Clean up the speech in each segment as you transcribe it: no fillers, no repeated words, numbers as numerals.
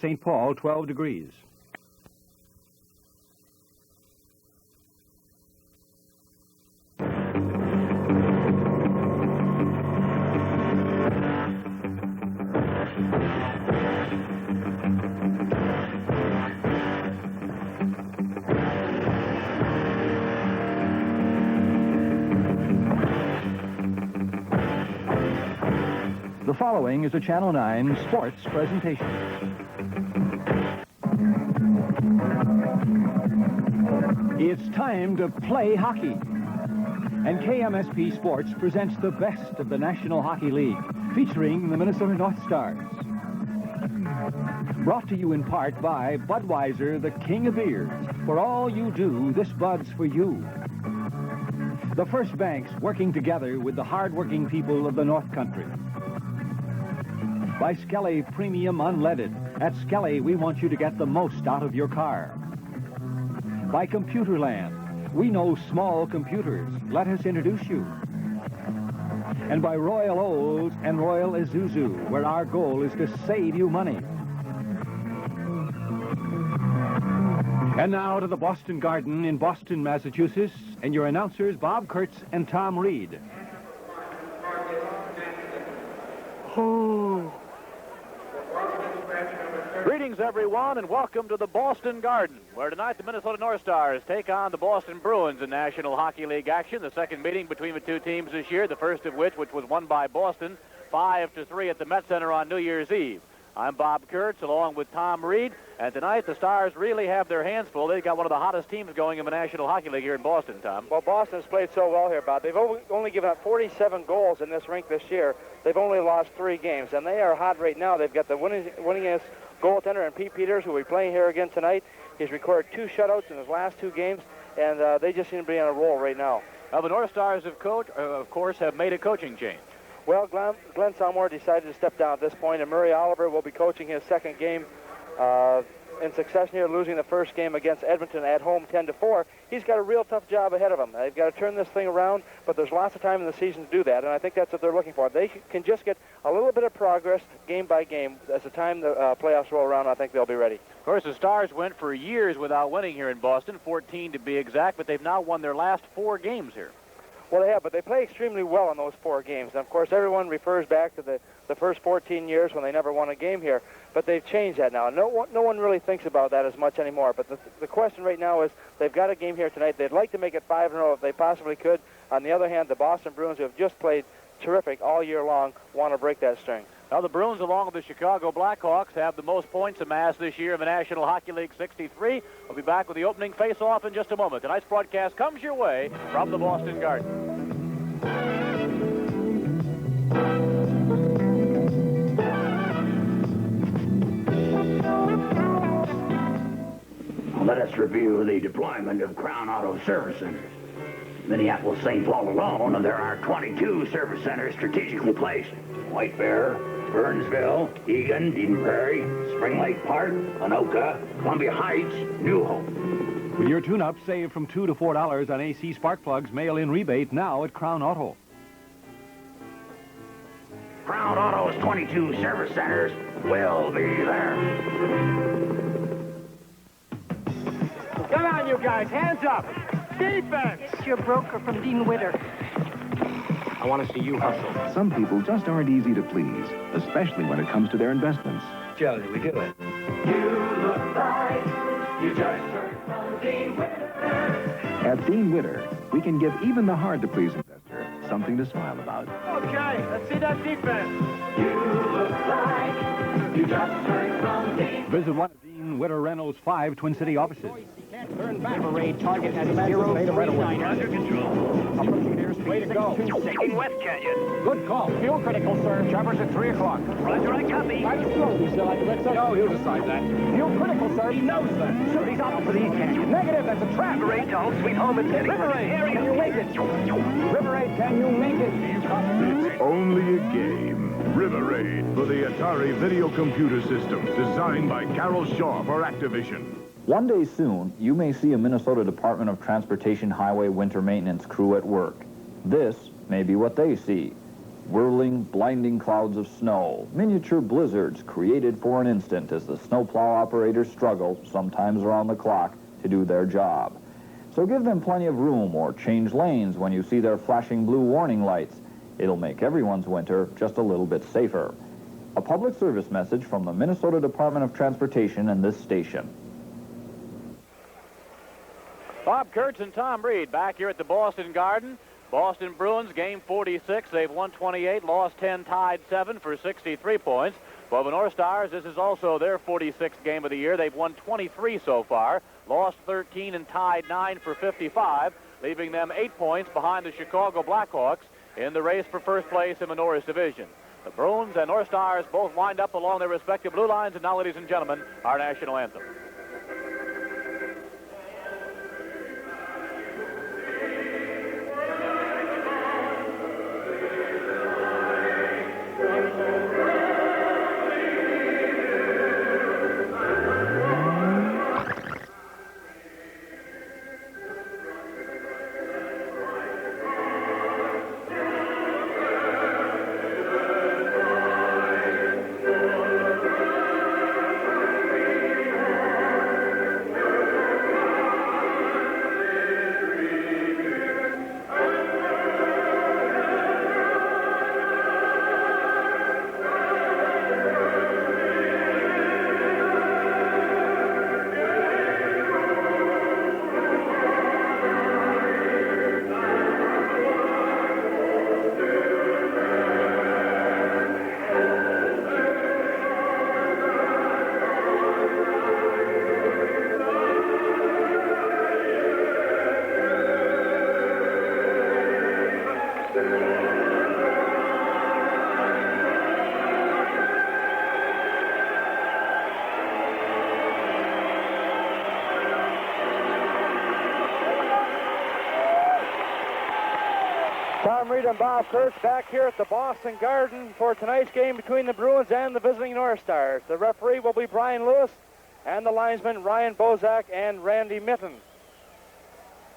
St. Paul, 12 degrees. The following is a Channel 9 sports presentation. It's time to play hockey. And KMSP Sports presents the best of the National Hockey League, featuring the Minnesota North Stars. Brought to you in part by Budweiser, the king of beers. For all you do, this Bud's for you. The First Banks working together with the hard-working people of the North Country. By Skelly Premium Unleaded. At Skelly, we want you to get the most out of your car. By Computerland. We know small computers. Let us introduce you. And by Royal Olds and Royal Isuzu, where our goal is to save you money. And now to the Boston Garden in Boston, Massachusetts, and your announcers, Bob Kurtz and Tom Reed. Greetings, everyone, and welcome to the Boston Garden, where tonight the Minnesota North Stars take on the Boston Bruins in National Hockey League action. The second meeting between the two teams this year, the first of which was won by Boston 5-3 at the Met Center on New Year's Eve. I'm Bob Kurtz, along with Tom Reed, and tonight the Stars really have their hands full. They've got one of the hottest teams going in the National Hockey League here in Boston, Tom. Well, Boston's played so well here, Bob. They've only given up 47 goals in this rink this year. They've only lost 3 games, and they are hot right now. They've got the winningest goaltender in Pete Peters, who will be playing here again tonight. He's recorded 2 shutouts in his last 2 games, and they just seem to be on a roll right now. Now, the North Stars, of course, have made a coaching change. Well, Glenn Salmore decided to step down at this point, and Murray Oliver will be coaching his second game in succession here, losing the first game against Edmonton at home 10-4. He's got a real tough job ahead of him. They've got to turn this thing around, but there's lots of time in the season to do that, and I think that's what they're looking for. If they can just get a little bit of progress game by game as the time the playoffs roll around, I think they'll be ready. Of course, the Stars went for years without winning here in Boston, 14 to be exact, but they've now won their last 4 games here. Well, they have, but they play extremely well in those 4 games. And, of course, everyone refers back to the first 14 years when they never won a game here. But they've changed that now. No one really thinks about that as much anymore. But the question right now is they've got a game here tonight. They'd like to make it 5 in a row if they possibly could. On the other hand, the Boston Bruins, who have just played terrific all year long, want to break that string. Now, the Bruins, along with the Chicago Blackhawks, have the most points amassed this year in the National Hockey League, 63. We'll be back with the opening face-off in just a moment. Tonight's broadcast comes your way from the Boston Garden. Let us review the deployment of Crown Auto Service Centers. Minneapolis, St. Paul alone, there are 22 service centers strategically placed. White Bear, Burnsville, Eagan, Eden Prairie, Spring Lake Park, Anoka, Columbia Heights, New Hope. With your tune-up, save from $2 to $4 on AC spark plugs, mail-in rebate now at Crown Auto. Crown Auto's 22 service centers will be there. Come on, you guys, hands up. Defense! It's your broker from Dean Witter. I want to see you hustle. Some people just aren't easy to please, especially when it comes to their investments. Josie, we do it. You look like you just heard from Dean Witter. At Dean Witter, we can give even the hard-to-please investor something to smile about. Okay, let's see that defense. You look like you just heard from Dean. Visit one of Dean Witter Reynolds' 5 Twin City offices. Turn back. River target at 039. Under control. Way to go. Taking West Canyon. Good call. Fuel critical, sir. Choppers at 3 o'clock. Roger, I copy. Right slowly, sir, like Alexa. No, he'll decide that. Fuel critical, sir. He knows that. Sure, he's opposite East Canyon. Negative, that's a trap. River 8 to home, sweet home, and River 8, can you make it? River 8, can you make it? It's only a game. River Raid for the Atari Video Computer System, designed by Carol Shaw for Activision. One day soon, you may see a Minnesota Department of Transportation Highway winter maintenance crew at work. This may be what they see. swirling, blinding clouds of snow, miniature blizzards created for an instant as the snowplow operators struggle, sometimes around the clock, to do their job. So give them plenty of room or change lanes when you see their flashing blue warning lights. It'll make everyone's winter just a little bit safer. A public service message from the Minnesota Department of Transportation and this station. Bob Kurtz and Tom Reed back here at the Boston Garden. Boston Bruins, game 46. They've won 28, lost 10, tied 7 for 63 points. For the North Stars, this is also their 46th game of the year. They've won 23 so far, lost 13 and tied 9 for 55, leaving them 8 points behind the Chicago Blackhawks in the race for first place in the Norris Division. The Bruins and North Stars both lined up along their respective blue lines, and now, ladies and gentlemen, our national anthem. Tom Reed and Bob Kurtz back here at the Boston Garden for tonight's game between the Bruins and the visiting North Stars. The referee will be Brian Lewis, and the linesmen Ryan Bozak and Randy Mitten.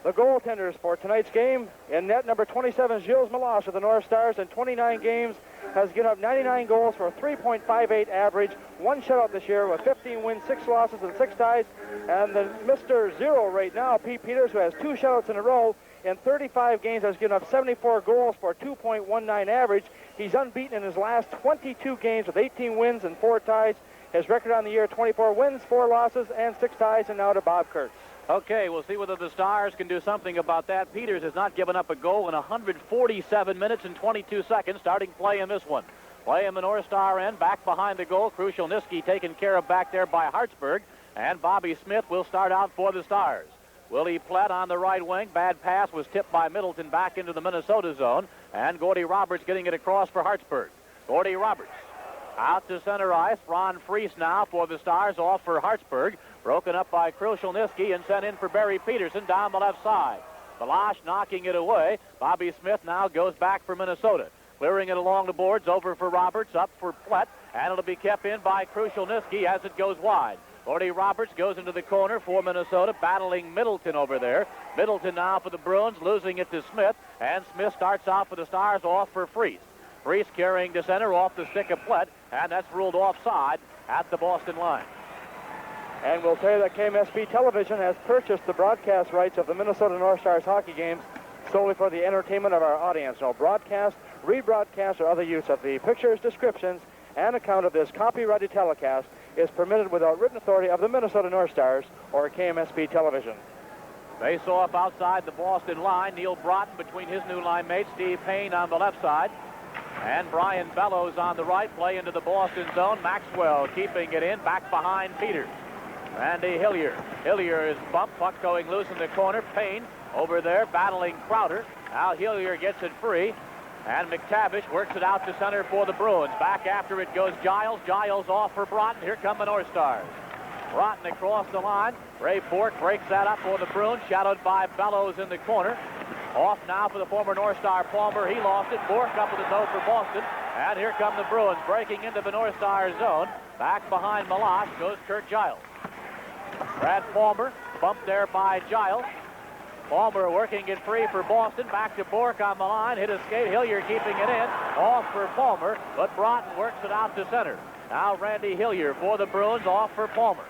The goaltenders for tonight's game: in net, number 27, Gilles Meloche of the North Stars, in 29 games has given up 99 goals for a 3.58 average, 1 shutout this year with 15 wins, 6 losses, and 6 ties. And the Mr. Zero right now, Pete Peters, who has 2 shutouts in a row, in 35 games has given up 74 goals for a 2.19 average. He's unbeaten in his last 22 games with 18 wins and 4 ties. His record on the year: 24 wins, 4 losses, and 6 ties. And now to Bob Kurtz. Okay, we'll see whether the Stars can do something about that. Peters has not given up a goal in 147 minutes and 22 seconds, starting play in this one. Play in the North Star end, back behind the goal. Krushelnyski taken care of back there by Hartsburg. And Bobby Smith will start out for the Stars. Willie Plett on the right wing. Bad pass was tipped by Middleton back into the Minnesota zone. And Gordy Roberts getting it across for Hartsburg. Gordy Roberts out to center ice. Ron Freese now for the Stars, off for Hartsburg. Broken up by Krushelnyski and sent in for Barry Peterson down the left side. Meloche knocking it away. Bobby Smith now goes back for Minnesota. Clearing it along the boards, over for Roberts, up for Plett. And it'll be kept in by Krushelnyski as it goes wide. Gordy Roberts goes into the corner for Minnesota, battling Middleton over there. Middleton now for the Bruins, losing it to Smith. And Smith starts out for the Stars, off for Freese. Freese carrying to center off the stick of Plett, and that's ruled offside at the Boston line. And we'll tell you that KMSB Television has purchased the broadcast rights of the Minnesota North Stars hockey games solely for the entertainment of our audience. No broadcast, rebroadcast, or other use of the pictures, descriptions, and account of this copyrighted telecast is permitted without written authority of the Minnesota North Stars or KMSB Television. Face off outside the Boston line. Neil Broughton between his new line mate, Steve Payne, on the left side. And Brian Bellows on the right. Play into the Boston zone. Maxwell keeping it in, back behind Peters. Randy Hillier. Hillier is bumped. Puck going loose in the corner. Payne over there battling Crowder. Now Hillier gets it free. And McTavish works it out to center for the Bruins. Back after it goes Giles. Giles off for Broughton. Here come the North Stars. Broughton across the line. Ray Bork breaks that up for the Bruins, shadowed by Bellows in the corner. Off now for the former North Star Palmer. He lost it. Bork up with the toe for Boston. And here come the Bruins breaking into the North Star zone. Back behind Meloche goes Kurt Giles. Brad Palmer bumped there by Giles. Palmer working it free for Boston. Back to Bork on the line. Hit a skate. Hillier keeping it in. Off for Palmer, but Broughton works it out to center. Now Randy Hillier for the Bruins, off for Palmer.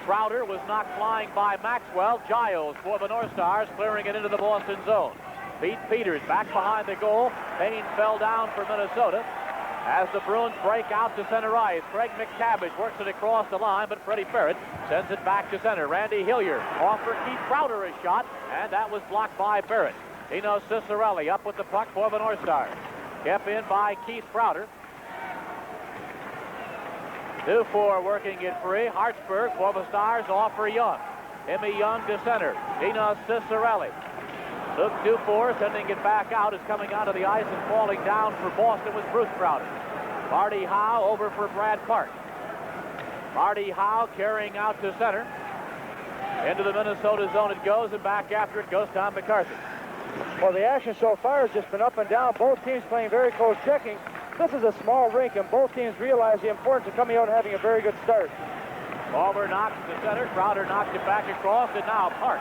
Crowder was knocked flying by Maxwell. Giles for the North Stars, clearing it into the Boston zone. Pete Peters back behind the goal. Payne fell down for Minnesota. As the Bruins break out to center ice, Craig McTavish works it across the line, but Freddie Barrett sends it back to center. Randy Hillier off for Keith Crowder a shot, and that was blocked by Barrett. Dino Cicerelli up with the puck for the North Stars. Kept in by Keith Crowder. Dufour working it free. Hartsburg for the Stars, off for Young. Timmy Young to center. Dino Cicerelli. Luke Dufour sending it back out, is coming onto the ice and falling down for Boston with Bruce Crowder. Marty Howe over for Brad Park. Marty Howe carrying out to center. Into the Minnesota zone it goes, and back after it goes Tom McCarthy. Well, the action so far has just been up and down. Both teams playing very close checking. This is a small rink, and both teams realize the importance of coming out and having a very good start. Palmer knocks to center. Crowder knocks it back across, and now Park.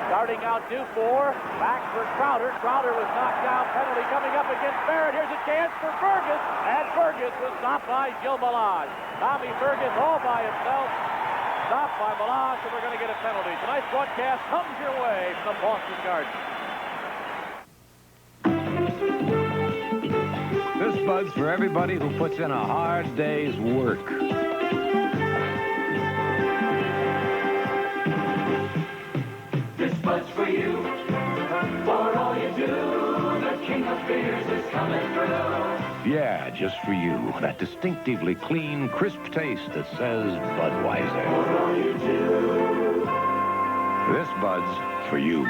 Starting out Dufour, back for Crowder. Crowder was knocked down, penalty coming up against Barrett. Here's a chance for Fergus, and Fergus was stopped by Gilles Melange. Tommy Fergus all by himself, stopped by Melange, so we're going to get a penalty. Tonight's broadcast comes your way from Boston Garden. This Bud's for everybody who puts in a hard day's work. This Bud's for you, for all you do. The king of beers is coming through. Yeah, just for you. That distinctively clean, crisp taste that says Budweiser. For all you do. This Bud's for you.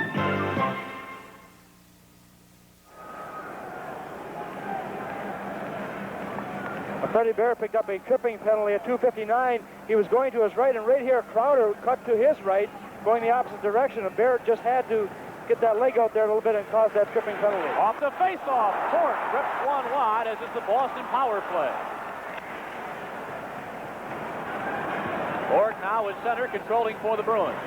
Freddie Barrett picked up a tripping penalty at 2:59. He was going to his right, and right here, Crowder cut to his right, going the opposite direction, and Barrett just had to get that leg out there a little bit and cause that tripping penalty. Off the face-off, Bork rips one wide as it's the Boston power play. Bork now is center, controlling for the Bruins.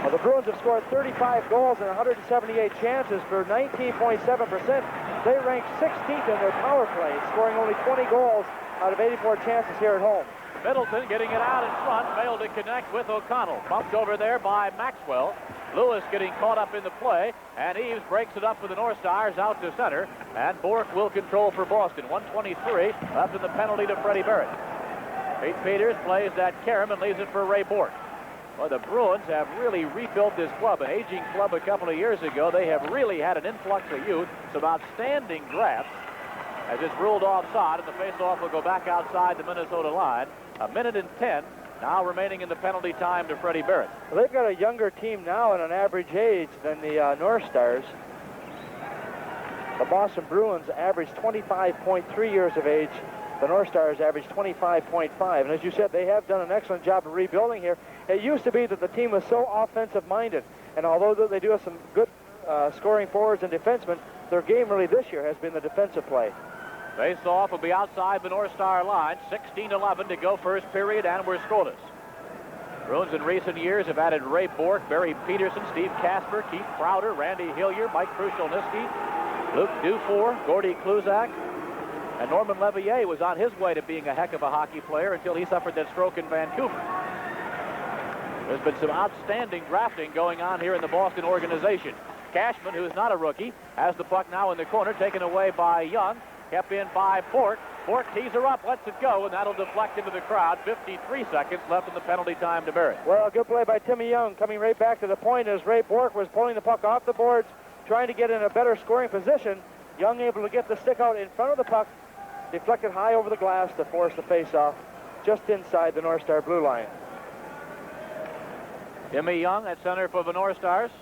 Well, the Bruins have scored 35 goals and 178 chances for 19.7%. They rank 16th in their power play, scoring only 20 goals out of 84 chances here at home. Middleton getting it out in front, failed to connect with O'Connell. Bumped over there by Maxwell. Lewis getting caught up in the play, and Eves breaks it up for the North Stars out to center, and Bork will control for Boston. 1:23 left in the penalty to Freddie Barrett. Pete Peters plays that carom and leaves it for Ray Bork. Well, the Bruins have really rebuilt this club. An aging club a couple of years ago. They have really had an influx of youth. Some outstanding drafts. As it's ruled offside, and the faceoff will go back outside the Minnesota line. 1:10 now remaining in the penalty time to Freddie Barrett. Well, they've got a younger team now at an average age than the North Stars. The Boston Bruins average 25.3 years of age. The North Stars average 25.5. And as you said, they have done an excellent job of rebuilding here. It used to be that the team was so offensive-minded. And although they do have some good scoring forwards and defensemen, their game really this year has been the defensive play. Face-off will be outside the North Star line. 16-11 to go first period, and we're scoreless. Bruins in recent years have added Ray Bork, Barry Peterson, Steve Casper, Keith Crowder, Randy Hillier, Mike Krushelniski, Luke Dufour, Gordy Kluzak, and Norman Levier was on his way to being a heck of a hockey player until he suffered that stroke in Vancouver. There's been some outstanding drafting going on here in the Boston organization. Cashman, who is not a rookie, has the puck now in the corner, taken away by Young, kept in by Bork. Bork tees her up, lets it go, and that'll deflect into the crowd. 53 seconds left in the penalty time to Barrett. Well, a good play by Timmy Young, coming right back to the point as Ray Bork was pulling the puck off the boards, trying to get in a better scoring position. Young able to get the stick out in front of the puck, deflected high over the glass to force the face-off just inside the North Star blue line. Timmy Young at center for the North Stars.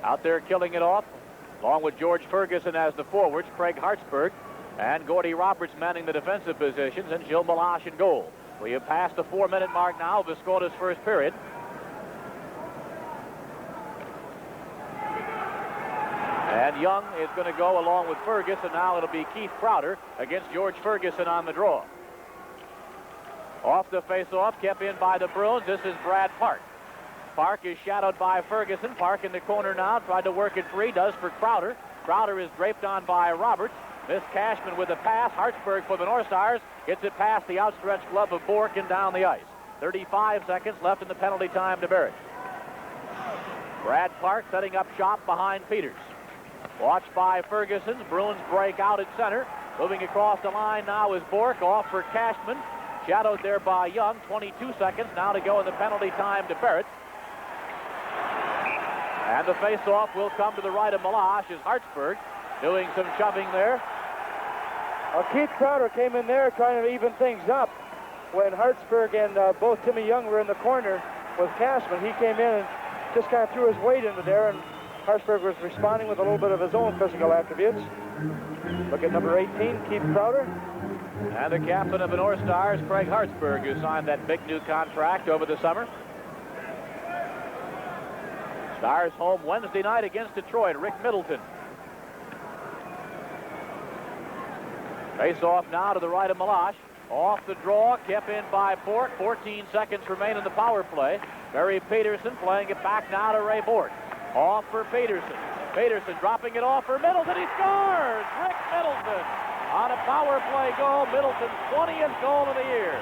Out there killing it off, along with George Ferguson as the forwards, Craig Hartsburg, and Gordy Roberts manning the defensive positions, and Gilles Melange in goal. We have passed the 4-minute mark now of the scoreless first period. And Young is going to go along with Ferguson. Now it'll be Keith Crowder against George Ferguson on the draw. Off the face-off, kept in by the Bruins. This is Brad Park. Park is shadowed by Ferguson. Park in the corner now, tried to work it free, does for Crowder. Crowder is draped on by Roberts. Miss Cashman with a pass. Hartsburg for the North Stars gets it past the outstretched glove of Bork and down the ice. 35 seconds left in the penalty time to Barrett. Brad Park setting up shop behind Peters. Watched by Ferguson. Bruins break out at center. Moving across the line now is Bork, off for Cashman. Shadowed there by Young. 22 seconds now to go in the penalty time to Barrett. And the face-off will come to the right of Meloche as Hartsburg doing some shoving there. Keith Crowder came in there trying to even things up when Hartsburg and both Timmy Young were in the corner with Cashman. He came in and just kind of threw his weight into there, and Hartsburg was responding with a little bit of his own physical attributes. Look at number 18, Keith Crowder. And the captain of the North Stars, Craig Hartsburg, who signed that big new contract over the summer. Stars home Wednesday night against Detroit. Rick Middleton. Face off now to the right of Meloche. Off the draw, kept in by Bork. 14 seconds remain in the power play. Barry Peterson playing it back now to Ray Bork. Off for Peterson. Peterson dropping it off for Middleton. He scores! Rick Middleton on a power play goal. Middleton's 20th goal of the year.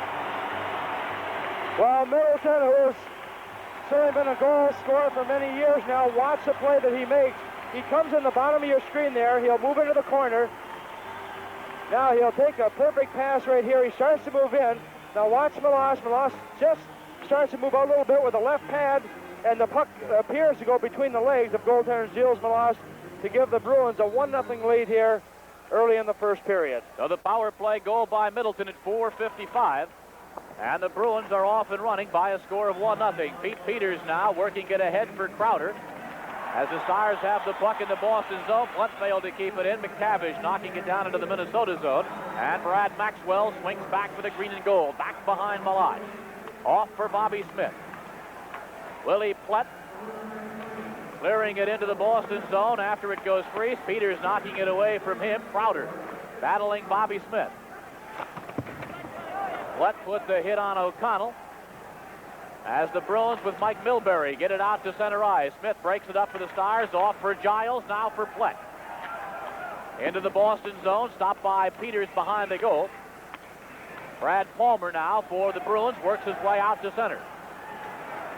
Well, Middleton, who's certainly been a goal scorer for many years now, watch the play that he makes. He comes in the bottom of your screen there. He'll move into the corner. Now he'll take a perfect pass right here. He starts to move in. Now watch Meloche. Meloche just starts to move out a little bit with the left pad, and the puck appears to go between the legs of goaltender Gilles Meloche to give the Bruins a 1-0 lead here early in the first period. So the power play goal by Middleton at 4:55. And the Bruins are off and running by a score of 1-0. Pete Peters now working it ahead for Crowder. As the Stars have the puck in the Boston zone, Blunt failed to keep it in. McTavish knocking it down into the Minnesota zone. And Brad Maxwell swings back for the green and gold. Back behind Meloche. Off for Bobby Smith. Willie Plett clearing it into the Boston zone after it goes free. Peters knocking it away from him. Crowder battling Bobby Smith. Plett put the hit on O'Connell. As the Bruins with Mike Milbury get it out to center ice. Smith breaks it up for the Stars. Off for Giles, now for Plett. Into the Boston zone, stopped by Peters behind the goal. Brad Palmer now for the Bruins, works his way out to center.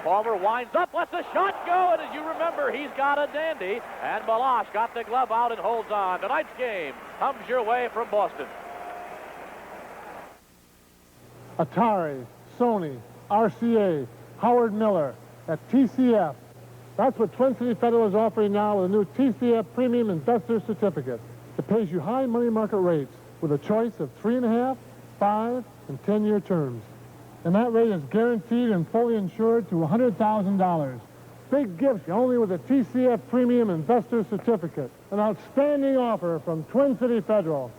Palmer winds up, lets the shot go, and as you remember, he's got a dandy. And Meloche got the glove out and holds on. Tonight's game comes your way from Boston. Atari, Sony, RCA, Howard Miller at TCF. That's what Twin City Federal is offering now with a new TCF Premium Investor Certificate. It pays you high money market rates with a choice of 3.5, 5, and 10-year terms. And that rate is guaranteed and fully insured to $100,000. Big gifts only with a TCF Premium Investor Certificate. An outstanding offer from Twin City Federal.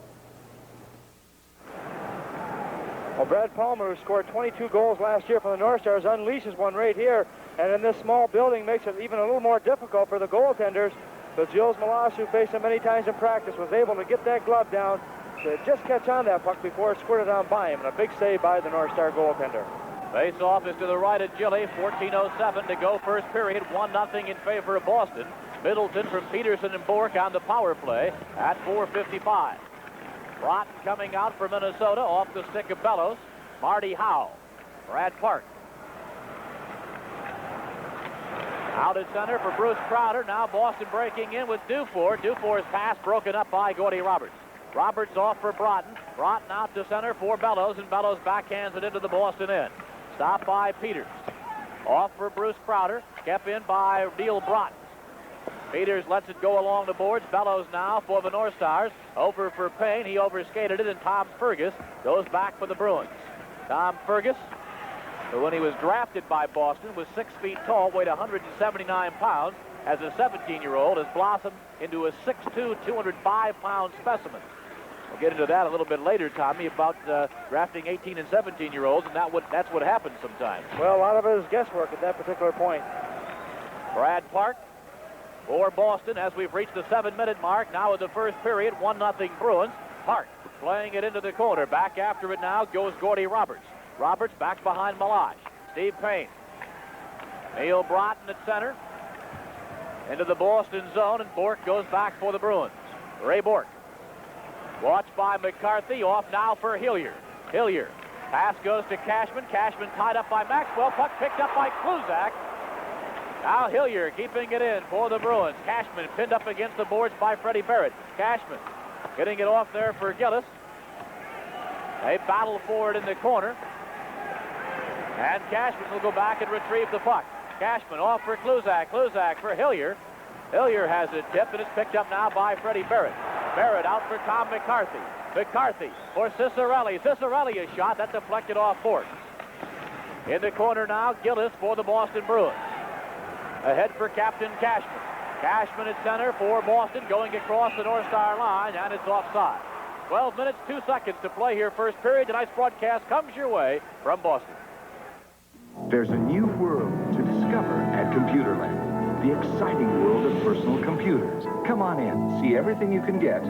Well, Brad Palmer, who scored 22 goals last year for the North Stars, unleashes one right here, and in this small building makes it even a little more difficult for the goaltenders. But Gilles Meloche, who faced him many times in practice, was able to get that glove down to just catch on that puck before it squirted on by him, and a big save by the North Star goaltender. Face-off is to the right of Gilly. 14:07 to go first period. 1-0 in favor of Boston. Middleton from Peterson and Bork on the power play at 4:55. Broughton coming out for Minnesota off the stick of Bellows. Marty Howe. Brad Park. Out at center for Bruce Crowder. Now Boston breaking in with Dufour. Dufour's pass broken up by Gordy Roberts. Roberts off for Broughton. Broughton out to center for Bellows, and Bellows backhands it into the Boston end. Stopped by Peters. Off for Bruce Crowder. Kept in by Neil Broughton. Peters lets it go along the boards. Bellows now for the North Stars. Over for Payne. He overskated it, and Tom Fergus goes back for the Bruins. Tom Fergus, who when he was drafted by Boston was 6 feet tall, weighed 179 pounds. As a 17-year-old, has blossomed into a 6'2", 205-pound specimen. We'll get into that a little bit later, Tommy, about drafting 18 and 17-year-olds, and that's what happens sometimes. Well, a lot of it is guesswork at that particular point. Brad Park for Boston as we've reached the 7-minute mark. Now in the first period, 1-0 Bruins. Park playing it into the corner. Back after it now goes Gordy Roberts. Roberts back behind Meloche. Steve Payne. Neil Broughton at center. Into the Boston zone, and Bork goes back for the Bruins. Ray Bork. Watched by McCarthy. Off now for Hillier. Hillier. Pass goes to Cashman. Cashman tied up by Maxwell. Puck picked up by Kluzak. Now Hillier keeping it in for the Bruins. Cashman pinned up against the boards by Freddie Barrett. Cashman getting it off there for Gillis. They battle for it in the corner. And Cashman will go back and retrieve the puck. Cashman off for Kluzak. Kluzak for Hillier. Hillier has it tipped, and it's picked up now by Freddie Barrett. Barrett out for Tom McCarthy. McCarthy for Cicerelli. Cicerelli is shot. That deflected off Bork. In the corner now, Gillis for the Boston Bruins. Ahead for Captain Cashman. Cashman at center for Boston, going across the North Star line, and it's offside. 12 minutes, 2 seconds to play here first period. Tonight's broadcast comes your way from Boston. There's a new world to discover at Computerland. The exciting world of personal computers. Come on in, see everything you can get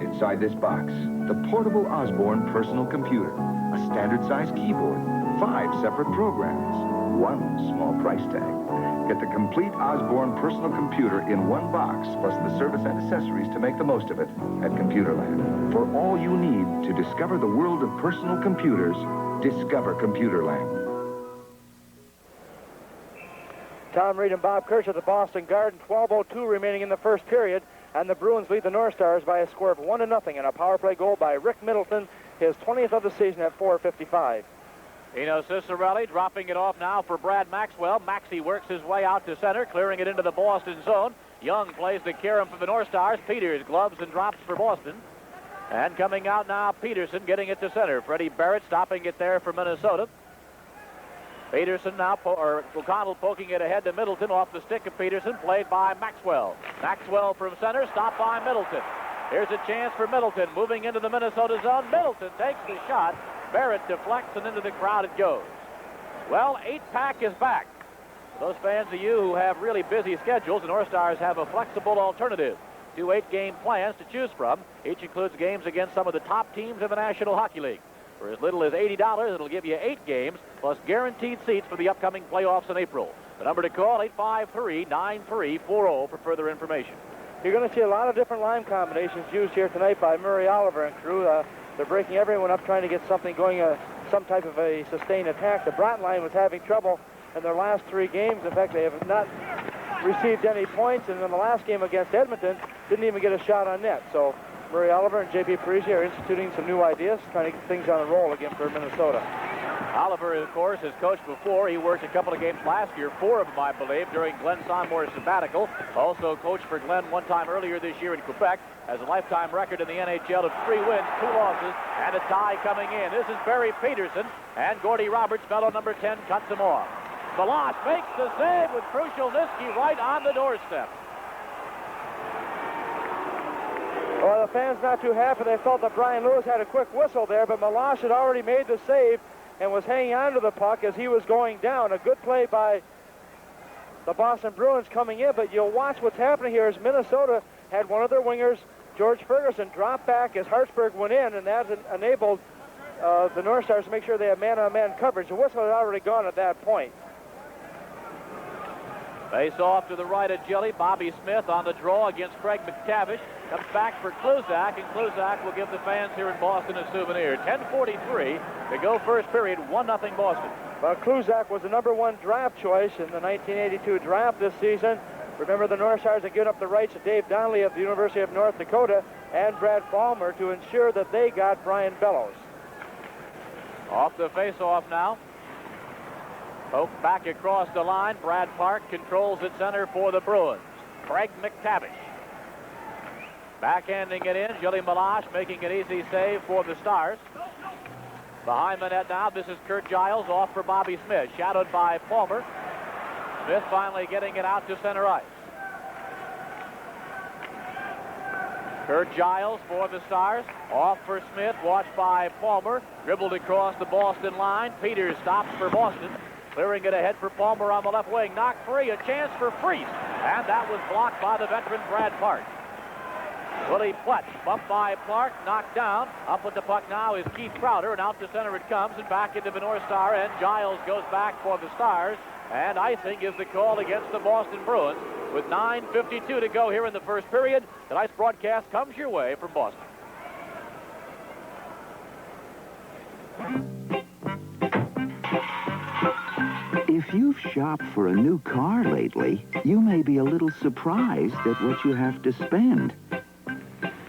inside this box. The portable Osborne personal computer. A standard-sized keyboard. 5 separate programs. 1 small price tag. Get the complete Osborne personal computer in 1 box, plus the service and accessories to make the most of it at Computerland. For all you need to discover the world of personal computers, discover Computerland. Tom Reed and Bob Kirsch at the Boston Garden. 12:02 remaining in the first period, and the Bruins lead the North Stars by a score of 1-0, and a power play goal by Rick Middleton, his 20th of the season at 4:55. Eno Cicerelli dropping it off now for Brad Maxwell. Maxey works his way out to center, clearing it into the Boston zone. Young plays the carom for the North Stars. Peters gloves and drops for Boston. And coming out now, Peterson getting it to center. Freddie Barrett stopping it there for Minnesota. Peterson now, O'Connell poking it ahead to Middleton off the stick of Peterson, played by Maxwell. Maxwell from center, stopped by Middleton. Here's a chance for Middleton, moving into the Minnesota zone. Middleton takes the shot. Barrett deflects, and into the crowd it goes. Well, 8-pack is back. For those fans of you who have really busy schedules, the North Stars have a flexible alternative. 2 8-game plans to choose from. Each includes games against some of the top teams in the National Hockey League. For as little as $80, it'll give you 8 games, plus guaranteed seats for the upcoming playoffs in April. The number to call, 853-9340 for further information. You're going to see a lot of different line combinations used here tonight by Murray Oliver and crew. They're breaking everyone up, trying to get something going, some type of a sustained attack. The Broughton line was having trouble in their last 3 games. In fact, they have not received any points, and in the last game against Edmonton, didn't even get a shot on net. So Murray Oliver and J.P. Parisi are instituting some new ideas, trying to get things on the roll again for Minnesota. Oliver, of course, has coached before. He worked a couple of games last year, 4 of them, I believe, during Glenn Sonmore's sabbatical. Also coached for Glenn one time earlier this year in Quebec. Has a lifetime record in the NHL of 3 wins, 2 losses, and a tie coming in. This is Barry Peterson, and Gordy Roberts, fellow number 10, cuts him off. Meloche makes the save with Krushelnyski right on the doorstep. Well, the fans not too happy. They felt that Brian Lewis had a quick whistle there, but Meloche had already made the save and was hanging on to the puck as he was going down. A good play by the Boston Bruins coming in, but you'll watch what's happening here as Minnesota had one of their wingers, George Ferguson, drop back as Hartsburg went in, and that enabled the North Stars to make sure they had man-on-man coverage. The whistle had already gone at that point. Face off to the right of Jelly. Bobby Smith on the draw against Craig McTavish. Comes back for Kluzak, and Kluzak will give the fans here in Boston a souvenir. 10:43 to go first period, 1-0 Boston. Well, Kluzak was the #1 draft choice in the 1982 draft this season. Remember, the North Stars had given up the rights to Dave Donnelly of the University of North Dakota and Brad Ballmer to ensure that they got Brian Bellows. Off the face-off now. Poke back across the line. Brad Park controls at center for the Bruins. Craig McTavish. Backhanding it in. Gilly Meloche making an easy save for the Stars. Behind the net now, this is Kurt Giles off for Bobby Smith. Shadowed by Palmer. Smith finally getting it out to center ice. Kurt Giles for the Stars. Off for Smith, watched by Palmer. Dribbled across the Boston line. Peters stops for Boston. Clearing it ahead for Palmer on the left wing. Knocked free, a chance for Freese. And that was blocked by the veteran Brad Park. Willie Plett, bumped by Clark, knocked down. Up with the puck now is Keith Crowder, and out to center it comes, and back into the North Star end. Giles goes back for the Stars, and icing is the call against the Boston Bruins. With 9:52 to go here in the first period, tonight's broadcast comes your way from Boston. If you've shopped for a new car lately, you may be a little surprised at what you have to spend.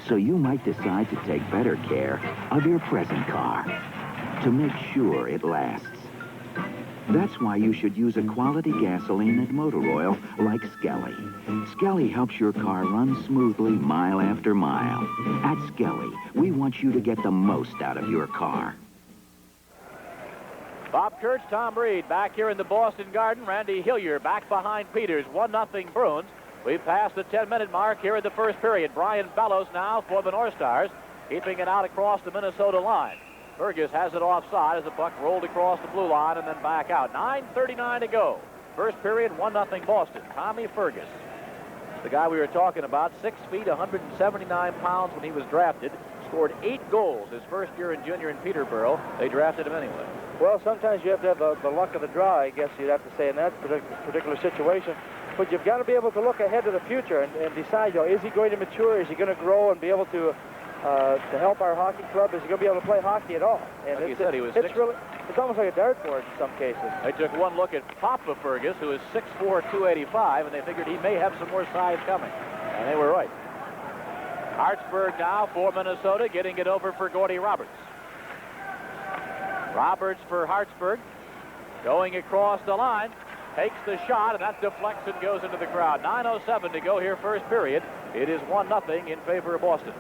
So you might decide to take better care of your present car to make sure it lasts. That's why you should use a quality gasoline and motor oil like Skelly. Skelly helps your car run smoothly mile after mile. At Skelly, we want you to get the most out of your car. Bob Kurtz, Tom Reed back here in the Boston Garden. Randy Hillier back behind Peters. 1-0 Bruins. We've passed the 10-minute mark here in the first period. Brian Bellows now for the North Stars, keeping it out across the Minnesota line. Fergus has it offside as the puck rolled across the blue line and then back out. 9:39 to go. First period, 1-0 Boston. Tommy Fergus, the guy we were talking about, 6 feet, 179 pounds when he was drafted. Scored 8 goals his first year in junior in Peterborough. They drafted him anyway. Well, sometimes you have to have the luck of the draw, I guess you'd have to say, in that particular situation. But you've got to be able to look ahead to the future and decide, you know, is he going to mature? Is he going to grow and be able to help our hockey club? Is he going to be able to play hockey at all? And like you said, he was it's almost like a dartboard in some cases. They took one look at Papa Fergus, who is 6'4", 285, and they figured he may have some more size coming. And they were right. Hartsburg now for Minnesota, getting it over for Gordy Roberts. Roberts for Hartsburg, going across the line, takes the shot, and that deflects and goes into the crowd. 9:07 to go here, first period. It is 1-0 in favor of Boston.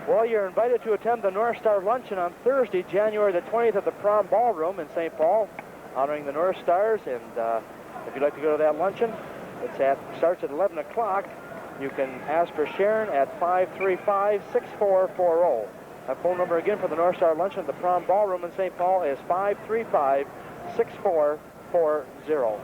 Well, you're invited to attend the North Star Luncheon on Thursday, January the 20th at the Prom Ballroom in St. Paul, honoring the North Stars. And if you'd like to go to that luncheon, starts at 11 o'clock. You can ask for Sharon at 535-6440. That phone number again for the North Star Luncheon at the Prom Ballroom in St. Paul is 535-6440.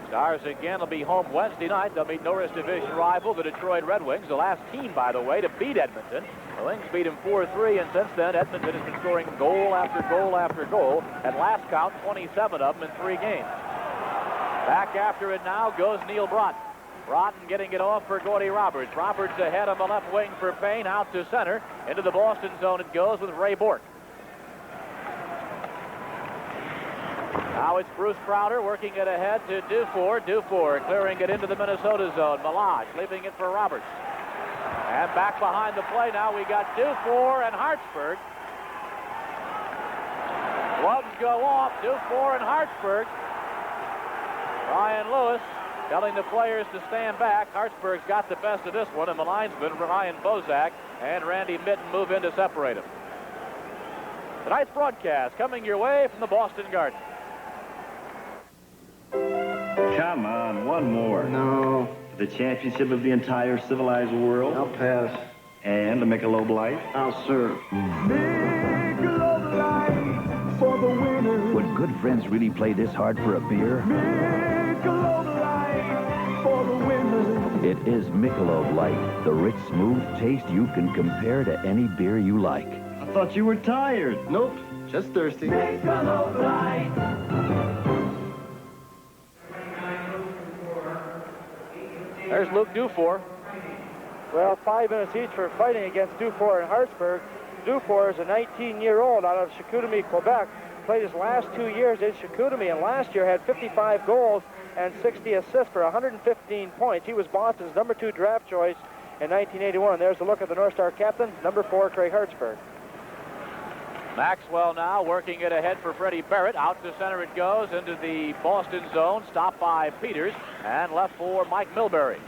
Stars again will be home Wednesday night. They'll meet Norris Division rival, the Detroit Red Wings, the last team, by the way, to beat Edmonton. The Wings beat them 4-3, and since then, Edmonton has been scoring goal after goal after goal. At last count, 27 of them in 3 games. Back after it now goes Neil Broughton. Broughton getting it off for Gordy Roberts. Roberts ahead on the left wing for Payne, out to center. Into the Boston zone it goes with Ray Bork. Now it's Bruce Crowder working it ahead to Dufour. Dufour clearing it into the Minnesota zone. Malage leaving it for Roberts. And back behind the play now we got Dufour and Hartsburg. Gloves go off. Dufour and Hartsburg. Ryan Lewis telling the players to stand back. Hartsburg's got the best of this one, and the linesman, Ryan Bozak, and Randy Mitten move in to separate him. Tonight's broadcast coming your way from the Boston Garden. Come on, one more. No. The championship of the entire civilized world. I'll pass. And the Michelob Light. I'll serve. Michelob Light for the winners. Would good friends really play this hard for a beer? Michelob Light for the winners. It is Michelob Light, the rich, smooth taste you can compare to any beer you like. I thought you were tired. Nope, just thirsty. Michelob Light. There's Luke Dufour. Well, 5 minutes each for fighting against Dufour and Hartsburg. Dufour is a 19-year-old out of Chicoutimi, Quebec. Played his last 2 years in Chicoutimi, and last year had 55 goals and 60 assists for 115 points. He was Boston's number 2 draft choice in 1981. There's a look at the North Star captain, number 4, Craig Hartsburg. Maxwell now working it ahead for Freddie Barrett. Out to center it goes into the Boston zone. Stopped by Peters and left for Mike Milbury.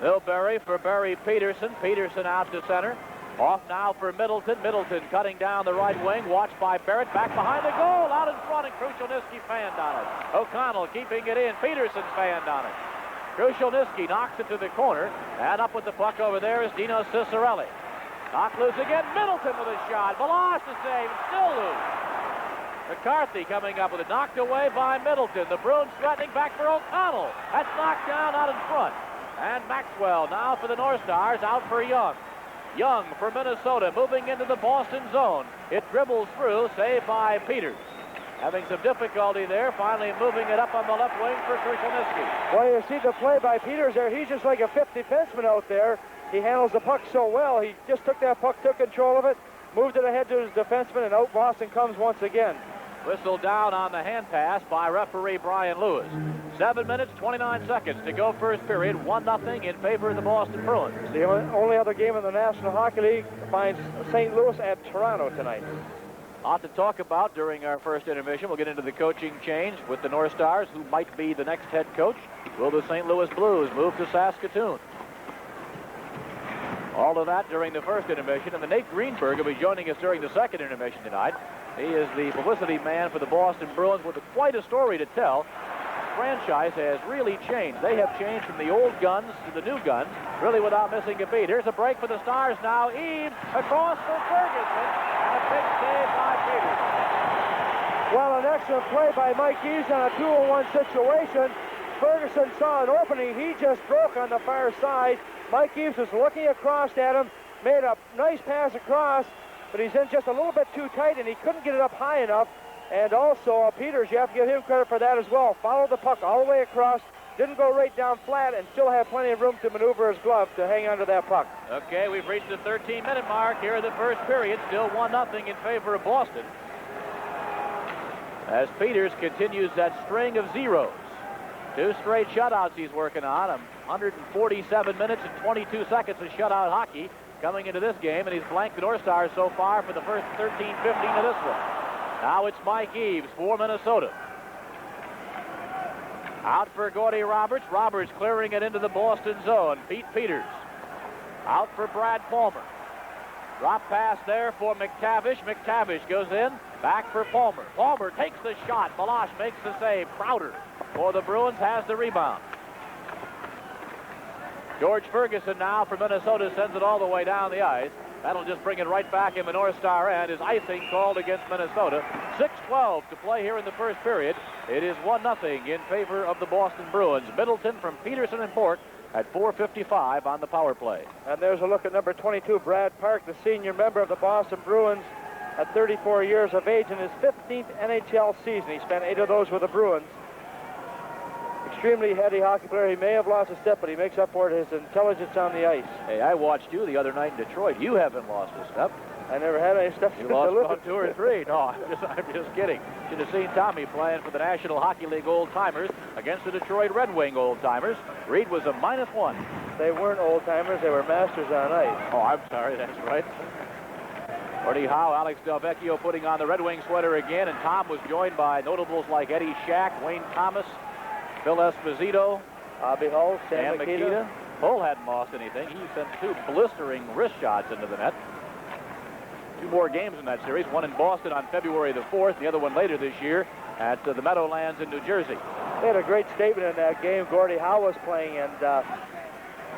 Milbury for Barry Peterson. Peterson out to center. Off now for Middleton. Middleton cutting down the right wing. Watched by Barrett. Back behind the goal. Out in front, and Krushelnyski fanned on it. O'Connell keeping it in. Peterson fanned on it. Krushelnyski knocks it to the corner. And up with the puck over there is Dino Cicerelli. Knocked loose again. Middleton with a shot. Veloz to save. Still loose. McCarthy coming up with it. Knocked away by Middleton. The Bruins threatening back for O'Connell. That's knocked down out in front. And Maxwell now for the North Stars, out for Young. Young for Minnesota, moving into the Boston zone. It dribbles through, saved by Peters. Having some difficulty there, finally moving it up on the left wing for Krasniewski. Well, you see the play by Peters there. He's just like a fifth defenseman out there. He handles the puck so well. He just took that puck, took control of it, moved it ahead to his defenseman, and out Boston comes once again. Whistle down on the hand pass by referee Brian Lewis. 7 minutes, 29 seconds to go first period. 1-0 in favor of the Boston Bruins. The only other game in the National Hockey League finds St. Louis at Toronto tonight. A lot to talk about during our first intermission. We'll get into the coaching change with the North Stars, who might be the next head coach. Will the St. Louis Blues move to Saskatoon? All of that during the first intermission. And the Nate Greenberg will be joining us during the second intermission tonight. He is the publicity man for the Boston Bruins with quite a story to tell. The franchise has really changed. They have changed from the old guns to the new guns, really without missing a beat. Here's a break for the Stars now. Eaves across for Ferguson. And a big save by Peters. Well, an excellent play by Mike Eaves on a 2-on-1 situation. Ferguson saw an opening. He just broke on the far side. Mike Eaves was looking across at him, made a nice pass across, but he's in just a little bit too tight, and he couldn't get it up high enough. And also, Peters, you have to give him credit for that as well. Followed the puck all the way across, didn't go right down flat, and still had plenty of room to maneuver his glove to hang onto that puck. Okay, we've reached the 13-minute mark here in the first period. Still 1-0 in favor of Boston, as Peters continues that string of zeros. 2 straight shutouts he's working on. 147 minutes and 22 seconds of shutout hockey coming into this game, and he's blanked the North Stars so far for the first 13-15 of this one. Now it's Mike Eaves for Minnesota. Out for Gordy Roberts. Roberts clearing it into the Boston zone. Pete Peters. Out for Brad Palmer. Drop pass there for McTavish. McTavish goes in. Back for Palmer. Palmer takes the shot. Balash makes the save. Crowder for the Bruins has the rebound. George Ferguson now for Minnesota sends it all the way down the ice. That'll just bring it right back in the North Star end. Is icing called against Minnesota. 6:12 to play here in the first period. It is 1-0 in favor of the Boston Bruins. Middleton from Peterson and Pork at 4:55 on the power play. And there's a look at number 22, Brad Park, the senior member of the Boston Bruins at 34 years of age in his 15th NHL season. He spent 8 of those with the Bruins. Extremely heady hockey player. He may have lost a step, but he makes up for it his intelligence on the ice. Hey, I watched you the other night in Detroit. You haven't lost a step. I never had any step. You lost about 2 or 3. No, I'm just kidding. Should have seen Tommy playing for the National Hockey League Old-Timers against the Detroit Red Wing Old-Timers. Reed was a -1. They weren't old-timers. They were masters on ice. Oh, I'm sorry. That's right. Gordie Howe, Alex Delvecchio putting on the Red Wing sweater again, and Tom was joined by notables like Eddie Shack, Wayne Thomas, Phil Esposito, Bobby Hull, Sam Makita. Hull hadn't lost anything. He sent 2 blistering wrist shots into the net. 2 more games in that series, one in Boston on February the 4th, the other one later this year at the Meadowlands in New Jersey. They had a great statement in that game. Gordie Howe was playing, and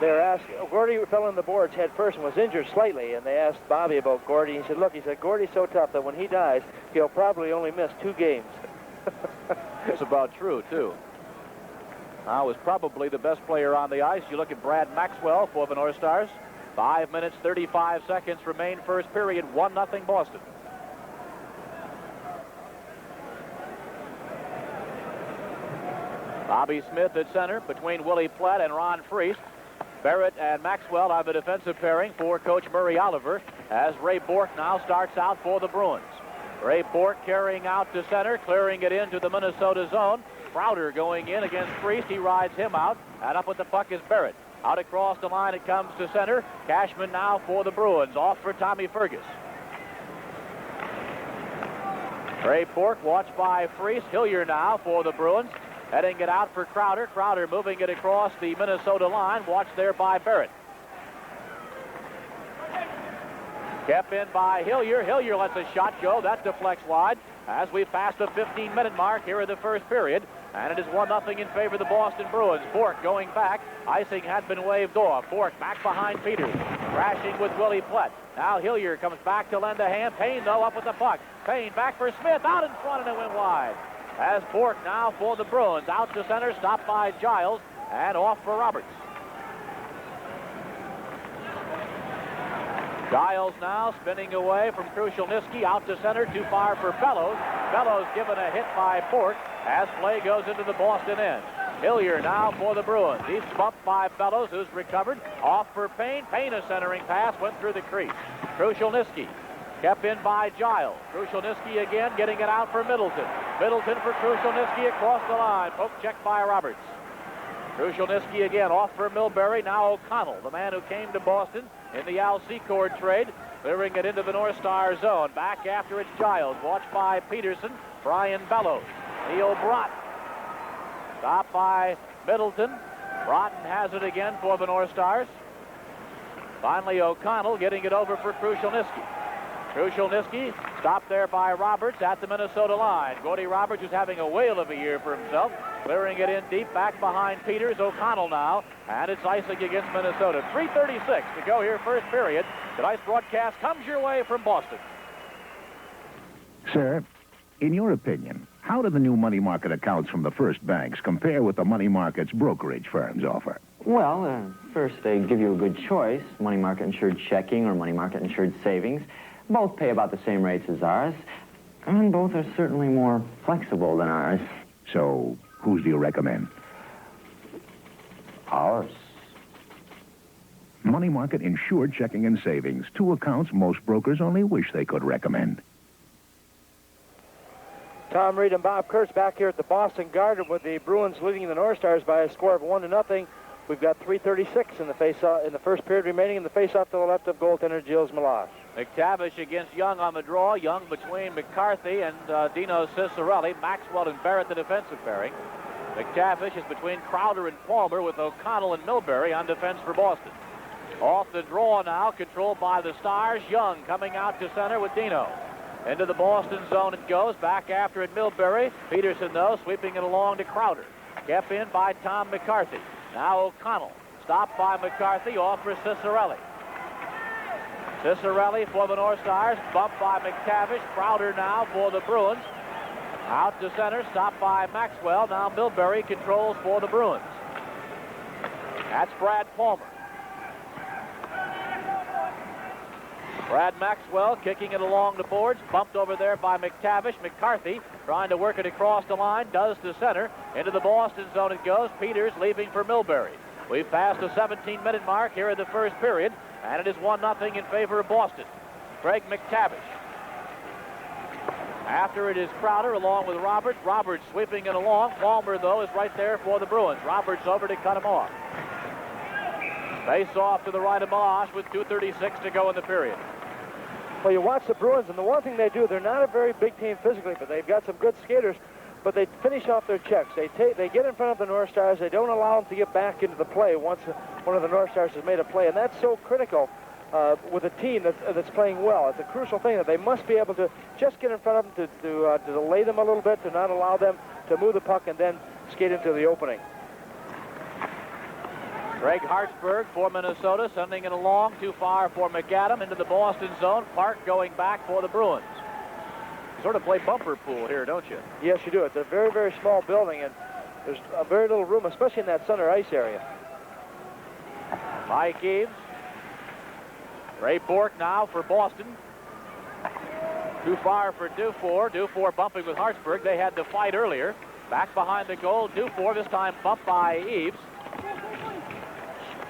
they were asked, Gordie fell on the boards head first and was injured slightly, and they asked Bobby about Gordie. He said, look, Gordie's so tough that when he dies, he'll probably only miss 2 games. It's about true, too. Howe was probably the best player on the ice. You look at Brad Maxwell for the North Stars. 5 minutes, 35 seconds remain first period. 1-0 Boston. Bobby Smith at center between Willie Platt and Ron Freese. Barrett and Maxwell are the defensive pairing for Coach Murray Oliver, as Ray Bourque now starts out for the Bruins. Ray Bourque carrying out to center, clearing it into the Minnesota zone. Crowder going in against Freese. He rides him out, and up with the puck is Barrett. Out across the line it comes to center. Cashman now for the Bruins. Off for Tommy Fergus. Ray Bourque watched by Freese. Hillier now for the Bruins. Heading it out for Crowder. Crowder moving it across the Minnesota line. Watched there by Barrett. Kept in by Hillier. Hillier lets a shot go. That deflects wide as we pass the 15-minute mark here in the first period. And it is 1-0 in favor of the Boston Bruins. Bourque going back. Icing had been waved off. Bourque back behind Peters. Crashing with Willie Platt. Now Hillier comes back to lend a hand. Payne, though, up with the puck. Payne back for Smith. Out in front, and it went wide. As Bourque now for the Bruins. Out to center. Stopped by Giles. And off for Roberts. Giles now spinning away from Krushelnyski out to center, too far for Bellows. Bellows given a hit by Bork as play goes into the Boston end. Hillier now for the Bruins. He's bumped by Bellows, who's recovered. Off for Payne. Payne, a centering pass, went through the crease. Krushelnyski kept in by Giles. Krushelnyski again getting it out for Middleton. Middleton for Krushelnyski across the line. Poke check by Roberts. Krushelnyski again off for Milbury. Now O'Connell, the man who came to Boston in the Al Secord trade, clearing it into the North Star zone. Back after it's Giles, watched by Peterson. Brian Bellows. Neil Broughton. Stopped by Middleton. Broughton has it again for the North Stars. Finally, O'Connell getting it over for Krushelnyski. Krushelnyski stopped there by Roberts at the Minnesota line. Gordy Roberts, who's having a whale of a year for himself, clearing it in deep back behind Peters. O'Connell now, and it's icing against Minnesota. 3:36 to go here, first period. Tonight's broadcast comes your way from Boston. Sir, in your opinion, how do the new money market accounts from the First Banks compare with the money markets brokerage firms offer? Well, first they give you a good choice, money market insured checking or money market insured savings. Both pay about the same rates as ours, and both are certainly more flexible than ours. So, whose do you recommend? Ours. Money market insured checking and savings. Two accounts most brokers only wish they could recommend. Tom Reed and Bob Kurtz back here at the Boston Garden with the Bruins leading the North Stars by a score of 1-0. We've got 3:36 in the face-off in the first period remaining in the face-off to the left of goaltender Gilles Meloche. McTavish against Young on the draw. Young between McCarthy and Dino Cicerelli. Maxwell and Barrett the defensive pairing. McTavish is between Crowder and Palmer with O'Connell and Milbury on defense for Boston. Off the draw now, controlled by the Stars. Young coming out to center with Dino. Into the Boston zone it goes. Back after it, Milbury. Peterson, though, sweeping it along to Crowder. Kept in by Tom McCarthy. Now O'Connell. Stopped by McCarthy. Off for Cicerelli. Cicerelli for the North Stars. Bumped by McTavish. Crowder now for the Bruins. Out to center. Stopped by Maxwell. Now Milbury controls for the Bruins. That's Brad Palmer. Brad Maxwell kicking it along the boards. Bumped over there by McTavish. McCarthy trying to work it across the line. Does to center. Into the Boston zone it goes. Peters leaving for Milbury. We've passed the 17-minute mark here in the first period, and it is 1-0 in favor of Boston. Craig McTavish. After it is Crowder along with Roberts. Roberts sweeping it along. Palmer, though, is right there for the Bruins. Roberts over to cut him off. Face off to the right of Meloche with 2:36 to go in the period. Well, you watch the Bruins, and the one thing they do, they're not a very big team physically, but they've got some good skaters, but they finish off their checks. They get in front of the North Stars. They don't allow them to get back into the play once one of the North Stars has made a play, and that's so critical with a team that's playing well. It's a crucial thing that they must be able to just get in front of them to delay them a little bit, to not allow them to move the puck and then skate into the opening. Greg Hartsburg for Minnesota, sending it along too far for McAdam into the Boston zone. Park going back for the Bruins. You sort of play bumper pool here, don't you? Yes, you do. It's a very, very small building, and there's very little room, especially in that center ice area. Mike Eaves. Ray Bork now for Boston. Too far for Dufour. Dufour bumping with Hartsburg. They had the fight earlier. Back behind the goal, Dufour, this time bumped by Eaves.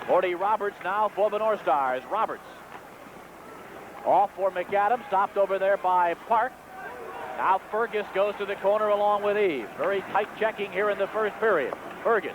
Gordy Roberts now for the North Stars. Roberts. Off for McAdam. Stopped over there by Park. Now Fergus goes to the corner along with Eaves. Very tight checking here in the first period. Fergus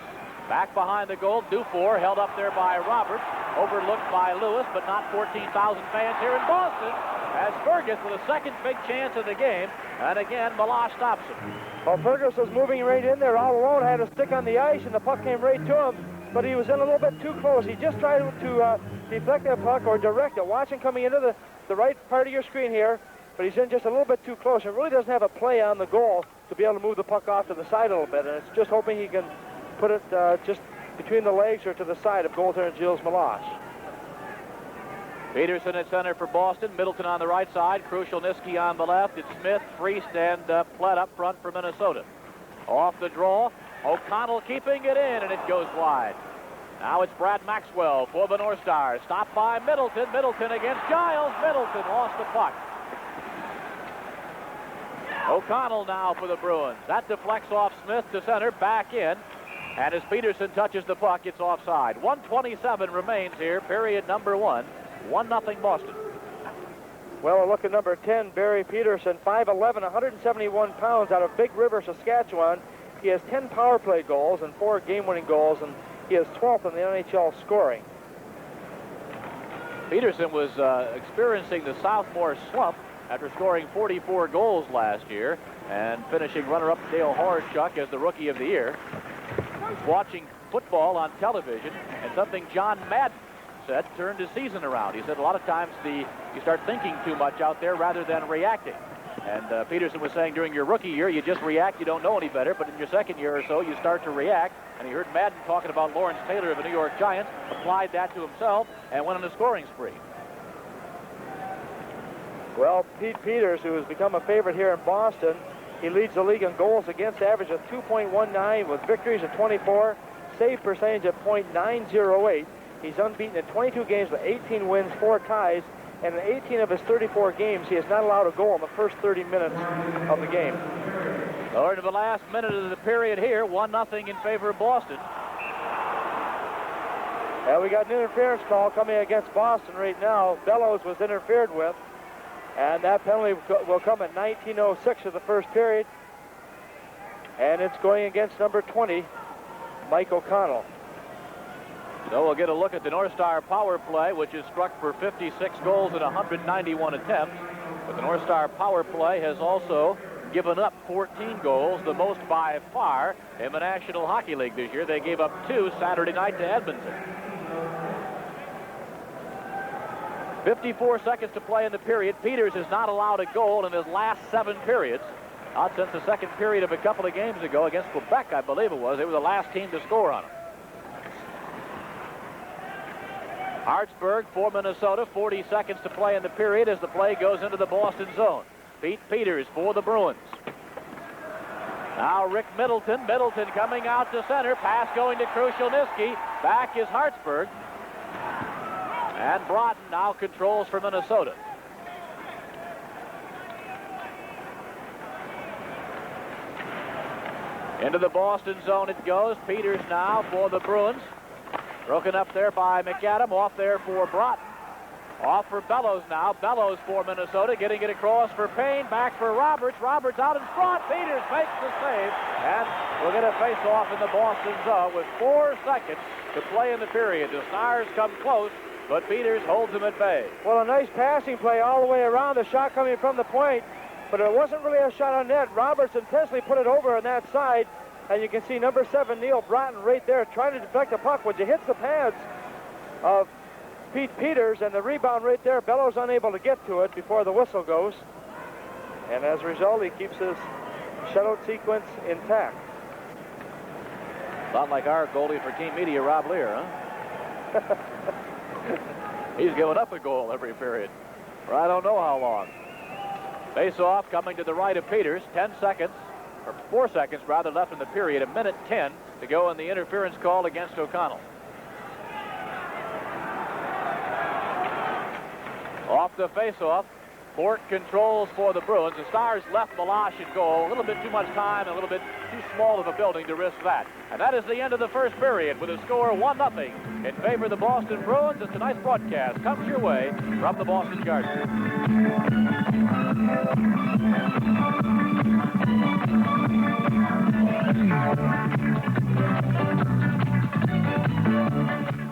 back behind the goal. Dufour held up there by Roberts. Overlooked by Lewis, but not 14,000 fans here in Boston. As Fergus with a second big chance of the game. And again, Meloche stops him. Well, Fergus was moving right in there all alone. Had a stick on the ice, and the puck came right to him. But he was in a little bit too close. He just tried to deflect that puck or direct it. Watch him coming into the right part of your screen here, but he's in just a little bit too close. It really doesn't have a play on the goal to be able to move the puck off to the side a little bit, and it's just hoping he can put it just between the legs or to the side of goaltender Gilles Meloche. Peterson at center for Boston. Middleton on the right side. Krushelnyski on the left. It's Smith, Priest, and Plett up front for Minnesota. Off the draw. O'Connell keeping it in, and it goes wide. Now it's Brad Maxwell for the North Stars. Stopped by Middleton. Middleton against Giles. Middleton lost the puck. O'Connell now for the Bruins. That deflects off Smith to center, back in. And as Peterson touches the puck, it's offside. 1:27 remains here, period number 1. 1-0 Boston. Well, look at number 10, Barry Peterson, 5'11", 171 pounds, out of Big River, Saskatchewan. He has 10 power play goals and 4 game-winning goals, and he is 12th in the NHL scoring. Peterson was experiencing the sophomore slump after scoring 44 goals last year and finishing runner-up Dale Horachuk as the Rookie of the Year. He was watching football on television, and something John Madden said turned his season around. He said a lot of times you start thinking too much out there rather than reacting. And Peterson was saying during your rookie year, you just react, you don't know any better, but in your second year or so, you start to react. And he heard Madden talking about Lawrence Taylor of the New York Giants, applied that to himself, and went on a scoring spree. Well, Pete Peters, who has become a favorite here in Boston, he leads the league in goals against average of 2.19 with victories of 24, save percentage of .908. He's unbeaten in 22 games with 18 wins, 4 ties, and in 18 of his 34 games, he has not allowed a goal in the first 30 minutes of the game. Over to the last minute of the period here, 1-0 in favor of Boston. And we got an interference call coming against Boston right now. Bellows was interfered with, and that penalty will come at 19:06 of the first period. And it's going against number 20, Mike O'Connell. So we'll get a look at the North Star power play, which is struck for 56 goals and 191 attempts. But the North Star power play has also given up 14 goals, the most by far in the National Hockey League this year. They gave up 2 Saturday night to Edmonton. 54 seconds to play in the period. Peters has not allowed a goal in his last 7 periods. Not since the second period of a couple of games ago against Quebec, I believe it was. They were the last team to score on him. Hartsburg for Minnesota, 40 seconds to play in the period as the play goes into the Boston zone. Pete Peters for the Bruins. Now Rick Middleton. Middleton coming out to center. Pass going to Krushelnyski. Back is Hartsburg. And Broughton now controls for Minnesota. Into the Boston zone it goes. Peters now for the Bruins. Broken up there by McAdam. Off there for Broughton. Off for Bellows now. Bellows for Minnesota. Getting it across for Payne. Back for Roberts. Roberts out in front. Peters makes the save. And we'll get a face-off in the Boston zone with 4 seconds to play in the period. The Stars come close, but Peters holds them at bay. Well, a nice passing play all the way around. The shot coming from the point, but it wasn't really a shot on net. Roberts intentionally put it over on that side. And you can see number 7, Neil Broughton, right there trying to deflect the puck, which hits the pads of Pete Peters, and the rebound right there, Bellows unable to get to it before the whistle goes. And as a result, he keeps his shutout sequence intact. Not like our goalie for Team Media, Rob Lear, huh? He's given up a goal every period for I don't know how long. Face-off coming to the right of Peters, 10 seconds. Or 4 seconds, rather, left in the period. 1:10 to go in the interference call against O'Connell. Off the face-off. Fort controls for the Bruins. The Stars left Meloche in goal. A little bit too much time, a little bit too small of a building to risk that. And that is the end of the first period with a score 1-0 in favor of the Boston Bruins as tonight's broadcast comes your way from the Boston Garden.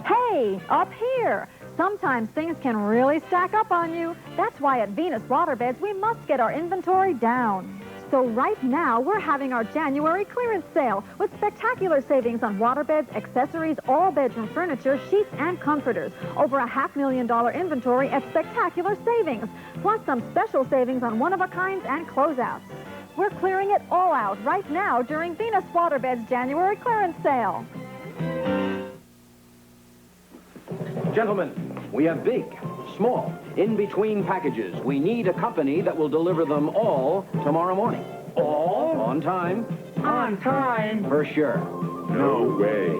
Hey, up here. Sometimes things can really stack up on you. That's why at Venus Waterbeds we must get our inventory down. So right now we're having our January clearance sale with spectacular savings on waterbeds, accessories, all bedroom furniture, sheets, and comforters. Over a $500,000 inventory at spectacular savings, plus some special savings on one-of-a-kinds and closeouts. We're clearing it all out right now during Venus Waterbeds' January clearance sale. Gentlemen, we have big, small, in-between packages. We need a company that will deliver them all tomorrow morning. All? On time. On time. For sure. No way.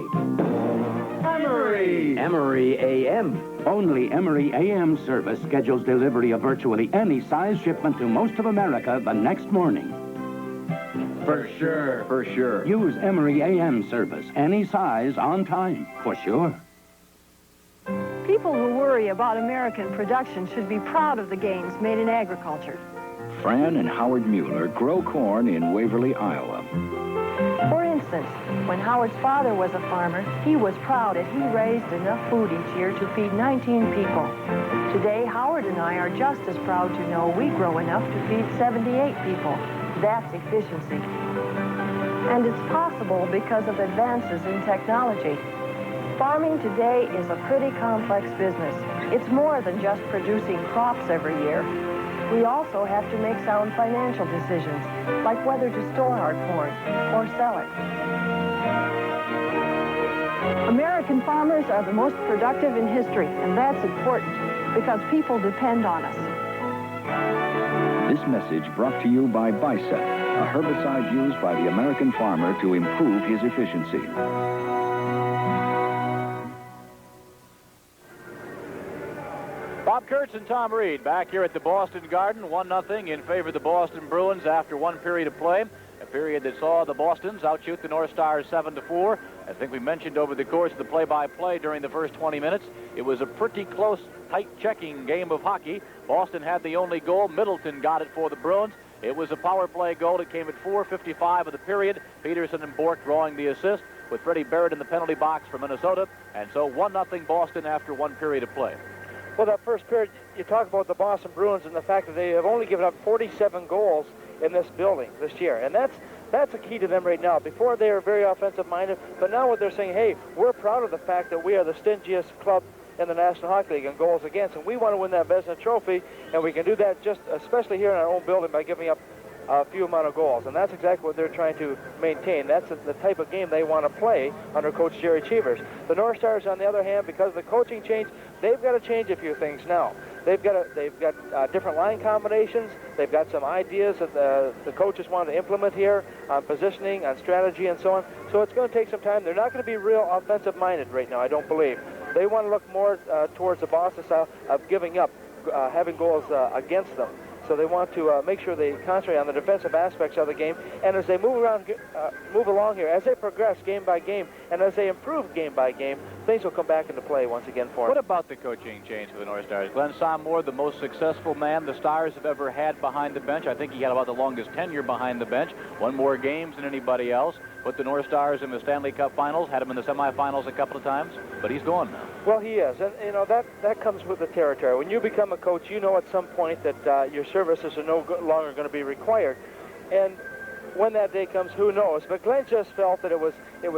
Emery! Emery AM. Only Emery AM service schedules delivery of virtually any size shipment to most of America the next morning. For sure. For sure. Use Emery AM service. Any size on time. For sure. People who worry about American production should be proud of the gains made in agriculture. Fran and Howard Mueller grow corn in Waverly, Iowa. For instance, when Howard's father was a farmer, he was proud that he raised enough food each year to feed 19 people. Today, Howard and I are just as proud to know we grow enough to feed 78 people. That's efficiency. And it's possible because of advances in technology. Farming today is a pretty complex business. It's more than just producing crops every year. We also have to make sound financial decisions, like whether to store our corn or sell it. American farmers are the most productive in history, and that's important because people depend on us. This message brought to you by Bicep, a herbicide used by the American farmer to improve his efficiency. Bob Kurtz and Tom Reed back here at the Boston Garden, 1-0 in favor of the Boston Bruins after one period of play, a period that saw the Bostons outshoot the North Stars 7-4. I think we mentioned over the course of the play-by-play during the first 20 minutes, it was a pretty close, tight-checking game of hockey. Boston had the only goal. Middleton got it for the Bruins. It was a power play goal that came at 4:55 of the period. Peterson and Bork drawing the assist with Freddie Barrett in the penalty box for Minnesota. And so 1-0 Boston after one period of play. Well, that first period, you talk about the Boston Bruins and the fact that they have only given up 47 goals in this building this year. And that's a key to them right now. Before, they were very offensive-minded, but now what they're saying, hey, we're proud of the fact that we are the stingiest club in the National Hockey League in goals against, and we want to win that Vezina Trophy, and we can do that just especially here in our own building by giving up a few amount of goals, and that's exactly what they're trying to maintain. That's the type of game they want to play under Coach Jerry Cheevers. The North Stars, on the other hand, because of the coaching change, they've got to change a few things now. They've got different line combinations. They've got some ideas that the coaches want to implement here on positioning, on strategy, and so on. So it's going to take some time. They're not going to be real offensive-minded right now, I don't believe. They want to look more towards the Boston style of giving up, having goals against them. So they want to make sure they concentrate on the defensive aspects of the game. And as they move along here, as they progress game by game, and as they improve game by game, things will come back into play once again for them. What about the coaching change for the North Stars? Glenn Sommore, the most successful man the Stars have ever had behind the bench. I think he had about the longest tenure behind the bench. Won more games than anybody else. Put the North Stars in the Stanley Cup Finals. Had him in the semifinals a couple of times. But he's gone now. Well, he is. And, you know, that comes with the territory. When you become a coach, you know at some point that your services are no longer going to be required. And when that day comes, who knows? But Glenn just felt that it was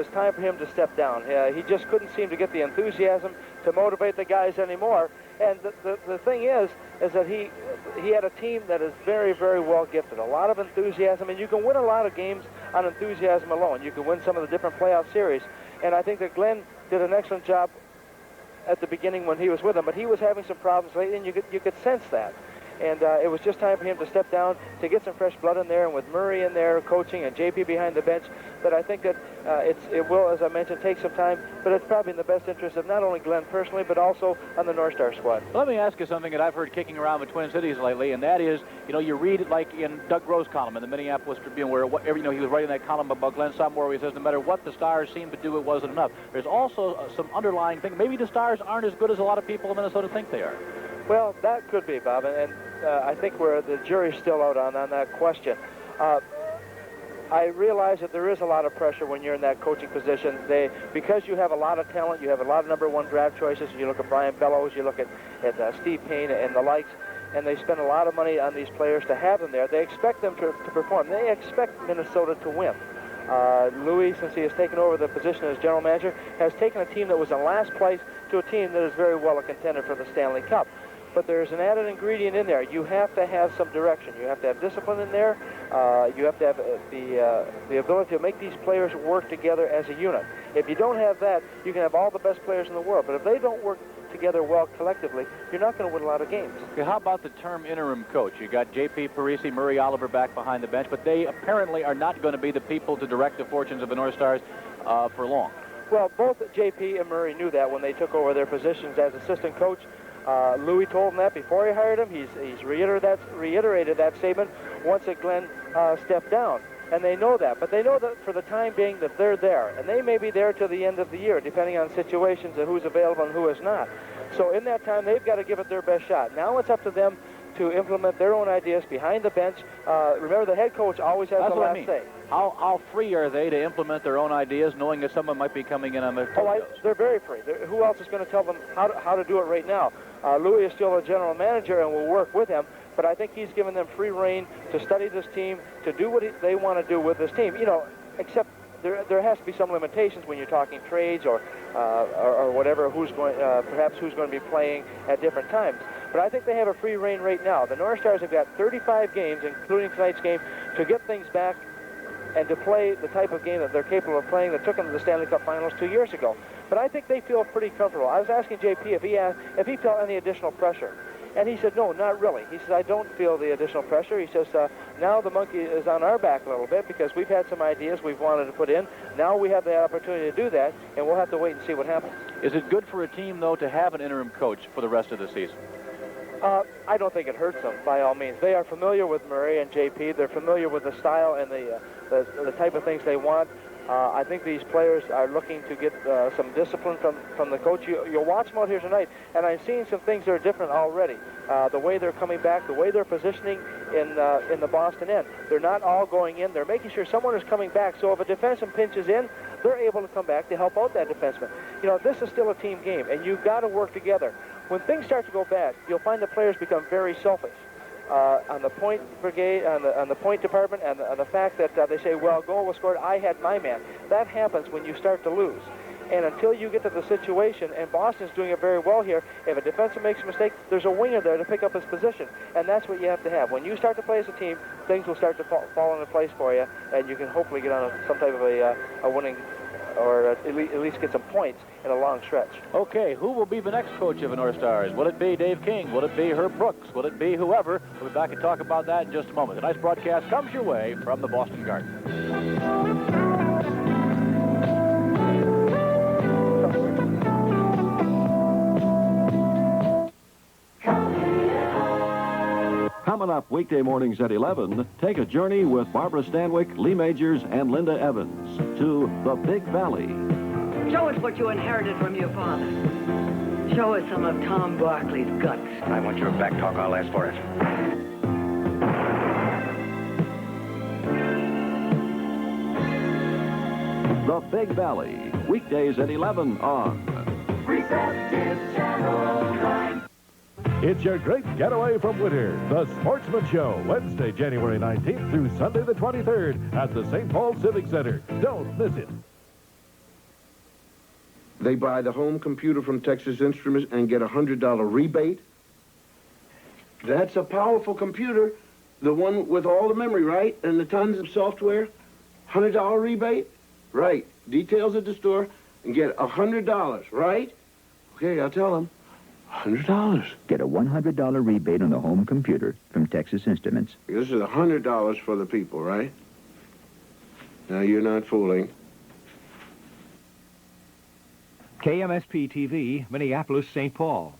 time for him to step down. He just couldn't seem to get the enthusiasm to motivate the guys anymore. And the thing is that he had a team that is very, very well gifted. A lot of enthusiasm, and you can win a lot of games on enthusiasm alone. You can win some of the different playoff series. And I think that Glenn did an excellent job at the beginning when he was with them, but he was having some problems lately, and you could sense that. And it was just time for him to step down, to get some fresh blood in there, and with Murray in there coaching and JP behind the bench, that I think that it will, as I mentioned, take some time, but it's probably in the best interest of not only Glenn personally, but also on the North Star squad. Let me ask you something that I've heard kicking around the Twin Cities lately, and that is, you know, you read it like in Doug Groh's column in the Minneapolis Tribune, where he was writing that column about Glenn Sommore, where he says no matter what the Stars seem to do, it wasn't enough. There's also some underlying thing. Maybe the Stars aren't as good as a lot of people in Minnesota think they are. Well, that could be, Bob, and I think the jury's still out on that question. I realize that there is a lot of pressure when you're in that coaching position. Because you have a lot of talent, you have a lot of #1 draft choices. You look at Brian Bellows, you look at Steve Payne and the likes, and they spend a lot of money on these players to have them there. They expect them to perform. They expect Minnesota to win. Louis, since he has taken over the position as general manager, has taken a team that was in last place to a team that is very well a contender for the Stanley Cup. But there's an added ingredient in there. You have to have some direction. You have to have discipline in there. You have to have the ability to make these players work together as a unit. If you don't have that, you can have all the best players in the world. But if they don't work together well collectively, you're not going to win a lot of games. Okay, how about the term interim coach? You got J.P. Parisi, Murray Oliver back behind the bench, but they apparently are not going to be the people to direct the fortunes of the North Stars for long. Well, both JP and Murray knew that when they took over their positions as assistant coach. Louis told him that before he hired him. He's reiterated that statement once that Glenn stepped down. And they know that. But they know that for the time being that they're there. And they may be there till the end of the year, depending on situations and who's available and who is not. So in that time, they've got to give it their best shot. Now it's up to them to implement their own ideas behind the bench. Remember, the head coach always has the last say. How free are they to implement their own ideas, knowing that someone might be coming in on their toes? They're very free. Who else is going to tell them how to do it right now? Louis is still a general manager and will work with him, but I think he's given them free rein to study this team, to do what they want to do with this team. You know, except there has to be some limitations when you're talking trades or whatever. Perhaps who's going to be playing at different times. But I think they have a free rein right now. The North Stars have got 35 games, including tonight's game, to get things back and to play the type of game that they're capable of playing that took them to the Stanley Cup Finals 2 years ago. But I think they feel pretty comfortable. I was asking JP if he felt any additional pressure. And he said, no, not really. He says, I don't feel the additional pressure. He says, now the monkey is on our back a little bit because we've had some ideas we've wanted to put in. Now we have the opportunity to do that, and we'll have to wait and see what happens. Is it good for a team, though, to have an interim coach for the rest of the season? I don't think it hurts them, by all means. They are familiar with Murray and JP. They're familiar with the style and the type of things they want. I think these players are looking to get some discipline from the coach. You'll watch them out here tonight, and I'm seeing some things that are different already. The way they're coming back, the way they're positioning in the Boston end. They're not all going in. They're making sure someone is coming back. So if a defenseman pinches in, they're able to come back to help out that defenseman. You know, this is still a team game, and you've got to work together. When things start to go bad, you'll find the players become very selfish. On the point brigade, on the point department, and the fact that they say, well, goal was scored, I had my man. That happens when you start to lose. And until you get to the situation, and Boston's doing it very well here, if a defenseman makes a mistake, there's a winger there to pick up his position. And that's what you have to have. When you start to play as a team, things will start to fall into place for you, and you can hopefully get on some type of a winning, or at least get some points in a long stretch. Okay, who will be the next coach of the North Stars? Will it be Dave King? Will it be Herb Brooks? Will it be whoever? We'll be back and talk about that in just a moment. Tonight's broadcast comes your way from the Boston Garden. Coming up weekday mornings at 11, take a journey with Barbara Stanwyck, Lee Majors, and Linda Evans to the Big Valley. Show us what you inherited from your father. Show us some of Tom Barkley's guts. I want your back talk. I'll ask for it. The Big Valley, weekdays at 11 on Receptive Channel 9. It's your great getaway from winter, the Sportsman Show, Wednesday, January 19th through Sunday the 23rd at the St. Paul Civic Center. Don't miss it. They buy the home computer from Texas Instruments and get a $100 rebate. That's a powerful computer, the one with all the memory, right? And the tons of software. $100 rebate? Right. Details at the store and get $100, right? Okay, I'll tell them. $100. Get a $100 rebate on the home computer from Texas Instruments. This is $100 for the people, right? Now, you're not fooling. KMSP TV, Minneapolis, St. Paul.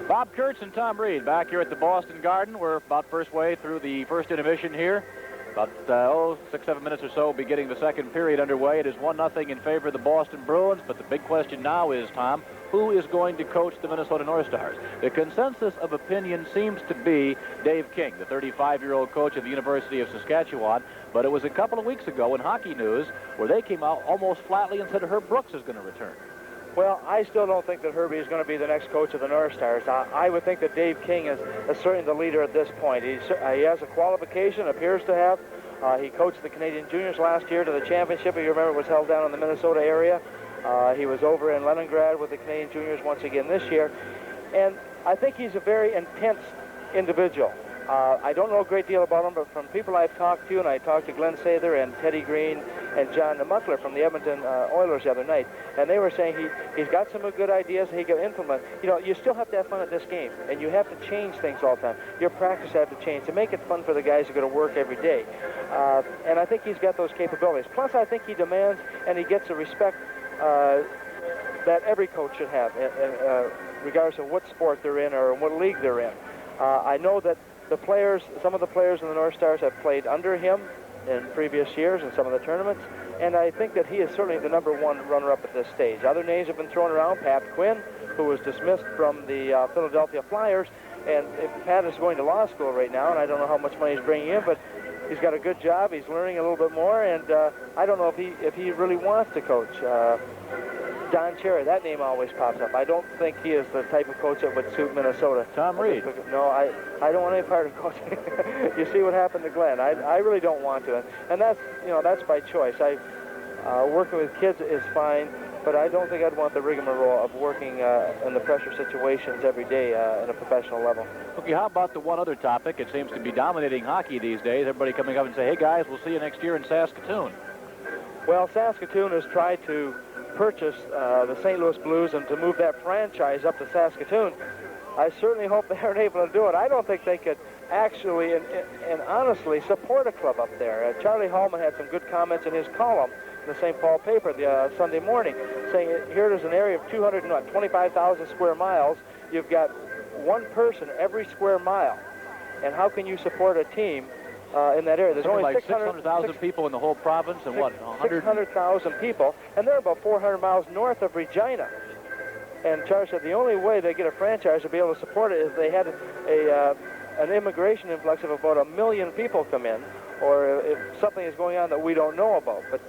Bob Kurtz and Tom Reed back here at the Boston Garden. We're about first way through the first intermission here. About 6-7 minutes or so, be getting the second period underway. It is 1-0 in favor of the Boston Bruins, but the big question now is, Tom, who is going to coach the Minnesota North Stars? The consensus of opinion seems to be Dave King, the 35-year-old coach of the University of Saskatchewan, but it was a couple of weeks ago in Hockey News where they came out almost flatly and said Herb Brooks is going to return. Well, I still don't think that Herbie is going to be the next coach of the North Stars. I would think that Dave King is certainly the leader at this point. He has a qualification, appears to have. He coached the Canadian Juniors last year to the championship. If you remember, it was held down in the Minnesota area. He was over in Leningrad with the Canadian Juniors once again this year. And I think he's a very intense individual. I don't know a great deal about him, but from people I've talked to, and I talked to Glenn Sather and Teddy Green and John Muckler from the Edmonton Oilers the other night, and they were saying he's got some good ideas that he can implement. You know, you still have to have fun at this game, and you have to change things all the time. Your practice have to change to make it fun for the guys who are going to work every day. And I think he's got those capabilities. Plus, I think he demands and he gets the respect that every coach should have, regardless of what sport they're in or what league they're in. I know that some of the players in the North Stars have played under him in previous years in some of the tournaments, and I think that he is certainly the #1 runner-up at this stage. Other names have been thrown around. Pat Quinn, who was dismissed from the Philadelphia Flyers, and Pat is going to law school right now, and I don't know how much money he's bringing in, but he's got a good job. He's learning a little bit more, and I don't know if he really wants to coach. Don Cherry, that name always pops up. I don't think he is the type of coach that would suit Minnesota. Tom Reed. No, I don't want any part of coaching. You see what happened to Glenn. I really don't want to, and that's by choice. Working with kids is fine, but I don't think I'd want the rigmarole of working in the pressure situations every day at a professional level. Okay, how about the one other topic? It seems to be dominating hockey these days. Everybody coming up and say, hey guys, we'll see you next year in Saskatoon. Well, Saskatoon has tried to purchase the St. Louis Blues and to move that franchise up to Saskatoon. I certainly hope they aren't able to do it. I don't think they could actually and honestly support a club up there. Charlie Hallman had some good comments in his column in the St. Paul paper the Sunday morning, saying here it is an area of 225,000 square miles. You've got one person every square mile, and how can you support a team in that area? There's only like 600,000 people in the whole province, and 600,000 people, and they're about 400 miles north of Regina. And Charlie said the only way they get a franchise to be able to support it is they had an immigration influx of about 1 million people come in, or if something is going on that we don't know about. But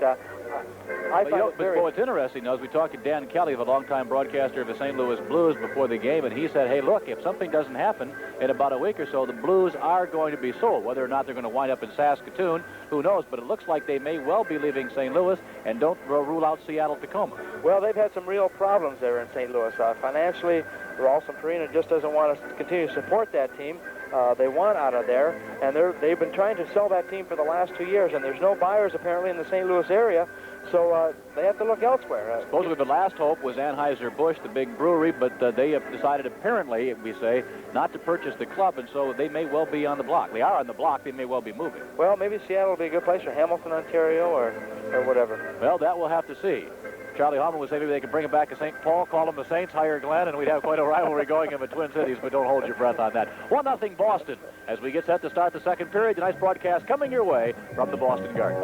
what's interesting, though, is we talked to Dan Kelly, the longtime broadcaster of the St. Louis Blues, before the game, and he said, hey, look, if something doesn't happen in about a week or so, the Blues are going to be sold. Whether or not they're going to wind up in Saskatoon, who knows? But it looks like they may well be leaving St. Louis, and don't rule out Seattle-Tacoma. Well, they've had some real problems there in St. Louis. Financially, Ralston Purina just doesn't want to continue to support that team. They want out of there, and they've been trying to sell that team for the last 2 years, and there's no buyers apparently in the St. Louis area, so they have to look elsewhere. Supposedly the last hope was Anheuser-Busch, the big brewery, but they have decided apparently, we say, not to purchase the club, and so they may well be on the block. They are on the block. They may well be moving. Well, maybe Seattle will be a good place, or Hamilton, Ontario, or whatever. Well, that we'll have to see. Charlie Hallman would say maybe they could bring it back to St. Paul, call them the Saints, hire Glenn, and we'd have quite a rivalry going in the Twin Cities, but don't hold your breath on that. 1-0 Boston as we get set to start the second period. Tonight's broadcast coming your way from the Boston Garden.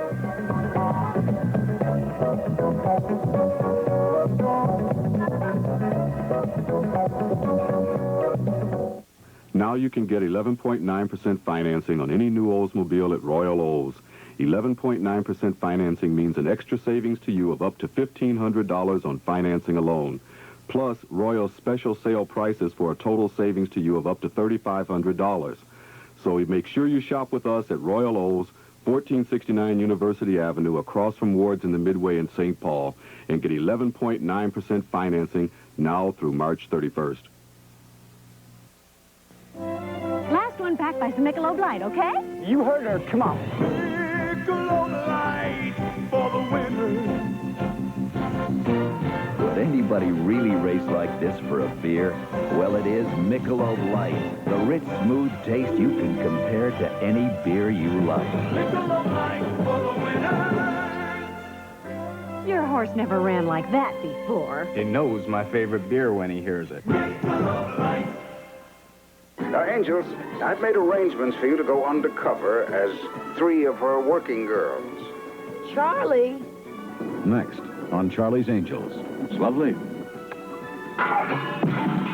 Now you can get 11.9% financing on any new Oldsmobile at Royal Olds. 11.9% financing means an extra savings to you of up to $1,500 on financing alone. Plus, Royal's special sale prices for a total savings to you of up to $3,500. So make sure you shop with us at Royal Olds, 1469 University Avenue, across from Ward's in the Midway in St. Paul, and get 11.9% financing now through March 31st. Last one packed by some Michelob Light, okay? You heard her. Come on. Michelob Light for the winner. Would anybody really race like this for a beer? Well, it is Michelob Light. The rich, smooth taste you can compare to any beer you like. Michelob Light for the winner. Your horse never ran like that before. He knows my favorite beer when he hears it. Michelob Light. Now, Angels, I've made arrangements for you to go undercover as 3 of her working girls. Charlie. Next, on Charlie's Angels. It's lovely.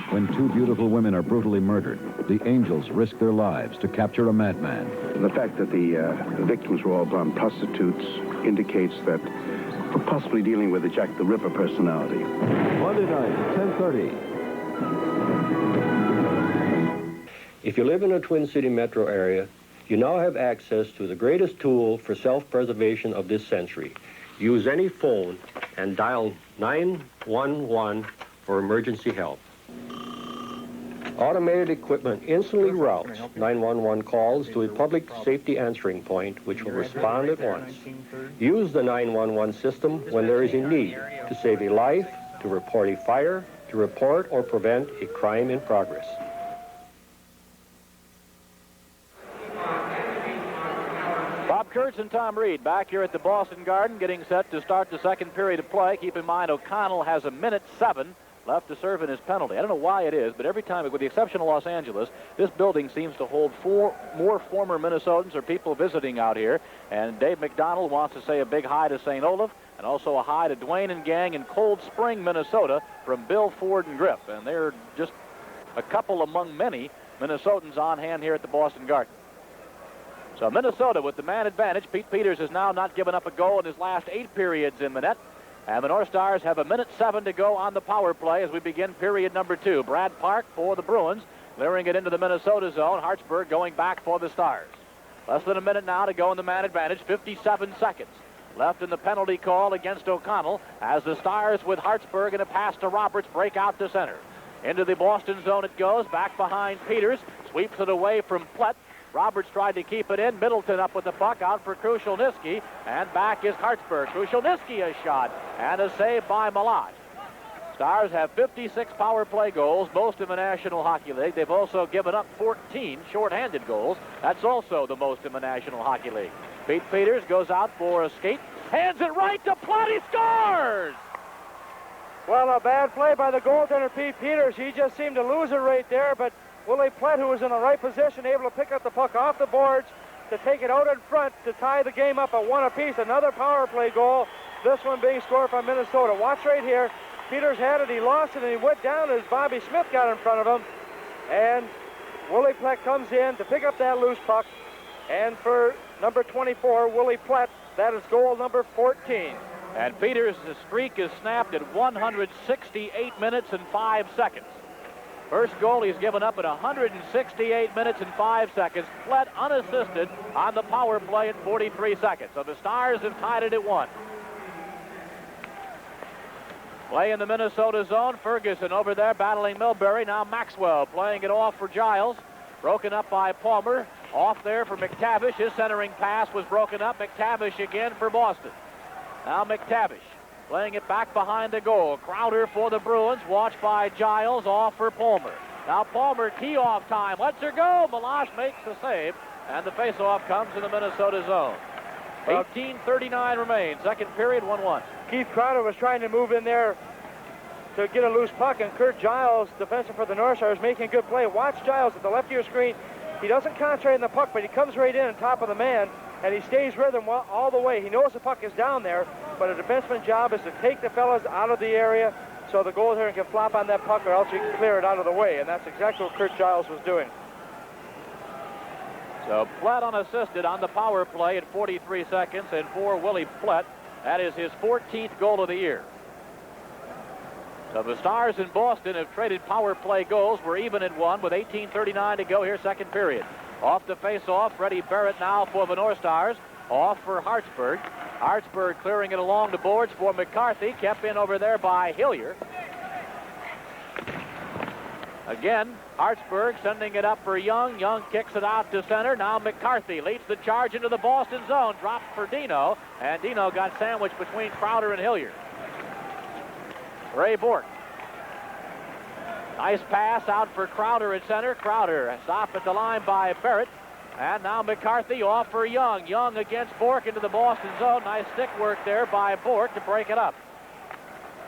When 2 beautiful women are brutally murdered, the Angels risk their lives to capture a madman. The fact that the victims were all blonde prostitutes indicates that we're possibly dealing with a Jack the Ripper personality. Monday night, 10:30. If you live in a Twin City metro area, you now have access to the greatest tool for self-preservation of this century. Use any phone and dial 911 for emergency help. Automated equipment instantly routes 911 calls to a public safety answering point, which will respond at once. Use the 911 system when there is a need to save a life, to report a fire, to report or prevent a crime in progress. Bob Kurtz and Tom Reed back here at the Boston Garden, getting set to start the second period of play. Keep in mind, O'Connell has 1:07 left to serve in his penalty. I don't know why it is, but every time, with the exception of Los Angeles, this building seems to hold more former Minnesotans or people visiting out here. And Dave McDonald wants to say a big hi to St. Olaf, and also a hi to Dwayne and gang in Cold Spring, Minnesota, from Bill, Ford, and Griff. And they're just a couple among many Minnesotans on hand here at the Boston Garden. So Minnesota with the man advantage. Pete Peters has now not given up a goal in his last 8 periods in the net. And the North Stars have 1:07 to go on the power play as we begin period number 2. Brad Park for the Bruins, clearing it into the Minnesota zone. Hartsburg going back for the Stars. Less than a minute now to go in the man advantage. 57 seconds left in the penalty call against O'Connell as the Stars with Hartsburg and a pass to Roberts break out to center. Into the Boston zone it goes, back behind Peters, sweeps it away from Plett. Roberts tried to keep it in. Middleton up with the puck, out for Krushelnyski, and back is Hartsburg. Krushelnyski a shot, and a save by Malott. Stars have 56 power play goals, most in the National Hockey League. They've also given up 14 shorthanded goals. That's also the most in the National Hockey League. Pete Peters goes out for a skate, hands it right to Plett, he scores! Well, a bad play by the goaltender, Pete Peters. He just seemed to lose it right there, but Willie Plett, who was in the right position, able to pick up the puck off the boards to take it out in front to tie the game up at 1 apiece. Another power play goal, this one being scored by Minnesota. Watch right here. Peters had it, he lost it, and he went down as Bobby Smith got in front of him. And Willie Plett comes in to pick up that loose puck. And for number 24, Willie Plett, that is goal number 14. And Peters' streak is snapped at 168 minutes and 5 seconds. First goal he's given up at 168 minutes and 5 seconds. Plett unassisted on the power play at 43 seconds. So the Stars have tied it at 1. Play in the Minnesota zone. Ferguson over there battling Milbury. Now Maxwell playing it off for Giles. Broken up by Palmer. Off there for McTavish. His centering pass was broken up. McTavish again for Boston. Now McTavish playing it back behind the goal. Crowder for the Bruins, watched by Giles, off for Palmer. Now Palmer, tee-off time, lets her go. Malash makes the save, and the face-off comes in the Minnesota zone. 18:39 remains, second period, 1-1. Keith Crowder was trying to move in there to get a loose puck, and Kurt Giles, defensive for the North Stars, making a good play. Watch Giles at the left of your screen. He doesn't concentrate on the puck, but he comes right in on top of the man, and he stays with him all the way. He knows the puck is down there, but a defenseman's job is to take the fellas out of the area so the goaltender can flop on that puck, or else you can clear it out of the way, and that's exactly what Kurt Giles was doing. So Plett unassisted on the power play at 43 seconds, and for Willie Plett, that is his 14th goal of the year. So the Stars in Boston have traded power play goals. We're even at 1 with 18:39 to go here, second period. Off the face-off, Freddie Barrett now for the North Stars. Off for Hartsburg. Hartsburg clearing it along the boards for McCarthy. Kept in over there by Hillier. Again, Hartsburg sending it up for Young. Young kicks it out to center. Now McCarthy leads the charge into the Boston zone. Dropped for Dino, and Dino got sandwiched between Crowder and Hillier. Ray Bork. Nice pass out for Crowder at center. Crowder stopped at the line by Barrett. And now McCarthy off for Young. Young against Bork into the Boston zone. Nice stick work there by Bork to break it up.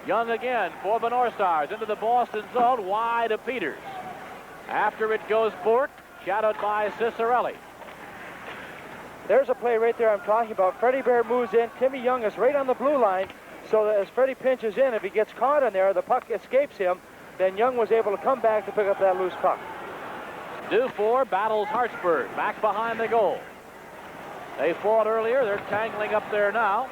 Young again for the North Stars into the Boston zone. Wide of Peters. After it goes Bork, shadowed by Cicerelli. There's a play right there I'm talking about. Freddie Barrett moves in. Timmy Young is right on the blue line. So that as Freddie pinches in, if he gets caught in there, the puck escapes him. Then Young was able to come back to pick up that loose puck. Dufour battles Hartsburg back behind the goal. They fought earlier. They're tangling up there now.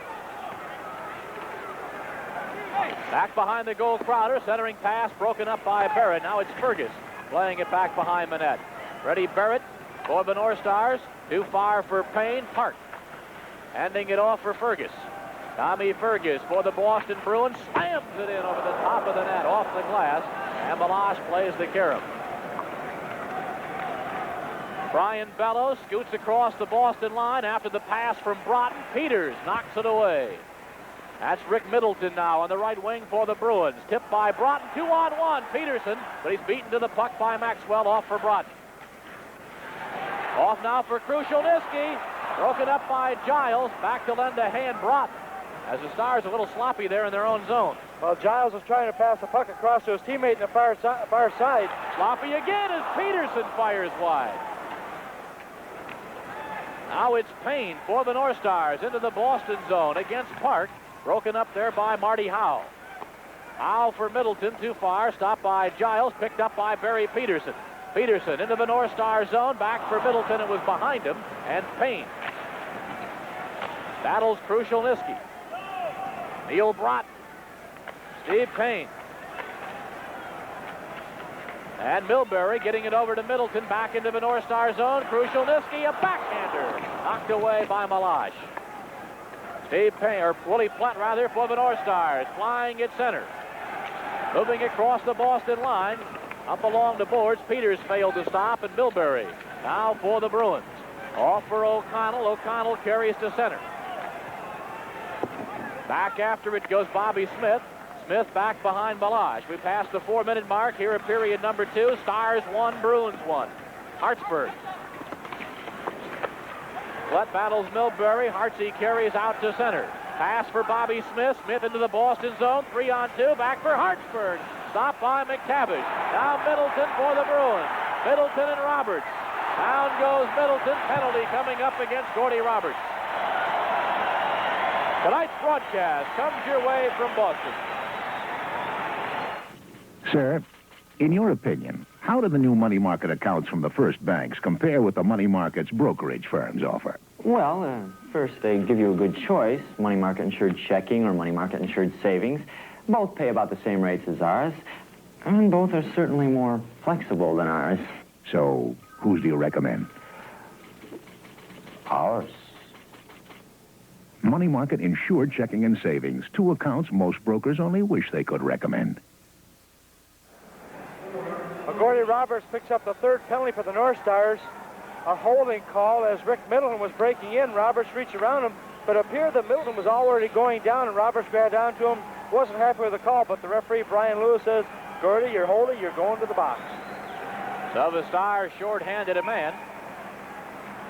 Back behind the goal, Crowder. Centering pass broken up by Barrett. Now it's Fergus playing it back behind the net. Freddie Barrett for the North Stars. Too far for Payne. Park handing it off for Fergus. Tommy Fergus for the Boston Bruins slams it in over the top of the net, off the glass, and Malash plays the carom. Brian Bellows scoots across the Boston line after the pass from Broughton. Peters knocks it away. That's Rick Middleton now on the right wing for the Bruins. Tipped by Broughton, 2-on-1. Peterson, but he's beaten to the puck by Maxwell, off for Broughton. Off now for Krushelnyski. Broken up by Giles. Back to lend a hand Broughton, as the Stars are a little sloppy there in their own zone. Well, Giles was trying to pass the puck across to his teammate in the far side. Sloppy again as Peterson fires wide. Now it's Payne for the North Stars into the Boston zone against Park. Broken up there by Marty Howe. Howe for Middleton, too far. Stopped by Giles, picked up by Barry Peterson. Peterson into the North Star zone. Back for Middleton. It was behind him. And Payne battles Krushelnyski. Neil Broughton. Steve Payne. And Milbury getting it over to Middleton. Back into the North Star zone. Krushelnyski, a backhander. Knocked away by Malash. Steve Payne, or Willie Platt rather, for the North Stars. Flying at center. Moving across the Boston line. Up along the boards. Peters failed to stop, and Milbury now for the Bruins. Off for O'Connell. O'Connell carries to center. Back after it goes Bobby Smith. Smith back behind Malash. We passed the 4-minute mark here at period number 2. Stars 1, Bruins 1. Hartsburg. Flett battles Milbury. Hartsey carries out to center. Pass for Bobby Smith. Smith into the Boston zone. 3-on-2. Back for Hartsburg. Stopped by McTavish. Now Middleton for the Bruins. Middleton and Roberts. Down goes Middleton. Penalty coming up against Gordy Roberts. Tonight's broadcast comes your way from Boston. Sir, in your opinion, how do the new money market accounts from the First Banks compare with the money market's brokerage firms offer? Well, first they give you a good choice, money market insured checking or money market insured savings. Both pay about the same rates as ours, and both are certainly more flexible than ours. So, whose do you recommend? Ours. Money market insured checking and savings. 2 accounts most brokers only wish they could recommend. Gordy Roberts picks up the 3rd penalty for the North Stars. A holding call as Rick Middleton was breaking in. Roberts reached around him, but it appeared that Middleton was already going down, and Roberts got down to him. Wasn't happy with the call, but the referee, Brian Lewis, says, Gordy, you're holding, you're going to the box. So the Stars short-handed a man.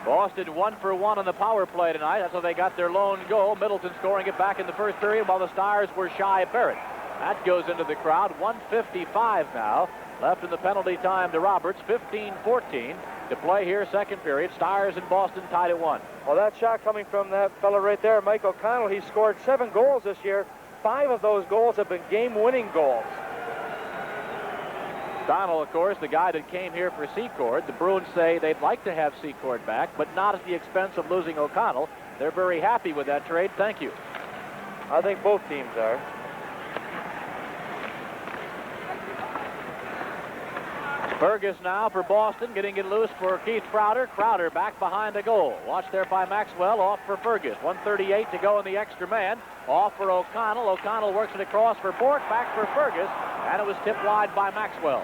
Boston 1 for 1 on the power play tonight. That's how they got their lone goal. Middleton scoring it back in the first period while the Stars were shy of Barrett. That goes into the crowd. 1:55 now left in the penalty time to Roberts. 15-14 to play here, second period. Stars and Boston tied at 1. Well, that shot coming from that fellow right there, Mike O'Connell. He scored 7 goals this year. 5 of those goals have been game-winning goals. O'Connell, of course, the guy that came here for Secord. The Bruins say they'd like to have Secord back, but not at the expense of losing O'Connell. They're very happy with that trade. Thank you. I think both teams are. Fergus now for Boston, getting it loose for Keith Crowder. Crowder back behind the goal. Watched there by Maxwell, off for Fergus. 1:38 to go in the extra man. Off for O'Connell. O'Connell works it across for Bork, back for Fergus, and it was tipped wide by Maxwell.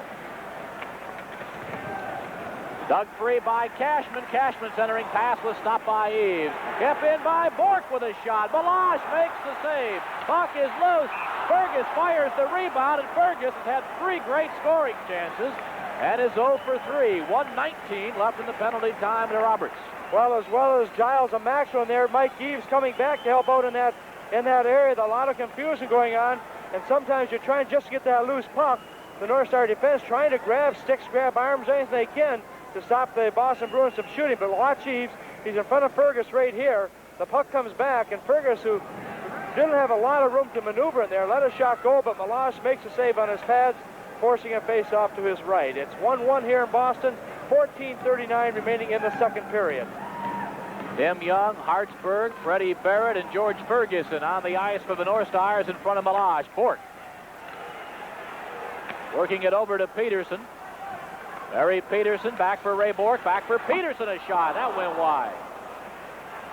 Dug free by Cashman. Cashman centering pass was stopped by Eves. Kept in by Bork with a shot. Malash makes the save. Puck is loose. Fergus fires the rebound, and Fergus has had 3 great scoring chances and is 0 for 3. 1:19 left in the penalty time to Roberts. Well as Giles and Maxwell in there, Mike Eves coming back to help out in that area. A lot of confusion going on, and sometimes you're trying just to get that loose puck. The North Star defense trying to grab sticks, grab arms, anything they can to stop the Boston Bruins from shooting. But watch Eves. He's in front of Fergus right here. The puck comes back, and Fergus, who didn't have a lot of room to maneuver in there, let a shot go, but Malash makes a save on his pads, forcing a face-off to his right. It's 1-1 here in Boston, 14:39 remaining in the second period. Tim Young, Hartsburg, Freddie Barrett, and George Ferguson on the ice for the North Stars in front of Malash. Bork working it over to Peterson. Barry Peterson back for Ray Bork, back for Peterson, a shot. That went wide.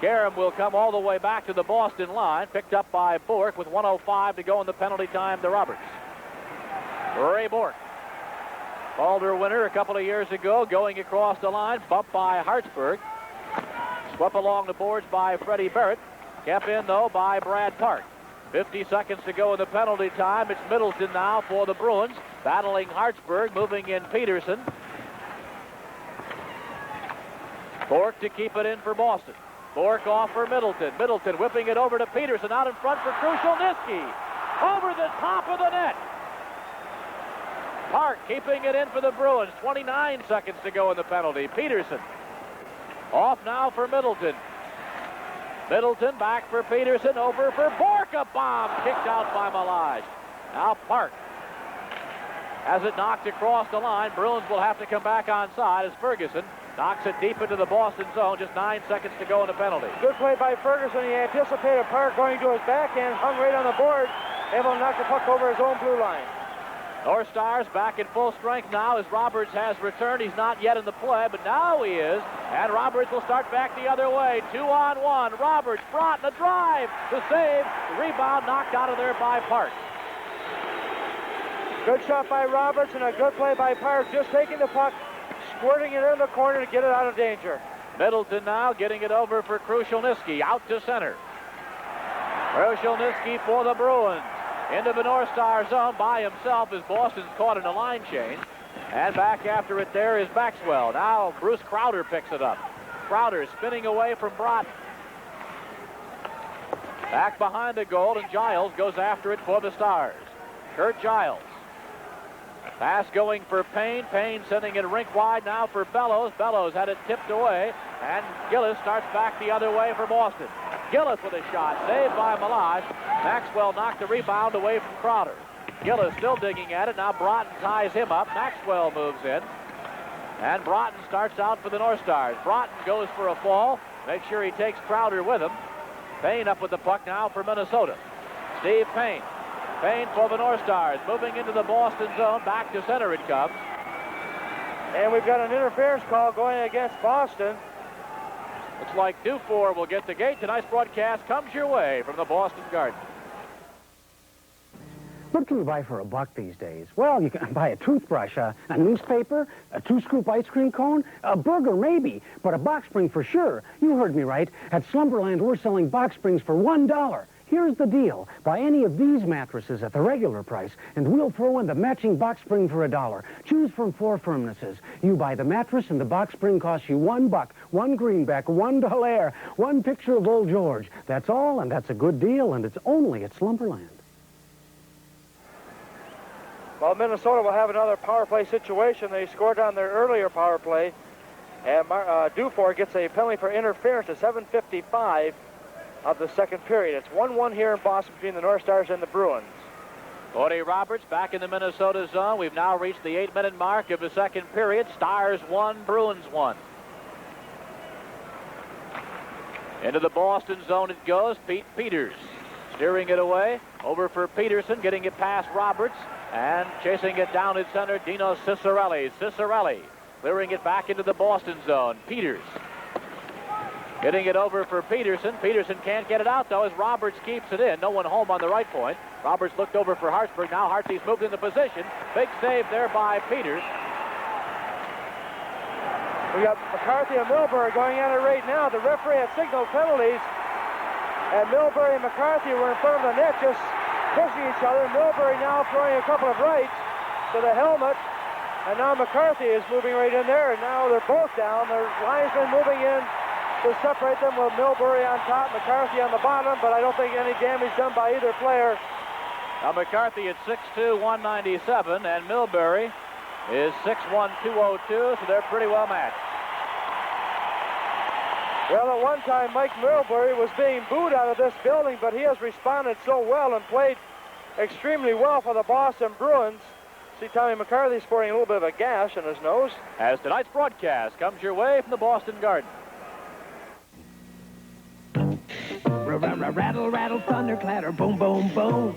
Karam will come all the way back to the Boston line, picked up by Bork with 1:05 to go in the penalty time to Roberts. Ray Bork Calder winner a couple of years ago, going across the line, bumped by Hartsburg. Swept along the boards by Freddie Barrett. Kept in, though, by Brad Park. 50 seconds to go in the penalty time. It's Middleton now for the Bruins, battling Hartsburg, moving in Peterson. Bork to keep it in for Boston. Bork off for Middleton. Middleton whipping it over to Peterson, out in front for Krushelnyski. Over the top of the net. Park keeping it in for the Bruins. 29 seconds to go in the penalty. Peterson off now for Middleton. Middleton back for Peterson, over for Bork. A bomb kicked out by Malage. Now Park has it knocked across the line. Bruins will have to come back onside as Ferguson knocks it deep into the Boston zone. Just 9 seconds to go in the penalty. Good play by Ferguson. He anticipated Park going to his backhand, hung right on the board, able to knock the puck over his own blue line. North Stars back in full strength now as Roberts has returned. He's not yet in the play, but now he is. And Roberts will start back the other way. 2-on-1. Roberts, Broughton, a drive. The save. The rebound knocked out of there by Park. Good shot by Roberts and a good play by Park. Just taking the puck, squirting it in the corner to get it out of danger. Middleton now getting it over for Krushelnyski. Out to center. Krushelnyski for the Bruins. Into the North Star zone by himself as Boston's caught in a line change. And back after it there is Maxwell. Now Bruce Crowder picks it up. Crowder spinning away from Broughton. Back behind the goal, and Giles goes after it for the Stars. Kurt Giles. Pass going for Payne. Payne sending it rink wide now for Bellows. Bellows had it tipped away. And Gillis starts back the other way for Boston. Gillis with a shot, saved by Malage. Maxwell knocked the rebound away from Crowder. Gillis still digging at it. Now Broughton ties him up. Maxwell moves in. And Broughton starts out for the North Stars. Broughton goes for a fall. Make sure he takes Crowder with him. Payne up with the puck now for Minnesota. Steve Payne. Payne for the North Stars. Moving into the Boston zone. Back to center it comes. And we've got an interference call going against Boston. Looks like Dufour will get the gate. Tonight's broadcast comes your way from the Boston Garden. What can you buy for $1 these days? Well, you can buy a toothbrush, a newspaper, a 2-scoop ice cream cone, a burger maybe, but a box spring for sure. You heard me right. At Slumberland, we're selling box springs for $1. Here's the deal. Buy any of these mattresses at the regular price, and we'll throw in the matching box spring for $1. Choose from 4 firmnesses. You buy the mattress, and the box spring costs you $1, 1 greenback, $1 Dallaire, 1 picture of Old George. That's all, and that's a good deal, and it's only at Slumberland. Well, Minnesota will have another power play situation. They scored on their earlier power play, and Dufour gets a penalty for interference at 7:55 of the second period. It's 1-1 here in Boston between the North Stars and the Bruins. Cody Roberts back in the Minnesota zone. We've now reached the 8-minute mark of the second period. Stars 1, Bruins 1. Into the Boston zone it goes. Pete Peters steering it away. Over for Peterson, getting it past Roberts. And chasing it down at center, Dino Ciccarelli. Ciccarelli clearing it back into the Boston zone. Peters getting it over for Peterson. Peterson can't get it out, though, as Roberts keeps it in. No one home on the right point. Roberts looked over for Hartsburg. Now Hartsy's moved into position. Big save there by Peters. We got McCarthy and Milbury going at it right now. The referee had signaled penalties, and Milbury and McCarthy were in front of the net just pushing each other. Milbury now throwing a couple of rights to the helmet, and now McCarthy is moving right in there, and now they're both down. The linesman moving in to separate them with Milbury on top, McCarthy on the bottom, but I don't think any damage done by either player. Now McCarthy at 6'2", 197, and Milbury is 6'1", 202, so they're pretty well matched. Well, at one time, Mike Milbury was being booed out of this building, but he has responded so well and played extremely well for the Boston Bruins. See Tommy McCarthy sporting a little bit of a gash in his nose. As tonight's broadcast comes your way from the Boston Garden. Rattle, rattle, thunder, clatter, boom, boom, boom.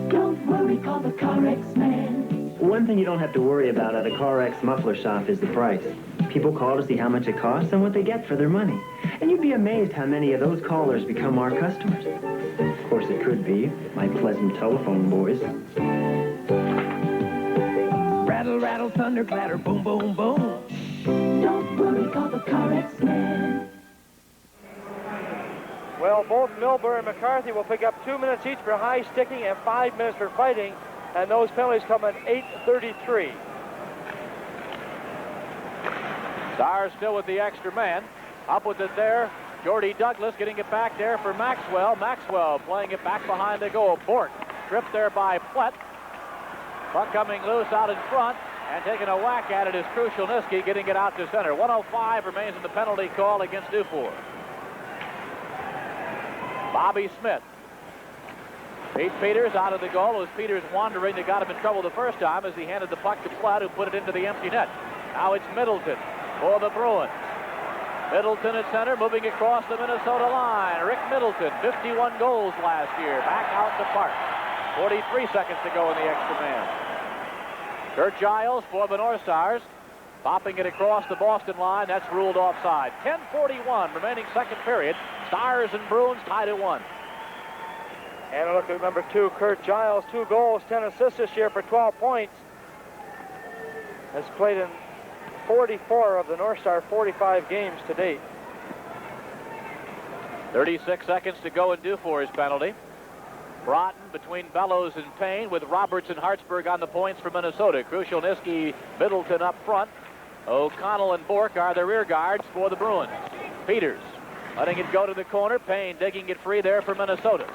Don't worry, call the CarX man. One thing you don't have to worry about at a CarX muffler shop is the price. People call to see how much it costs and what they get for their money. And you'd be amazed how many of those callers become our customers. Of course, it could be my pleasant telephone voice. Rattle, Rumble, rattle, thunder, clatter, boom, boom, boom. Don't worry, call the Car X-Men. Well, both Milburn and McCarthy will pick up 2 minutes each for high sticking and 5 minutes for fighting, and those penalties come at 8:33. Stars still with the extra man. Up with it there. Jordy Douglas getting it back there for Maxwell. Maxwell playing it back behind the goal. Bork tripped there by Flett. Puck coming loose out in front, and taking a whack at it is Krushelnyski, getting it out to center. 1:05 remains in the penalty call against Dufour. Bobby Smith. Pete Peters out of the goal. It was Peters wandering that got him in trouble the first time as he handed the puck to Flett, who put it into the empty net. Now it's Middleton for the Bruins. Middleton at center, moving across the Minnesota line. Rick Middleton, 51 goals last year, back out to Park. 43 seconds to go in the extra man. Kurt Giles for the North Stars, popping it across the Boston line. That's ruled offside. 10:41 remaining second period. Stars and Bruins tied at 1. And look at number 2, Kurt Giles, 2 goals, 10 assists this year for 12 points. Has played in 44 of the North Star 45 games to date. 36 seconds to go in Dufour's penalty. Broughton between Bellows and Payne, with Roberts and Hartsburg on the points for Minnesota. Krushelnyski, Middleton up front. O'Connell and Bork are the rear guards for the Bruins. Peters letting it go to the corner. Payne digging it free there for Minnesota.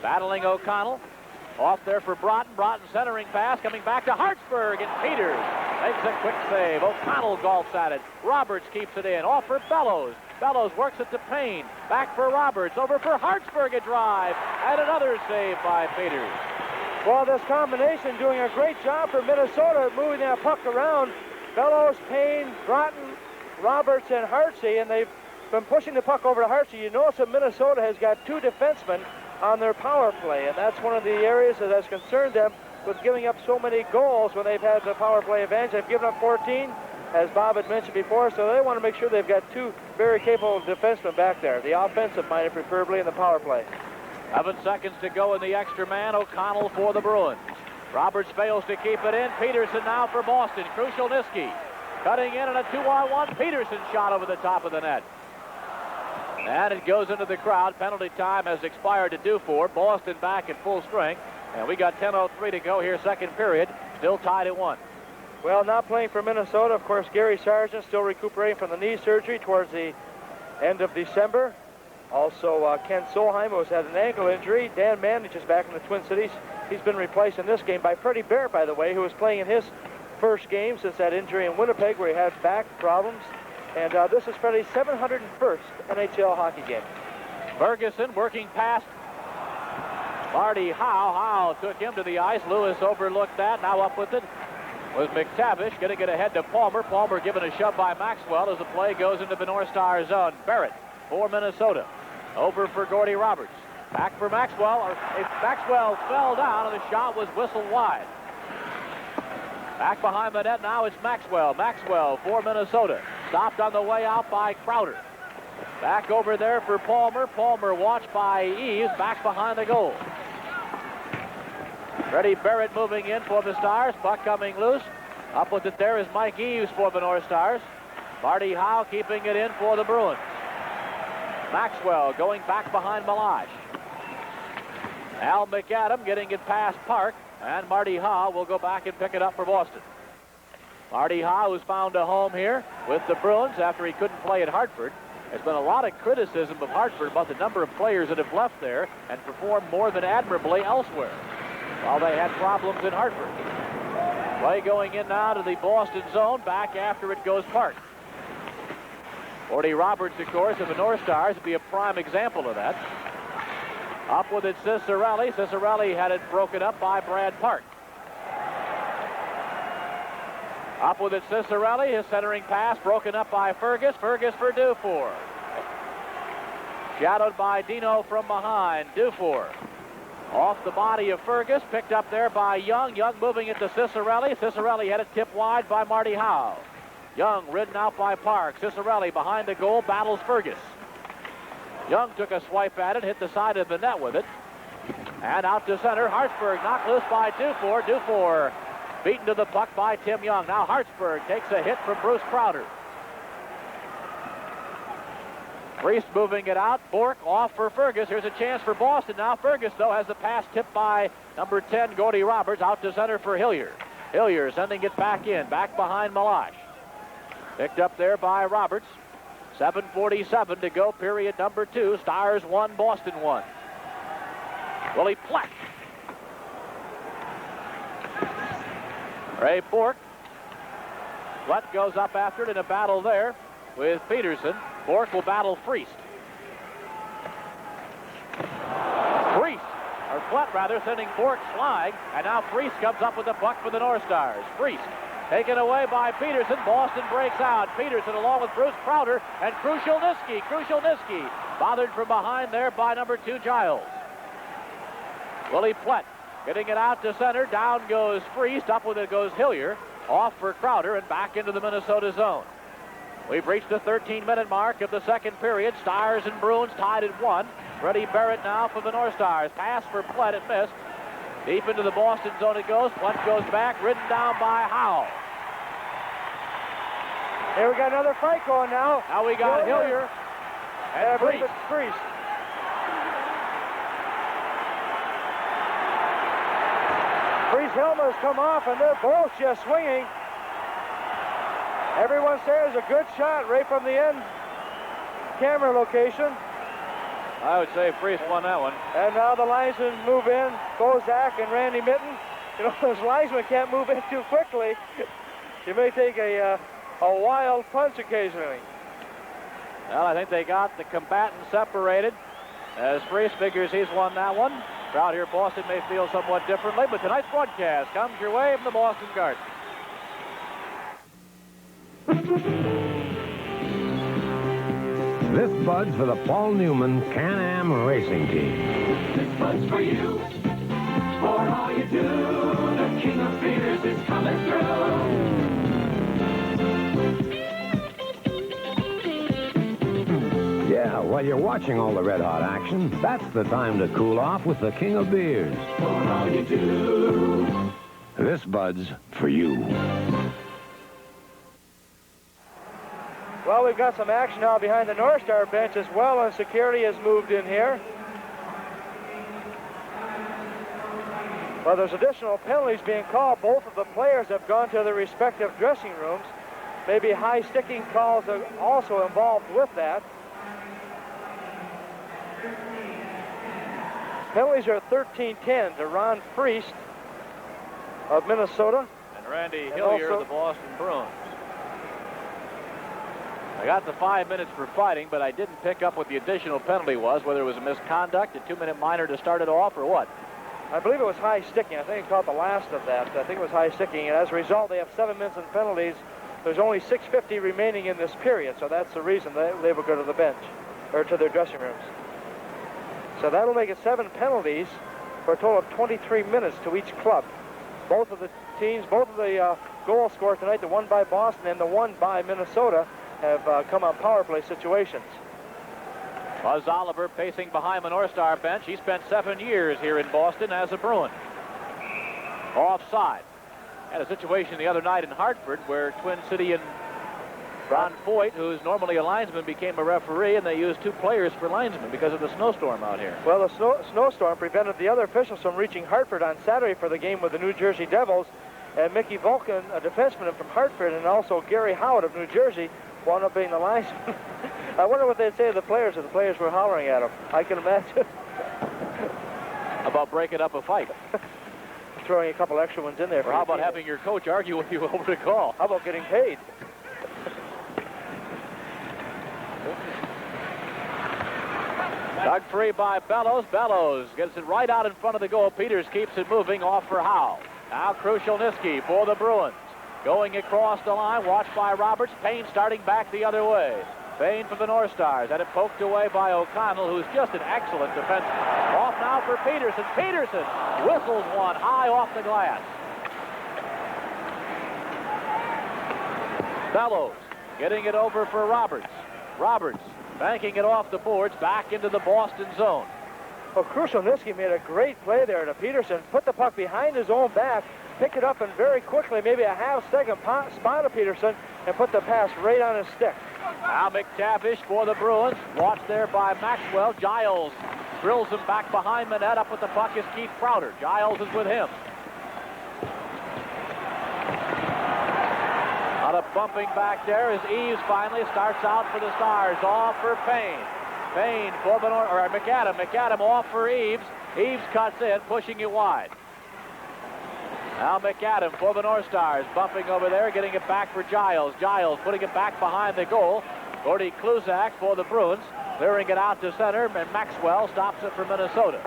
Battling O'Connell. Off there for Broughton. Broughton centering pass coming back to Hartsburg, and Peters makes a quick save. O'Connell golfs at it. Roberts keeps it in. Off for Bellows. Bellows works it to Payne. Back for Roberts. Over for Hartsburg, a drive. And another save by Peters. Well, this combination doing a great job for Minnesota, moving that puck around. Bellows, Payne, Broughton, Roberts, and Hartsey, and they've been pushing the puck over to Hartsey. You notice that Minnesota has got 2 defensemen on their power play, and that's one of the areas that has concerned them with giving up so many goals when they've had the power play advantage. They've given up 14, as Bob had mentioned before, so they want to make sure they've got 2 very capable defensemen back there, the offensive-minded preferably in the power play. 7 seconds to go in the extra man. O'Connell for the Bruins. Roberts fails to keep it in. Peterson now for Boston. Krushelnyski cutting in, and a 2-on-1. Peterson shot over the top of the net. And it goes into the crowd. Penalty time has expired to Dufour. Boston back at full strength. And we got 10:03 to go here, second period. Still tied at 1. Well, not playing for Minnesota, of course, Gary Sargent still recuperating from the knee surgery towards the end of December. Also, Ken Solheim, who's had an ankle injury. Dan Mandich is back in the Twin Cities. He's been replaced in this game by Freddie Barrett, by the way, who was playing in his first game since that injury in Winnipeg, where he had back problems. And this is Freddie's 701st NHL hockey game. Ferguson working past Marty Howe. Howe took him to the ice. Lewis overlooked that. Now up with it was McTavish, getting it ahead to Palmer. Palmer given a shove by Maxwell as the play goes into the North Star zone. Barrett for Minnesota. Over for Gordy Roberts. Back for Maxwell. Maxwell fell down, and the shot was whistled wide. Back behind the net now, it's Maxwell. Maxwell for Minnesota. Stopped on the way out by Crowder. Back over there for Palmer. Palmer watched by Eves, back behind the goal. Freddie Barrett moving in for the Stars. Puck coming loose. Up with it there is Mike Eves for the North Stars. Marty Howe keeping it in for the Bruins. Maxwell going back behind Malage. Al McAdam getting it past Park. And Marty Howe will go back and pick it up for Boston. Marty Howe has found a home here with the Bruins after he couldn't play at Hartford. There's been a lot of criticism of Hartford about the number of players that have left there and performed more than admirably elsewhere, while they had problems in Hartford. Play going in now to the Boston zone. Back after it goes Park. Gordy Roberts, of course, of the North Stars would be a prime example of that. Up with it, Cicerelli. Cicerelli had it broken up by Brad Park. Up with it, Cicerelli. His centering pass broken up by Fergus. Fergus for Dufour. Shadowed by Dino from behind. Dufour off the body of Fergus. Picked up there by Young. Young moving it to Cicerelli. Cicerelli had it tipped wide by Marty Howe. Young ridden out by Park. Cicerelli behind the goal, battles Fergus. Young took a swipe at it, hit the side of the net with it. And out to center, Hartsburg knocked loose by Dufour. Dufour Beaten to the puck by Tim Young. Now Hartsburg takes a hit from Bruce Crowder. Priest moving it out. Bork off for Fergus. Here's a chance for Boston now. Fergus, though, has the pass tipped by number 10, Gordy Roberts, out to center for Hillier. Hillier sending it back in, back behind Malash. Picked up there by Roberts. 7:47 to go, period number 2. Stars 1, Boston 1. Willie Pleck. Ray Bork. Pleck goes up after it in a battle there with Peterson. Bork will battle Friest. Flett rather, sending Bork flying, and now Friest comes up with the puck for the North Stars. Friest taken away by Peterson. Boston breaks out. Peterson along with Bruce Crowder and Krushelnyski. Krushelnyski bothered from behind there by number 2, Giles. Willie Plett getting it out to center. Down goes Friest. Up with it goes Hillier. Off for Crowder and back into the Minnesota zone. We've reached the 13-minute mark of the second period. Stars and Bruins tied at 1. Freddie Barrett now for the North Stars. Pass for Plett, it missed. Deep into the Boston zone it goes. Plett goes back, ridden down by Howe. Here we got another fight going now. Now we got Hillier and Friest. Friest's helmet has come off, and they're both just swinging. Everyone says a good shot right from the end camera location. I would say Friest won that one. And now the linesmen move in, Bozak and Randy Mitten. You know, those linesmen can't move in too quickly. You may take a wild punch occasionally. Well, I think they got the combatants separated as Friest figures he's won that one. Crowd here, Boston may feel somewhat differently, but tonight's broadcast comes your way from the Boston Garden. This Bud's for the Paul Newman Can-Am Racing Team. This Bud's for you, for all you do. The king of beers is coming through. Yeah, while you're watching all the red-hot action, that's the time to cool off with the king of beers. For all you do. This Bud's for you. Well, we've got some action now behind the North Star bench as well, and security has moved in here. Well, there's additional penalties being called. Both of the players have gone to their respective dressing rooms. Maybe high sticking calls are also involved with that. Penalties are 13-10 to Ron Friest of Minnesota. And Randy Hillier of the Boston Bruins. I got the 5 minutes for fighting, but I didn't pick up what the additional penalty was, whether it was a misconduct, a 2-minute minor to start it off, or what. I believe it was high sticking. I think he caught the last of that. I think it was high sticking, and as a result, they have 7 minutes in penalties. There's only 6:50 remaining in this period, so that's the reason they will go to the bench, or to their dressing rooms. So that'll make it 7 penalties for a total of 23 minutes to each club. Both of the teams, both of the goal scorers tonight, the one by Boston and the one by Minnesota, have come on power play situations. Buzz Oliver pacing behind the North Star bench. He spent 7 years here in Boston as a Bruin. Offside. Had a situation the other night in Hartford where Twin City and Ron Foyt, who's normally a linesman, became a referee, and they used 2 players for linesmen because of the snowstorm out here. Well, the snowstorm prevented the other officials from reaching Hartford on Saturday for the game with the New Jersey Devils, and Mickey Vulcan, a defenseman from Hartford, and also Gary Howard of New Jersey, wound up being the linesman. I wonder what they'd say to the players if the players were hollering at them. I can imagine. About breaking up a fight. Throwing a couple extra ones in there. Or how about having your coach argue with you over the call? How about getting paid? Dug free by Bellows. Bellows gets it right out in front of the goal. Peters keeps it moving off for Howe. Now Krushelnyski for the Bruins. Going across the line, watched by Roberts. Payne starting back the other way. Payne for the North Stars. Had it poked away by O'Connell, who's just an excellent defenseman. Off now for Peterson. Peterson whistles one high off the glass. Bellows getting it over for Roberts. Roberts banking it off the boards back into the Boston zone. Well, Krushelnyski made a great play there to Peterson. Put the puck behind his own back, picked it up and very quickly, maybe a half-second, spotted Peterson and put the pass right on his stick. Now McTavish for the Bruins. Watched there by Maxwell. Giles drills him back behind the net. Up with the puck is Keith Crowder. Giles is with him. Out of bumping back there as Eves finally starts out for the Stars. Off for Payne. Payne for McAdam. McAdam off for Eves. Eves cuts in, pushing it wide. Now McAdam for the North Stars, bumping over there, getting it back for Giles. Giles putting it back behind the goal. Gordy Kluzak for the Bruins, clearing it out to center, and Maxwell stops it for Minnesota.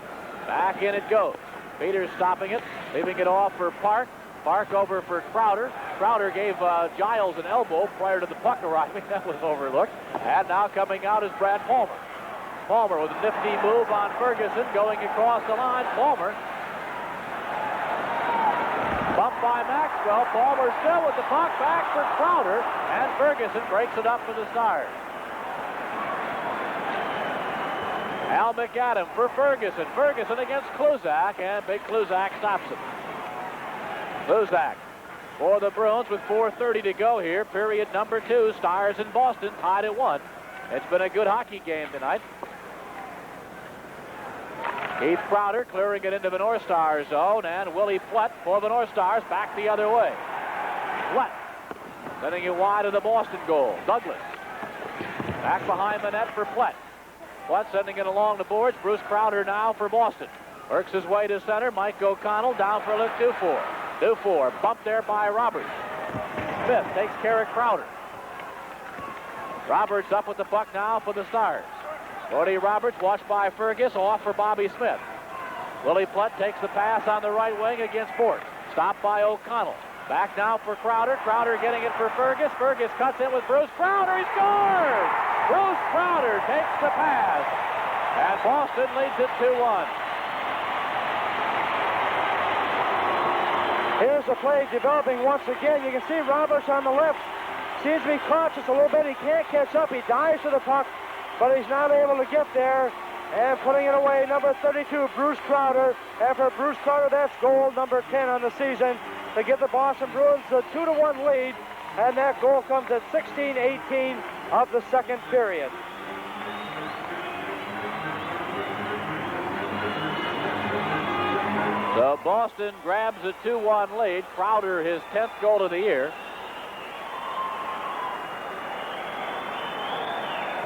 Back in it goes. Peters stopping it, leaving it off for Park. Park over for Crowder. Crowder gave Giles an elbow prior to the puck arriving. That was overlooked. And now coming out is Brad Palmer. Palmer with a nifty move on Ferguson, going across the line. Palmer bumped by Maxwell. Palmer still with the puck, back for Crowder, and Ferguson breaks it up for the Stars. Al McAdam for Ferguson. Ferguson against Kluzak, and Big Kluzak stops him. Kluzak for the Bruins with 4:30 to go here. Period number 2. Stars in Boston tied at 1. It's been a good hockey game tonight. Keith Crowder clearing it into the North Stars zone, and Willie Flett for the North Stars back the other way. Flett sending it wide of the Boston goal. Douglas back behind the net for Flett. Flett sending it along the boards. Bruce Crowder now for Boston. Works his way to center. Mike O'Connell down for Luke Dufour. Dufour bumped there by Roberts. Smith takes care of Crowder. Roberts up with the puck now for the Stars. Cody Roberts watched by Fergus, off for Bobby Smith. Willie Plutt takes the pass on the right wing against Fort. Stopped by O'Connell. Back now for Crowder. Crowder getting it for Fergus. Fergus cuts in with Bruce Crowder. He scores! Bruce Crowder takes the pass. And Boston leads it 2-1. Here's the play developing once again. You can see Roberts on the left. Seems to be cautious a little bit. He can't catch up. He dives to the puck, but he's not able to get there. And putting it away, number 32, Bruce Crowder. And for Bruce Crowder, that's goal number 10 on the season to give the Boston Bruins a 2-1 lead. And that goal comes at 16:18 of the second period. So Boston grabs a 2-1 lead. Crowder, his 10th goal of the year.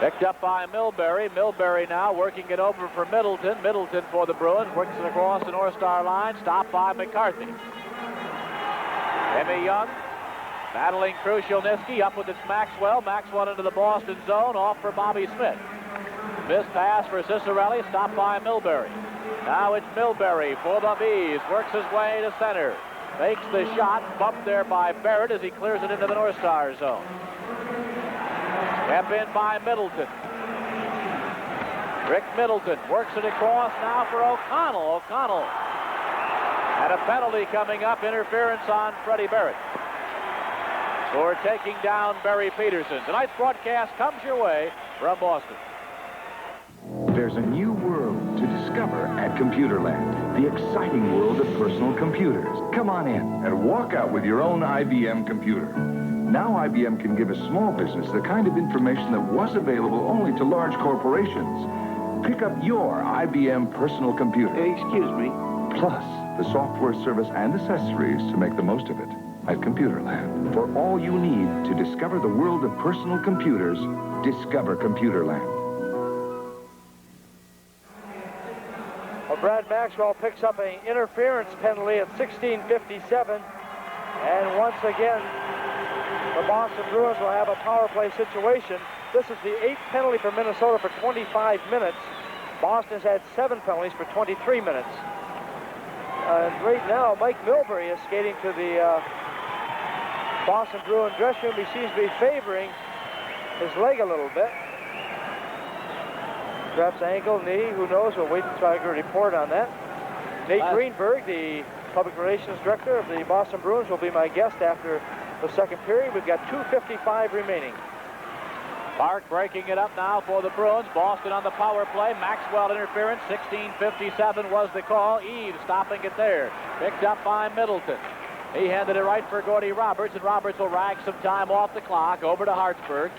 Picked up by Milbury. Milbury now working it over for Middleton. Middleton for the Bruins. Works it across the North Star line. Stopped by McCarthy. Emmy Young battling Krushelnyski. Up with it's Maxwell. Maxwell into the Boston zone. Off for Bobby Smith. Missed pass for Cicerelli. Stopped by Milbury. Now it's Milbury for the Bees. Works his way to center. Makes the shot. Bumped there by Barrett as he clears it into the North Star zone. Kept in by Middleton. Rick Middleton works it across now for O'Connell. O'Connell. And a penalty coming up. Interference on Freddie Barrett for taking down Barry Peterson. Tonight's broadcast comes your way from Boston. There's a new world to discover at Computerland. The exciting world of personal computers. Come on in and walk out with your own IBM computer. Now IBM can give a small business the kind of information that was available only to large corporations. Pick up your IBM personal computer. Excuse me. Plus the software service and accessories to make the most of it at Computerland. For all you need to discover the world of personal computers, discover Computerland. Well, Brad Maxwell picks up an interference penalty at 16:57. And once again, the Boston Bruins will have a power play situation. This is the 8th penalty for Minnesota for 25 minutes. Boston's had 7 penalties for 23 minutes. And right now, Mike Milbury is skating to the Boston Bruin dressing room. He seems to be favoring his leg a little bit. Perhaps ankle, knee, who knows? We'll wait until I get a report on that. Nate Greenberg, the public relations director of the Boston Bruins, will be my guest after the second period. We've got 2:55 remaining. Park breaking it up now for the Bruins. Boston on the power play. Maxwell interference. 16:57 was the call. Eves stopping it there. Picked up by Middleton. He handed it right for Gordy Roberts, and Roberts will rag some time off the clock. Over to Hartsburg.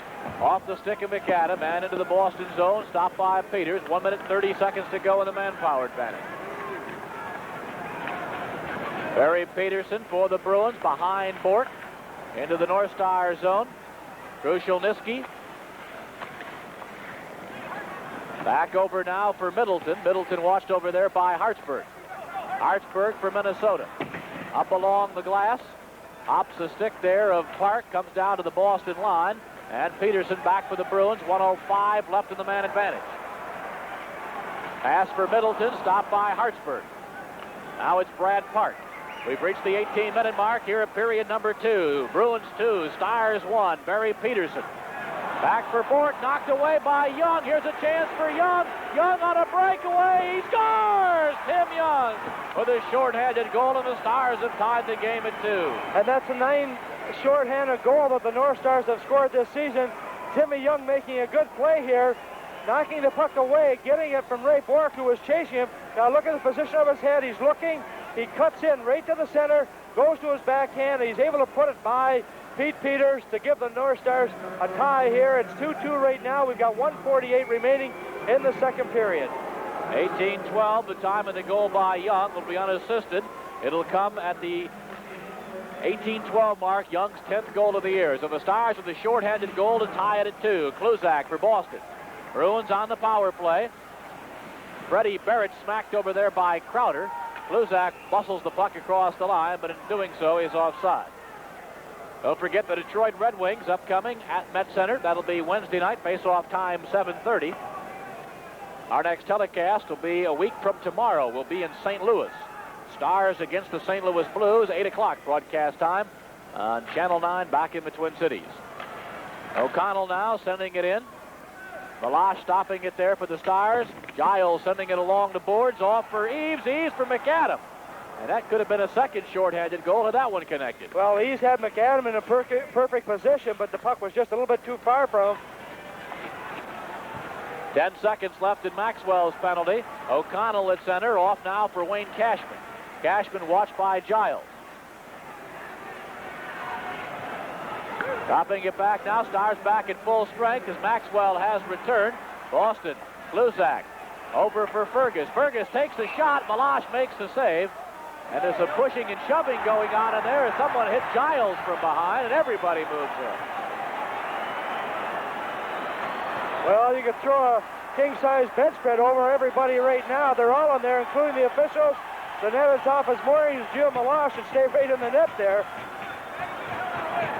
Off the stick of McAdam and into the Boston zone. Stopped by Peters. 1 minute, 30 seconds to go in the manpower advantage. Barry Peterson for the Bruins behind Bort. Into the North Star zone. Krushelnyski. Back over now for Middleton. Middleton watched over there by Hartsburg. Hartsburg for Minnesota. Up along the glass. Hops the stick there of Clark. Comes down to the Boston line. And Peterson back for the Bruins. 1:05 left in the man advantage. Pass for Middleton. Stopped by Hartsburg. Now it's Brad Park. We've reached the 18-minute mark here at period number 2. Bruins 2, Stars 1. Barry Peterson. Back for Bort, knocked away by Young. Here's a chance for Young. Young on a breakaway. He scores! Tim Young with a shorthanded goal, and the Stars have tied the game at 2. And that's the 9th shorthanded goal that the North Stars have scored this season. Timmy Young making a good play here, knocking the puck away, getting it from Ray Bork, who was chasing him. Now look at the position of his head. He's looking. He cuts in right to the center, goes to his backhand, and he's able to put it by Pete Peters to give the North Stars a tie here. It's 2-2 right now. We've got 1:48 remaining in the second period. 18-12, the time of the goal by Young will be unassisted. It'll come at the 18-12 mark, Young's 10th goal of the year. So the Stars with a shorthanded goal to tie it at 2. Kluzak for Boston. Bruins on the power play. Freddie Barrett smacked over there by Crowder. Kluzak bustles the puck across the line, but in doing so is offside. Don't forget the Detroit Red Wings upcoming at Met Center. That'll be Wednesday night, face-off time 7:30. Our next telecast will be a week from tomorrow. We'll be in St. Louis. Stars against the St. Louis Blues, 8 o'clock broadcast time on Channel 9 back in the Twin Cities. O'Connell now sending it in. Malash stopping it there for the Stars. Giles sending it along the boards. Off for Eves. Eves for McAdam. And that could have been a second shorthanded goal had that one connected. Well, he's had McAdam in a perfect position, but the puck was just a little bit too far from him. 10 seconds left in Maxwell's penalty. O'Connell at center. Off now for Wayne Cashman. Cashman watched by Giles. Dropping it back now. Stars back at full strength as Maxwell has returned. Boston. Kluzak. Over for Fergus. Fergus takes the shot. Malash makes the save. And there's some pushing and shoving going on in there as someone hit Giles from behind, and everybody moves in. Well, you could throw a king-size bedspread over everybody right now. They're all in there, including the officials. The net is off his moorings. Gio Malash should stay right in the net there.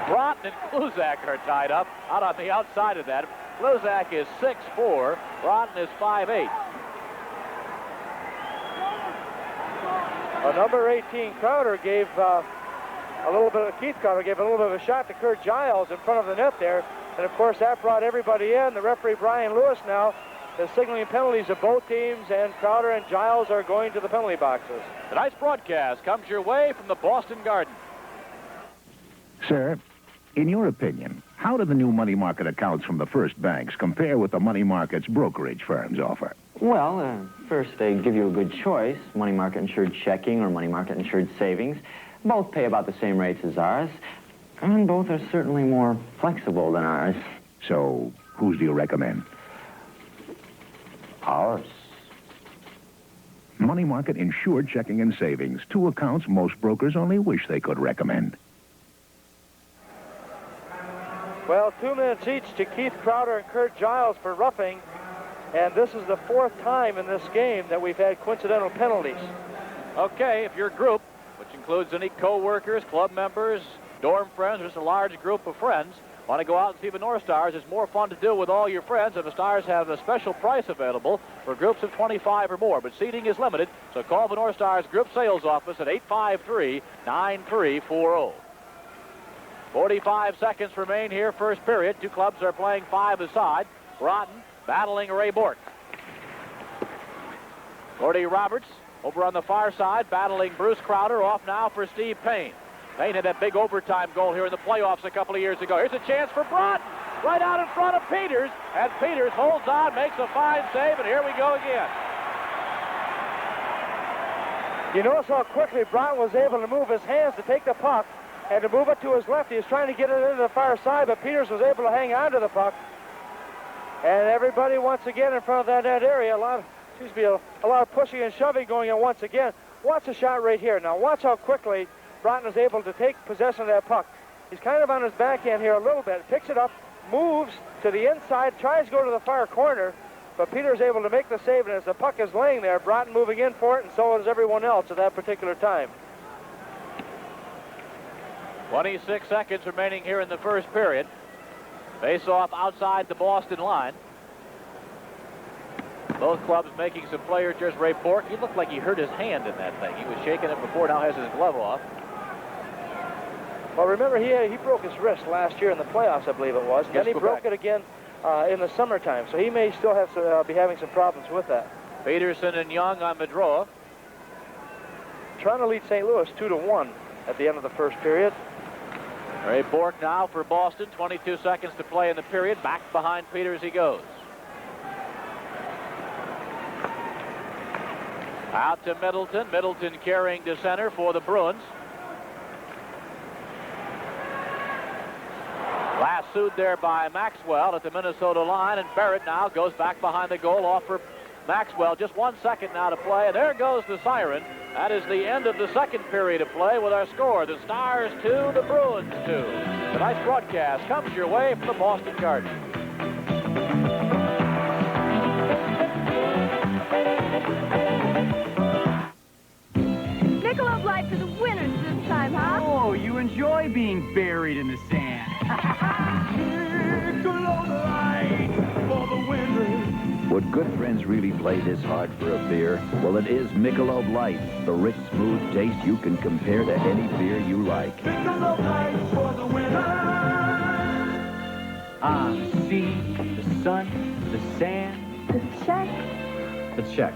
Broughton and Kluzak are tied up out on the outside of that. Kluzak is 6'4". Broughton is 5'8". Number 18, Crowder gave Keith Crowder gave a little bit of a shot to Kurt Giles in front of the net there. And of course, that brought everybody in. The referee, Brian Lewis, now is signaling penalties of both teams, and Crowder and Giles are going to the penalty boxes. Tonight's broadcast comes your way from the Boston Garden. Sir, in your opinion, how do the new money market accounts from the First Banks compare with the money markets brokerage firms offer? Well, first, they give you a good choice, money market insured checking or money market insured savings. Both pay about the same rates as ours, and both are certainly more flexible than ours. So, whose do you recommend? Ours. Money market insured checking and savings, 2 accounts most brokers only wish they could recommend. Well, 2 minutes each to Keith Crowder and Kurt Giles for roughing. And this is the 4th time in this game that we've had coincidental penalties. Okay, if your group, which includes any co-workers, club members, dorm friends, or just a large group of friends, want to go out and see the North Stars, it's more fun to do with all your friends, and the Stars have a special price available for groups of 25 or more. But seating is limited, so call the North Stars group sales office at 853-9340. 45 seconds remain here, first period. 2 clubs are playing 5 aside. Broughton battling Ray Bork. Gordy Roberts over on the far side battling Bruce Crowder. Off now for Steve Payne. Payne had that big overtime goal here in the playoffs a couple of years ago. Here's a chance for Broughton right out in front of Peters. And Peters holds on, makes a fine save, and here we go again. You notice how quickly Broughton was able to move his hands to take the puck and to move it to his left. He was trying to get it into the far side, but Peters was able to hang on to the puck. And everybody once again in front of that net area, a lot of pushing and shoving going on once again. Watch the shot right here. Now watch how quickly Broughton is able to take possession of that puck. He's kind of on his backhand here a little bit, picks it up, moves to the inside, tries to go to the far corner, but Peter's able to make the save, and as the puck is laying there, Broughton moving in for it, and so is everyone else at that particular time. 26 seconds remaining here in the first period. Face-off outside the Boston line. Both clubs making some player just Ray Bork. He looked like he hurt his hand in that thing. He was shaking it before, now has his glove off. Well, remember, he broke his wrist last year in the playoffs, I believe it was. Then he broke it again in the summertime, so he may still have to be having some problems with that. Peterson and Young on the draw. Trying to lead St. Louis 2-1 at the end of the first period. Ray Bork now for Boston. 22 seconds to play in the period. Back behind Peters he goes. Out to Middleton. Middleton carrying to center for the Bruins. Lassoed there by Maxwell at the Minnesota line, and Barrett now goes back behind the goal off for Maxwell. Just 1 second now to play, and there goes the siren. That is the end of the second period of play with our score. The Stars 2, the Bruins 2. Tonight's broadcast comes your way from the Boston Garden. Michelob Light for the winners this time, huh? Oh, you enjoy being buried in the sand. Michelob Light for the winners. Would good friends really play this hard for a beer? Well, it is Michelob Light, the rich, smooth taste you can compare to any beer you like. Michelob Light for the winners. The sea, the sun, the sand. The check. The check.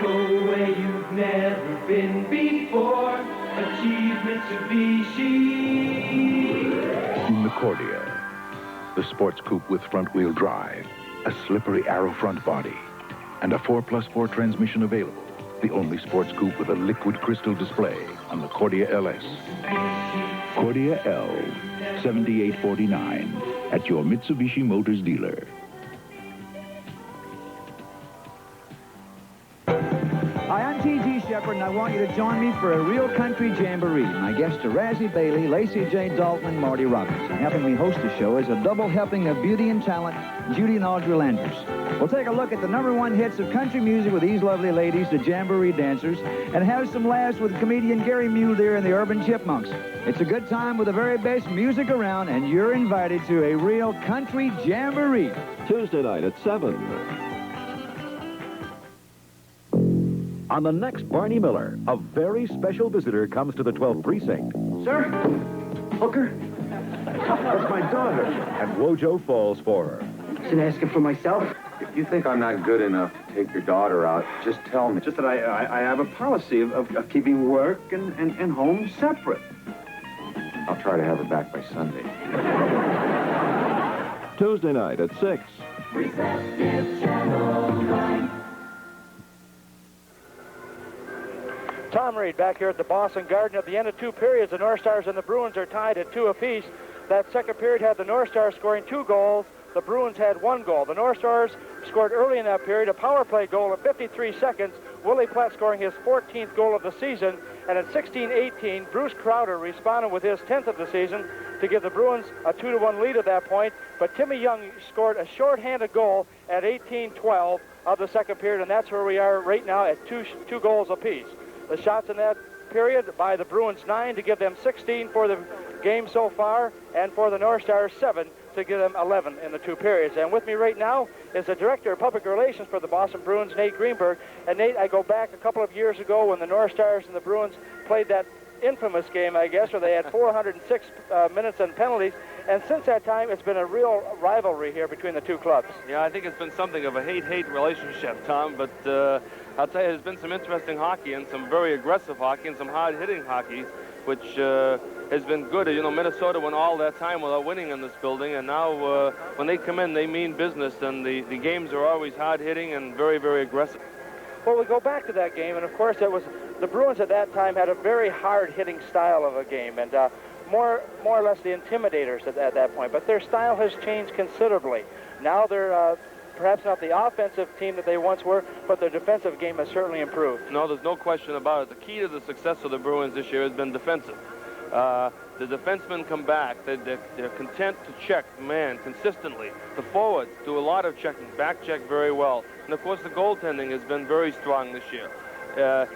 Go where you've never been before. Achieve Mitsubishi. In the Cordia, the sports coupe with front-wheel drive, a slippery arrow front body, and a 4+4 transmission available. The only sports coupe with a liquid crystal display on the Cordia LS. Cordia L, 7849, at your Mitsubishi Motors dealer. Hi, I'm T.G. Shepard, and I want you to join me for a real country jamboree. My guests are Razzie Bailey, Lacey J. Dalton, and Marty Robinson. Helping me host the show is a double helping of beauty and talent, Judy and Audrey Landers. We'll take a look at the #1 hits of country music with these lovely ladies, the jamboree dancers, and have some laughs with comedian Gary Mule and the Urban Chipmunks. It's a good time with the very best music around, and you're invited to a real country jamboree. Tuesday night at 7. On the next Barney Miller, a very special visitor comes to the 12th precinct. Sir? Hooker? That's my daughter. And Wojo falls for her. Isn't asking for myself? If you think I'm not good enough to take your daughter out, just tell me. Just that I have a policy of keeping work and home separate. I'll try to have her back by Sunday. Tuesday night at 6. Receptive Channel 9. Tom Reed back here at the Boston Garden. At the end of 2 periods, the North Stars and the Bruins are tied at 2 apiece. That second period had the North Stars scoring 2 goals. The Bruins had 1 goal. The North Stars scored early in that period a power play goal at 53 seconds. Willie Platt scoring his 14th goal of the season. And at 16-18, Bruce Crowder responded with his 10th of the season to give the Bruins a 2-1 lead at that point. But Timmy Young scored a shorthanded goal at 18-12 of the second period, and that's where we are right now at 2 goals apiece. The shots in that period by the Bruins 9 to give them 16 for the game so far, and for the North Stars 7 to give them 11 in the 2 periods. And with me right now is the Director of Public Relations for the Boston Bruins, Nate Greenberg. And Nate, I go back a couple of years ago when the North Stars and the Bruins played that infamous game, I guess, where they had 406 minutes and penalties. And since that time, it's been a real rivalry here between the 2 clubs. Yeah, I think it's been something of a hate-hate relationship, Tom, but I'll tell you, there's been some interesting hockey and some very aggressive hockey and some hard-hitting hockey, which has been good. You know, Minnesota went all that time without winning in this building, and now when they come in, they mean business, and the games are always hard-hitting and very, very aggressive. Well, we go back to that game, and of course, it was the Bruins at that time had a very hard-hitting style of a game, and more or less the intimidators at that point. But their style has changed considerably. Now they're perhaps not the offensive team that they once were, but their defensive game has certainly improved. No, there's no question about it. The key to the success of the Bruins this year has been defensive. The defensemen come back. They're content to check man consistently. The forwards do a lot of checking, back check very well. And, of course, the goaltending has been very strong this year.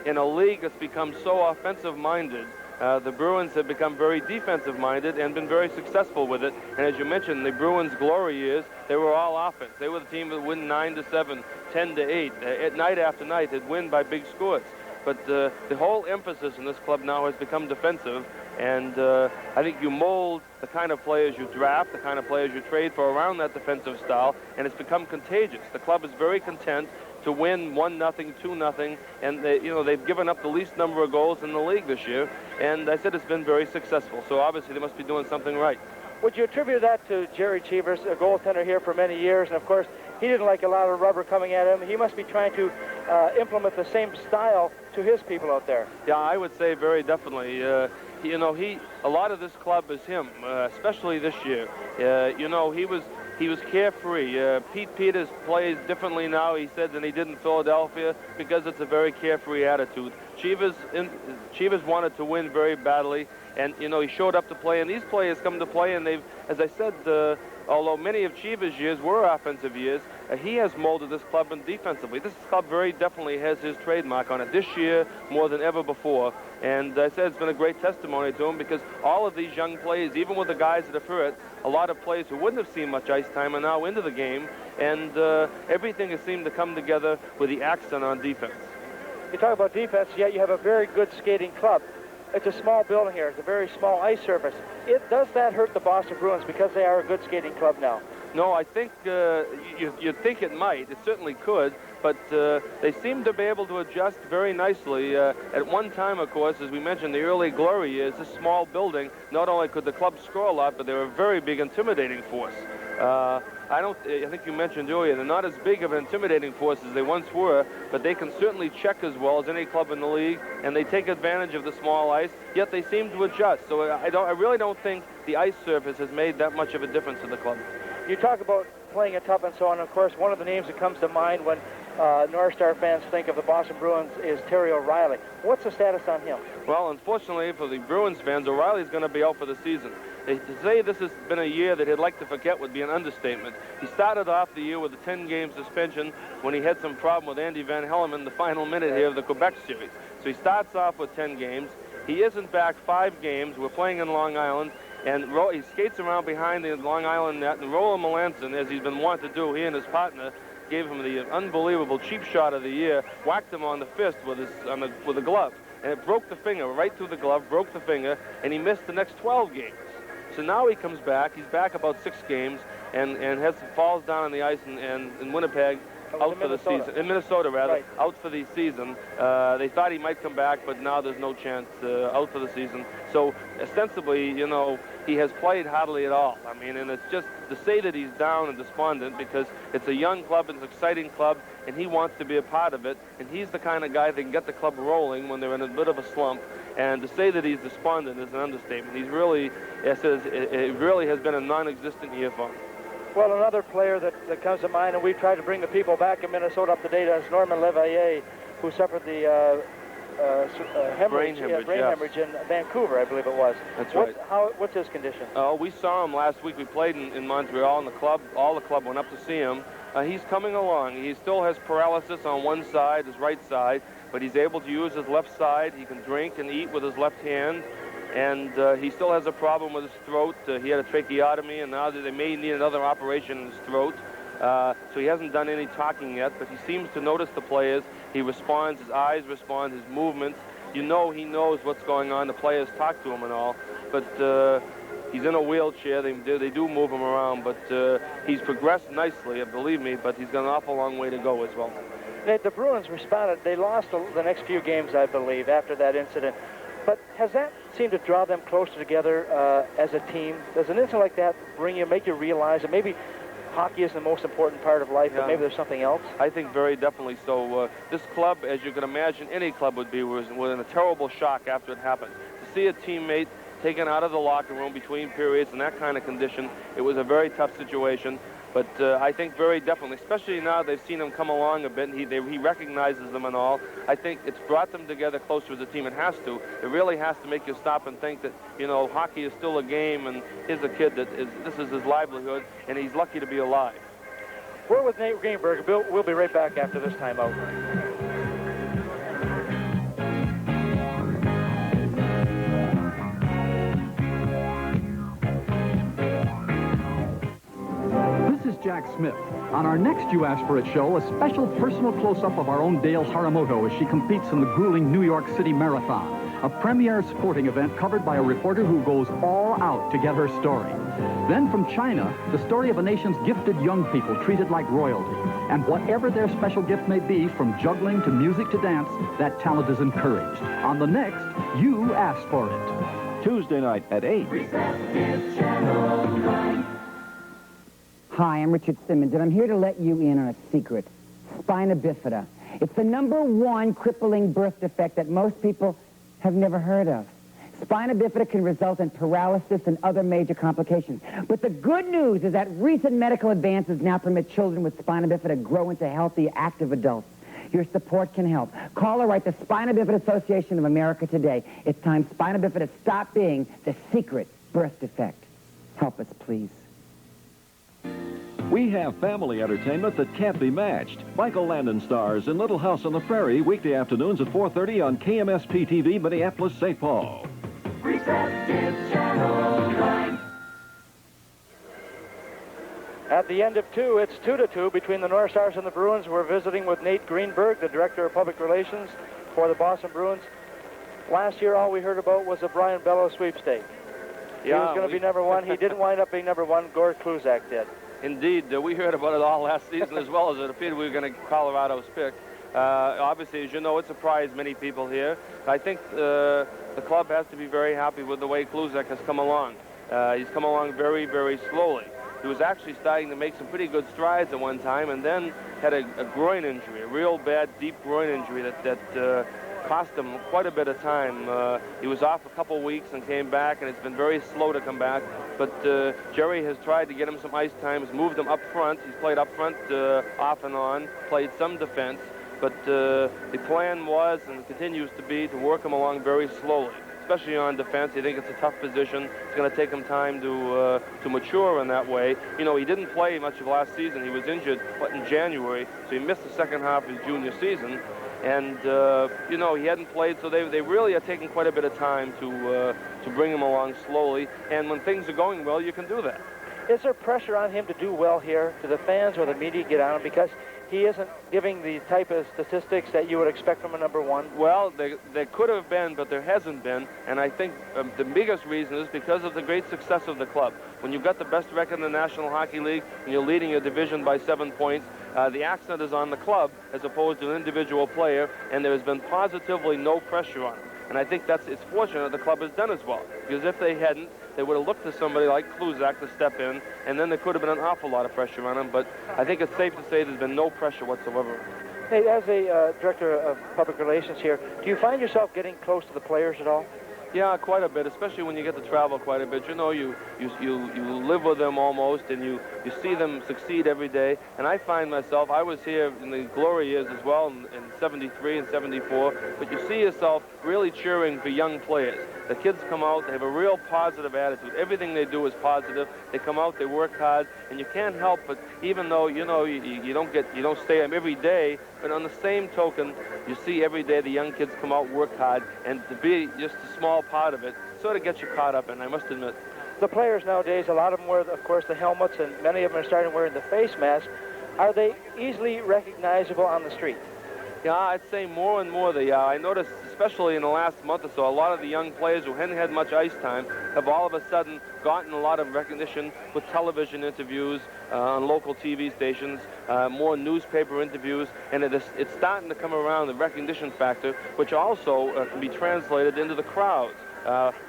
In a league that's become so offensive-minded, the Bruins have become very defensive-minded and been very successful with it. And as you mentioned, the Bruins' glory years, they were all offense. They were the team that would win 9-7, 10-8. Night after night, they'd win by big scores. But the whole emphasis in this club now has become defensive. And I think you mold the kind of players you draft, the kind of players you trade for around that defensive style, and it's become contagious. The club is very content to win 1-0, 2-0, and they've given up the least number of goals in the league this year. And I said it's been very successful. So obviously they must be doing something right. Would you attribute that to Jerry Cheevers, a goaltender here for many years, and of course he didn't like a lot of rubber coming at him. He must be trying to implement the same style to his people out there. Yeah, I would say very definitely. A lot of this club is him, especially this year. He was carefree. Pete Peters plays differently now, he said, than he did in Philadelphia because it's a very carefree attitude. Cheevers wanted to win very badly, and he showed up to play. And these players come to play, and they've, as I said, although many of Cheevers' years were offensive years, he has molded this club in defensively. This club very definitely has his trademark on it this year more than ever before. And I said it's been a great testimony to him because all of these young players, even with the guys that have hurt, a lot of players who wouldn't have seen much ice time are now into the game. And everything has seemed to come together with the accent on defense. You talk about defense, yet you have a very good skating club. It's a small building here. It's a very small ice surface. Does that hurt the Boston Bruins because they are a good skating club now? No, I think you'd think it might. It certainly could, but they seem to be able to adjust very nicely. At one time, of course, as we mentioned, the early glory years, this small building, not only could the club score a lot, but they were a very big intimidating force. I think you mentioned earlier, they're not as big of an intimidating force as they once were, but they can certainly check as well as any club in the league, and they take advantage of the small ice, yet they seem to adjust. So I really don't think the ice surface has made that much of a difference in the club. You talk about playing it tough and so on. Of course, one of the names that comes to mind when North Star fans think of the Boston Bruins is Terry O'Reilly. What's the status on him? Well, unfortunately for the Bruins fans, O'Reilly's going to be out for the season. To say this has been a year that he'd like to forget would be an understatement. He started off the year with a 10-game suspension when he had some problem with Andy Van Hellemond in the final minute here of the Quebec series. So he starts off with 10 games. He isn't back 5 games. We're playing in Long Island. And he skates around behind the Long Island net, and Roland Melanson, as he's been wanting to do, he and his partner gave him the unbelievable cheap shot of the year, whacked him on the fist with a glove, and it broke the finger right through the glove, broke the finger, and he missed the next 12 games. So now he comes back. He's back about 6 games, and falls down on the ice in Winnipeg. Out for the season. In Minnesota, rather. Right. Out for the season. They thought he might come back, but now there's no chance. Out for the season. So, ostensibly, he has played hardly at all. I mean, and it's just to say that he's down and despondent because it's a young club, it's an exciting club, and he wants to be a part of it. And he's the kind of guy that can get the club rolling when they're in a bit of a slump. And to say that he's despondent is an understatement. He's really, it really has been a non-existent year for him. Well, another player that comes to mind, and we tried to bring the people back in Minnesota up to date, is Norman Leveille, who suffered the brain hemorrhage in Vancouver, I believe it was. That's right. What's his condition? We saw him last week. We played in Montreal, and all the club went up to see him. He's coming along. He still has paralysis on one side, his right side, but he's able to use his left side. He can drink and eat with his left hand. And he still has a problem with his throat. He had a tracheotomy, and now they may need another operation in his throat. So he hasn't done any talking yet, but he seems to notice the players. He responds, his eyes respond, his movements. He knows what's going on. The players talk to him and all. But he's in a wheelchair. They do move him around, but he's progressed nicely, believe me, but he's got an awful long way to go as well. The Bruins responded. They lost the next few games, I believe, after that incident. But has that seemed to draw them closer together as a team? Does an incident like that make you realize that maybe hockey is the most important part of life, but maybe there's something else? I think very definitely so. This club, as you can imagine, any club would be, was in a terrible shock after it happened. To see a teammate taken out of the locker room between periods in that kind of condition, it was a very tough situation. But I think very definitely, especially now they've seen him come along a bit, and he recognizes them and all. I think it's brought them together closer as a team. It has to. It really has to make you stop and think that, you know, hockey is still a game, and here's a kid that this is his livelihood, and he's lucky to be alive. We're with Nate Greenberg. We'll be right back after this timeout. This is Jack Smith. On our next You Asked For It show, a special personal close-up of our own Dale Haramoto as she competes in the grueling New York City Marathon, a premier sporting event covered by a reporter who goes all out to get her story. Then from China, the story of a nation's gifted young people treated like royalty. And whatever their special gift may be, from juggling to music to dance, that talent is encouraged. On the next You Asked For It. Tuesday night at 8. Hi, I'm Richard Simmons, and I'm here to let you in on a secret. Spina bifida. It's the #1 crippling birth defect that most people have never heard of. Spina bifida can result in paralysis and other major complications. But the good news is that recent medical advances now permit children with spina bifida to grow into healthy, active adults. Your support can help. Call or write the Spina Bifida Association of America today. It's time spina bifida stop being the secret birth defect. Help us, please. We have family entertainment that can't be matched. Michael Landon stars in Little House on the Prairie, weekday afternoons at 4:30 on KMSP-TV, Minneapolis, St. Paul. Receptive Channel 9. At the end of 2, it's 2-2 between the North Stars and the Bruins. We're visiting with Nate Greenberg, the Director of Public Relations for the Boston Bruins. Last year, all we heard about was the Brian Bellows sweepstake. He was going to be #1. He didn't wind up being #1. Gord Kluzak did. Indeed, we heard about it all last season as well as it appeared we were going to Colorado's pick. Obviously, as you know, it surprised many people here. I think the club has to be very happy with the way Kluzak has come along. He's come along very, very slowly. He was actually starting to make some pretty good strides at one time, and then had a groin injury, a real bad, deep groin injury that cost him quite a bit of time. He was off a couple weeks and came back, and it's been very slow to come back. But Jerry has tried to get him some ice time, has moved him up front. He's played up front off and on, played some defense. But the plan was and continues to be to work him along very slowly, especially on defense. I think it's a tough position. It's going to take him time to mature in that way. You know, he didn't play much of last season. He was injured, in January, so he missed the second half of his junior season. And, you know, he hadn't played, so they really are taking quite a bit of time to bring him along slowly. And when things are going well, you can do that. Is there pressure on him to do well here? Do the fans or the media get on him because he isn't giving the type of statistics that you would expect from a #1? Well, there could have been, but there hasn't been. And I think the biggest reason is because of the great success of the club. When you've got the best record in the National Hockey League and you're leading your division by 7 points, the accent is on the club as opposed to an individual player, and there has been positively no pressure on him. And I think it's fortunate the club has done as well, because if they hadn't, they would have looked to somebody like Kluzak to step in, and then there could have been an awful lot of pressure on him. But I think it's safe to say there's been no pressure whatsoever. Hey, as a Director of Public Relations here, do you find yourself getting close to the players at all? Yeah, quite a bit, especially when you get to travel quite a bit. You know, you live with them almost, and you see them succeed every day. And I find myself, I was here in the glory years as well, in 73 and 74, but you see yourself really cheering for young players. The kids come out, they have a real positive attitude. Everything they do is positive. They come out, they work hard, and you can't help but, even though, you know, you don't stay them every day, but on the same token, you see every day the young kids come out, work hard, and to be just a small part of it sort of gets you caught up, and I must admit. The players nowadays, a lot of them wear, of course, the helmets, and many of them are starting wearing the face masks. Are they easily recognizable on the street? Yeah, I'd say more and more they are. I noticed, especially in the last month or so, a lot of the young players who hadn't had much ice time have all of a sudden gotten a lot of recognition with television interviews on local TV stations, more newspaper interviews, and it's starting to come around, the recognition factor, which also can be translated into the crowds.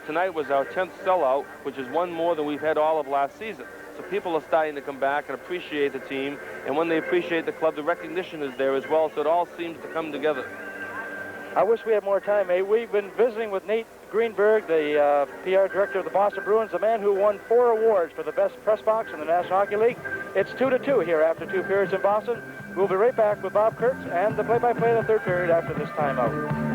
Tonight was our 10th sellout, which is one more than we've had all of last season. So people are starting to come back and appreciate the team. And when they appreciate the club, the recognition is there as well. So it all seems to come together. I wish we had more time, eh? We've been visiting with Nate Greenberg, the PR director of the Boston Bruins, the man who won 4 awards for the best press box in the National Hockey League. It's 2-2 here after 2 periods in Boston. We'll be right back with Bob Kurtz and the play-by-play of the 3rd period after this timeout.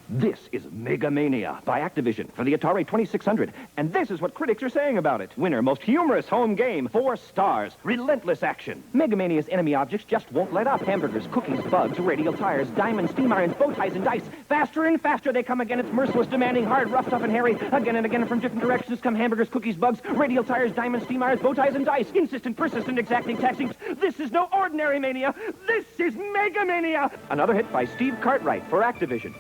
This is Mega Mania by Activision for the Atari 2600, and this is what critics are saying about it. Winner, most humorous home game, 4 stars, relentless action. Mega Mania's enemy objects just won't let up. Hamburgers, cookies, bugs, radial tires, diamonds, steam irons, bow ties, and dice. Faster and faster they come again. It's merciless, demanding, hard, rough, tough, and hairy. Again and again from different directions come hamburgers, cookies, bugs, radial tires, diamonds, steam irons, bow ties, and dice. Insistent, persistent, exacting, taxing. This is no ordinary mania. This is Mega Mania. Another hit by Steve Cartwright for Activision.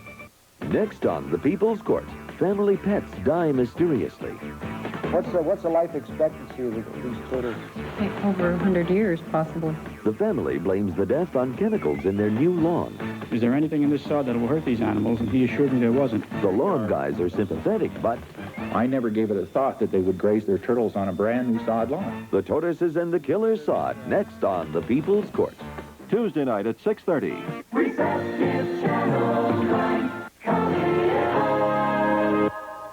Next on The People's Court, family pets die mysteriously. What's the life expectancy of these turtles? Over 100 years, possibly. The family blames the death on chemicals in their new lawn. Is there anything in this sod that will hurt these animals? And he assured me there wasn't. The lawn guys are sympathetic, but I never gave it a thought that they would graze their turtles on a brand new sod lawn. The tortoises and the killer sod, next on The People's Court. Tuesday night at 6:30. Receptive Channel 9.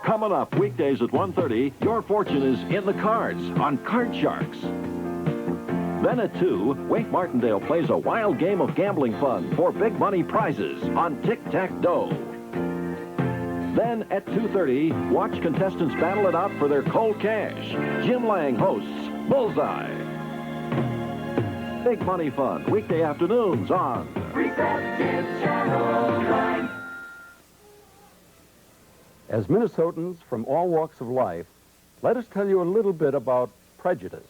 Coming up weekdays at 1:30, your fortune is in the cards on Card Sharks. Then at 2, Wake Martindale plays a wild game of gambling fun for big money prizes on Tic-Tac-Dough. Then at 2:30, watch contestants battle it out for their cold cash. Jim Lang hosts Bullseye. Big money fun, weekday afternoons on Receptive Channel 9. As Minnesotans from all walks of life, let us tell you a little bit about prejudice.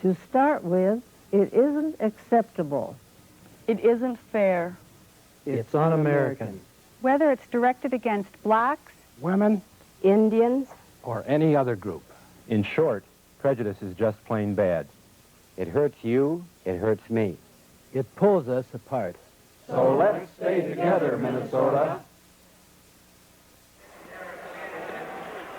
To start with, it isn't acceptable. It isn't fair. It's un-American. Whether it's directed against blacks, Women, Indians, or any other group. In short, prejudice is just plain bad. It hurts you, it hurts me. It pulls us apart. So let's stay together, Minnesota.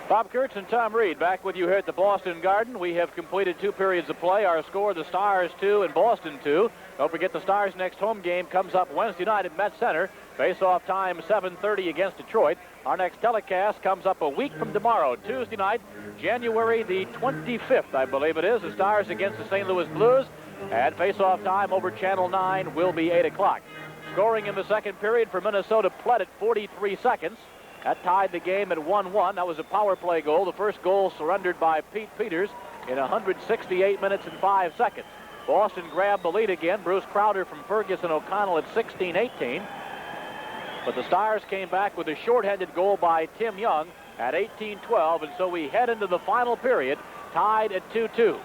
Bob Kurtz and Tom Reed back with you here at the Boston Garden. We have completed 2 periods of play. Our score, the Stars 2 and Boston 2. Don't forget the Stars' next home game comes up Wednesday night at Met Center. Face-off time 7:30 against Detroit. Our next telecast comes up a week from tomorrow, Tuesday night, January the 25th, I believe it is. The Stars against the St. Louis Blues. And face-off time over Channel 9 will be 8 o'clock. Scoring in the second period for Minnesota pled at 43 seconds. That tied the game at 1-1. That was a power play goal. The first goal surrendered by Pete Peters in 168 minutes and 5 seconds. Boston grabbed the lead again. Bruce Crowder from Ferguson O'Connell at 16-18. But the Stars came back with a shorthanded goal by Tim Young at 18-12. And so we head into the final period tied at 2-2.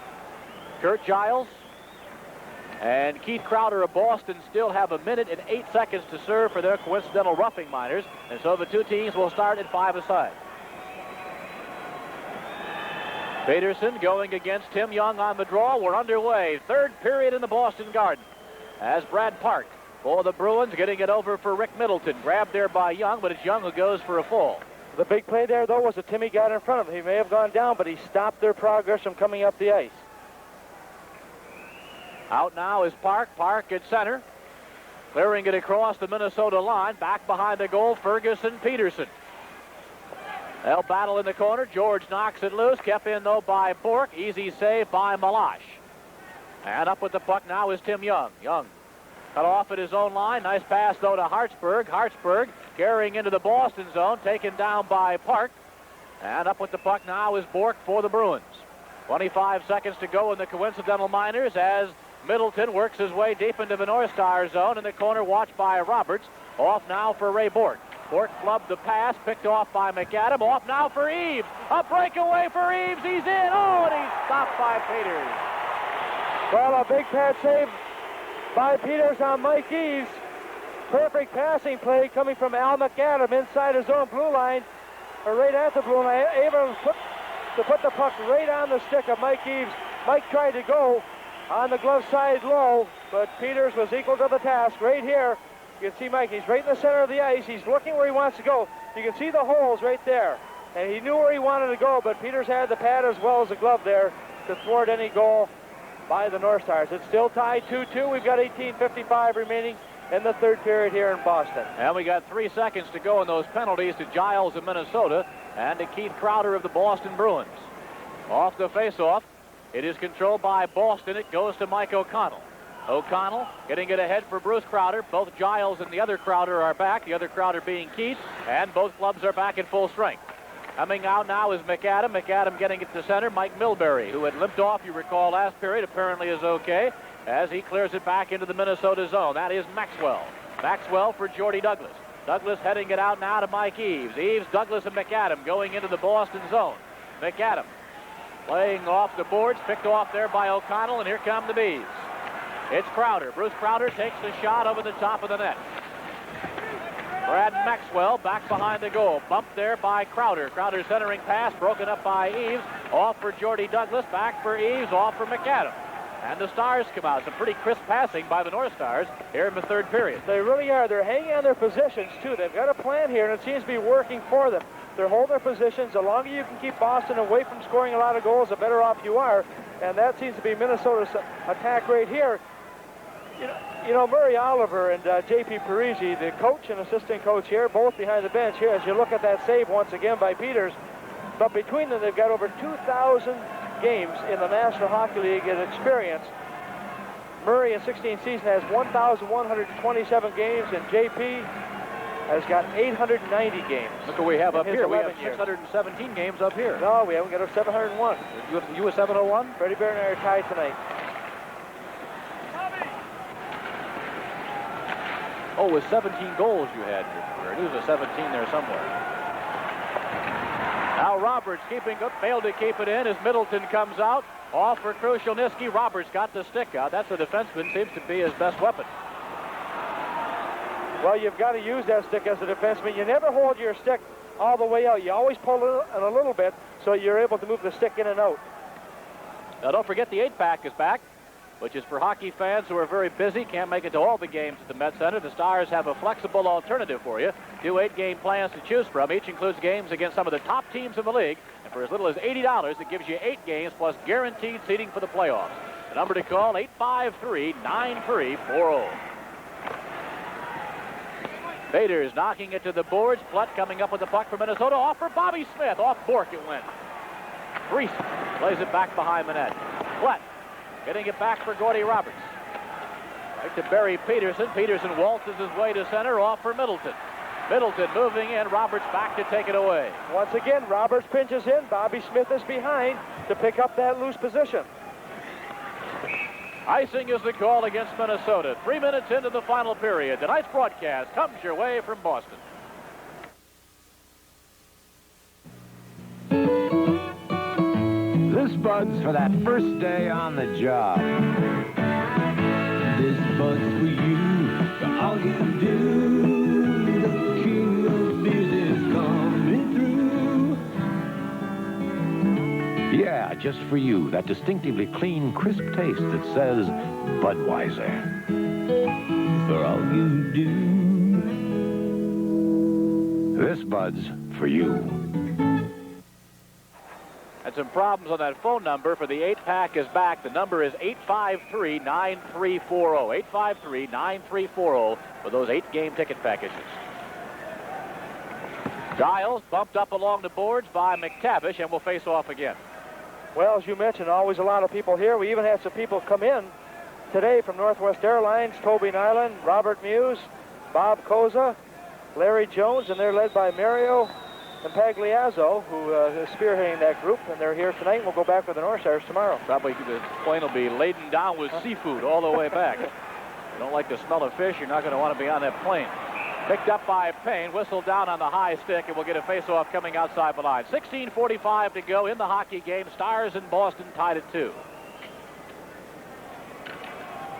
Kurt Giles and Keith Crowder of Boston still have 1 minute and 8 seconds to serve for their coincidental roughing minors. And so the two teams will start at 5 aside. Peterson going against Tim Young on the draw. We're underway. 3rd period in the Boston Garden. As Brad Park for the Bruins getting it over for Rick Middleton. Grabbed there by Young, but it's Young who goes for a full. The big play there, though, was that Timmy got in front of him. He may have gone down, but he stopped their progress from coming up the ice. Out now is Park. Park at center. Clearing it across the Minnesota line. Back behind the goal, Ferguson, Peterson. They'll battle in the corner. George knocks it loose. Kept in, though, by Bork. Easy save by Malash. And up with the puck now is Tim Young. Young cut off at his own line. Nice pass, though, to Hartsburg. Hartsburg carrying into the Boston zone. Taken down by Park. And up with the puck now is Bork for the Bruins. 25 seconds to go in the coincidental minors as Middleton works his way deep into the North Star zone in the corner, watched by Roberts. Off now for Ray Bork. Bork flubbed the pass, picked off by McAdam. Off now for Eaves. A breakaway for Eaves. He's in. Oh, and he's stopped by Peters. Well, a big pad save by Peters on Mike Eaves. Perfect passing play coming from Al McAdam inside his own blue line, or right at the blue line. Able to put the puck right on the stick of Mike Eaves. Mike tried to go on the glove side low, but Peters was equal to the task right here You can see Mike, he's right in the center of the ice. He's looking where he wants to go. You can see the holes right there. And he knew where he wanted to go, but Peters had the pad as well as the glove there to thwart any goal by the North Stars. It's still tied 2-2. We've got 18:55 remaining in the third period here in Boston. And we got 3 seconds to go in those penalties to Giles of Minnesota and to Keith Crowder of the Boston Bruins. Off the faceoff, it is controlled by Boston. It goes to Mike O'Connell. O'Connell getting it ahead for Bruce Crowder. Both Giles and the other Crowder are back, the other Crowder being Keith, and both clubs are back at full strength. Coming out now is McAdam. McAdam getting it to center. Mike Milbury, who had limped off, you recall, last period, apparently is okay as he clears it back into the Minnesota zone. That is Maxwell. Maxwell for Jordy Douglas. Douglas heading it out now to Mike Eaves. Eaves, Douglas, and McAdam going into the Boston zone. McAdam playing off the boards, picked off there by O'Connell, and here come the Bees. It's Crowder. Bruce Crowder takes the shot over the top of the net. Brad Maxwell back behind the goal. Bumped there by Crowder. Crowder centering pass broken up by Eaves. Off for Jordy Douglas. Back for Eaves. Off for McAdam. And the Stars come out. Some pretty crisp passing by the North Stars here in the third period. They really are. They're hanging on their positions, too. They've got a plan here, and it seems to be working for them. They're holding their positions. The longer you can keep Boston away from scoring a lot of goals, the better off you are. And that seems to be Minnesota's attack rate here. You know, Murray Oliver and J.P. Parisi, the coach and assistant coach here, both behind the bench here, as you look at that save once again by Peters. But between them, they've got over 2,000 games in the National Hockey League in experience. Murray in 16 season has 1,127 games, and J.P. has got 890 games. Look what we have up here. We have years. 617 games up here. No, we haven't got a 701. You a 701? Freddie Bear and I are tied tonight. Oh, with 17 goals you had in your career. There's a 17 there somewhere. Now Roberts keeping up, failed to keep it in as Middleton comes out. Off for Krushelnyski. Roberts got the stick out. That's a defenseman. Seems to be his best weapon. Well, you've got to use that stick as a defenseman. You never hold your stick all the way out. You always pull it in a little bit so you're able to move the stick in and out. Now don't forget the 8-pack is back, which is for hockey fans who are very busy, can't make it to all the games at the Met Center. The Stars have a flexible alternative for you. 2 8-game plans to choose from. Each includes games against some of the top teams in the league. And for as little as $80, it gives you 8 games plus guaranteed seating for the playoffs. The number to call, 853-9340. Baders knocking it to the boards. Plutt coming up with the puck for Minnesota. Off for Bobby Smith. Off Bork it went. Reese plays it back behind the net. Plutt getting it back for Gordy Roberts. Right to Barry Peterson. Peterson waltzes his way to center. Off for Middleton. Middleton moving in. Roberts back to take it away. Once again, Roberts pinches in. Bobby Smith is behind to pick up that loose position. Icing is the call against Minnesota. 3 minutes into the final period. Tonight's broadcast comes your way from Boston. This Bud's for that first day on the job. This Bud's for you, for all you do. The king of beers is coming through. Yeah, just for you, that distinctively clean, crisp taste that says Budweiser. For all you do. This Bud's for you. Had some problems on that phone number for the 8-pack is back. The number is 853-9340. 853-9340 for those 8-game ticket packages. Giles bumped up along the boards by McTavish and will face off again. Well, as you mentioned, always a lot of people here. We even had some people come in today from Northwest Airlines, Toby Nyland, Robert Muse, Bob Koza, Larry Jones, and they're led by Mario and Pagliazzo, who is spearheading that group, and they're here tonight. We'll go back with the North Stars tomorrow. Probably the plane will be laden down with seafood all the way back. If you don't like the smell of fish, you're not going to want to be on that plane. Picked up by Payne, whistled down on the high stick, and we'll get a face-off coming outside the line. 16:45 to go in the hockey game. Stars in Boston tied at 2.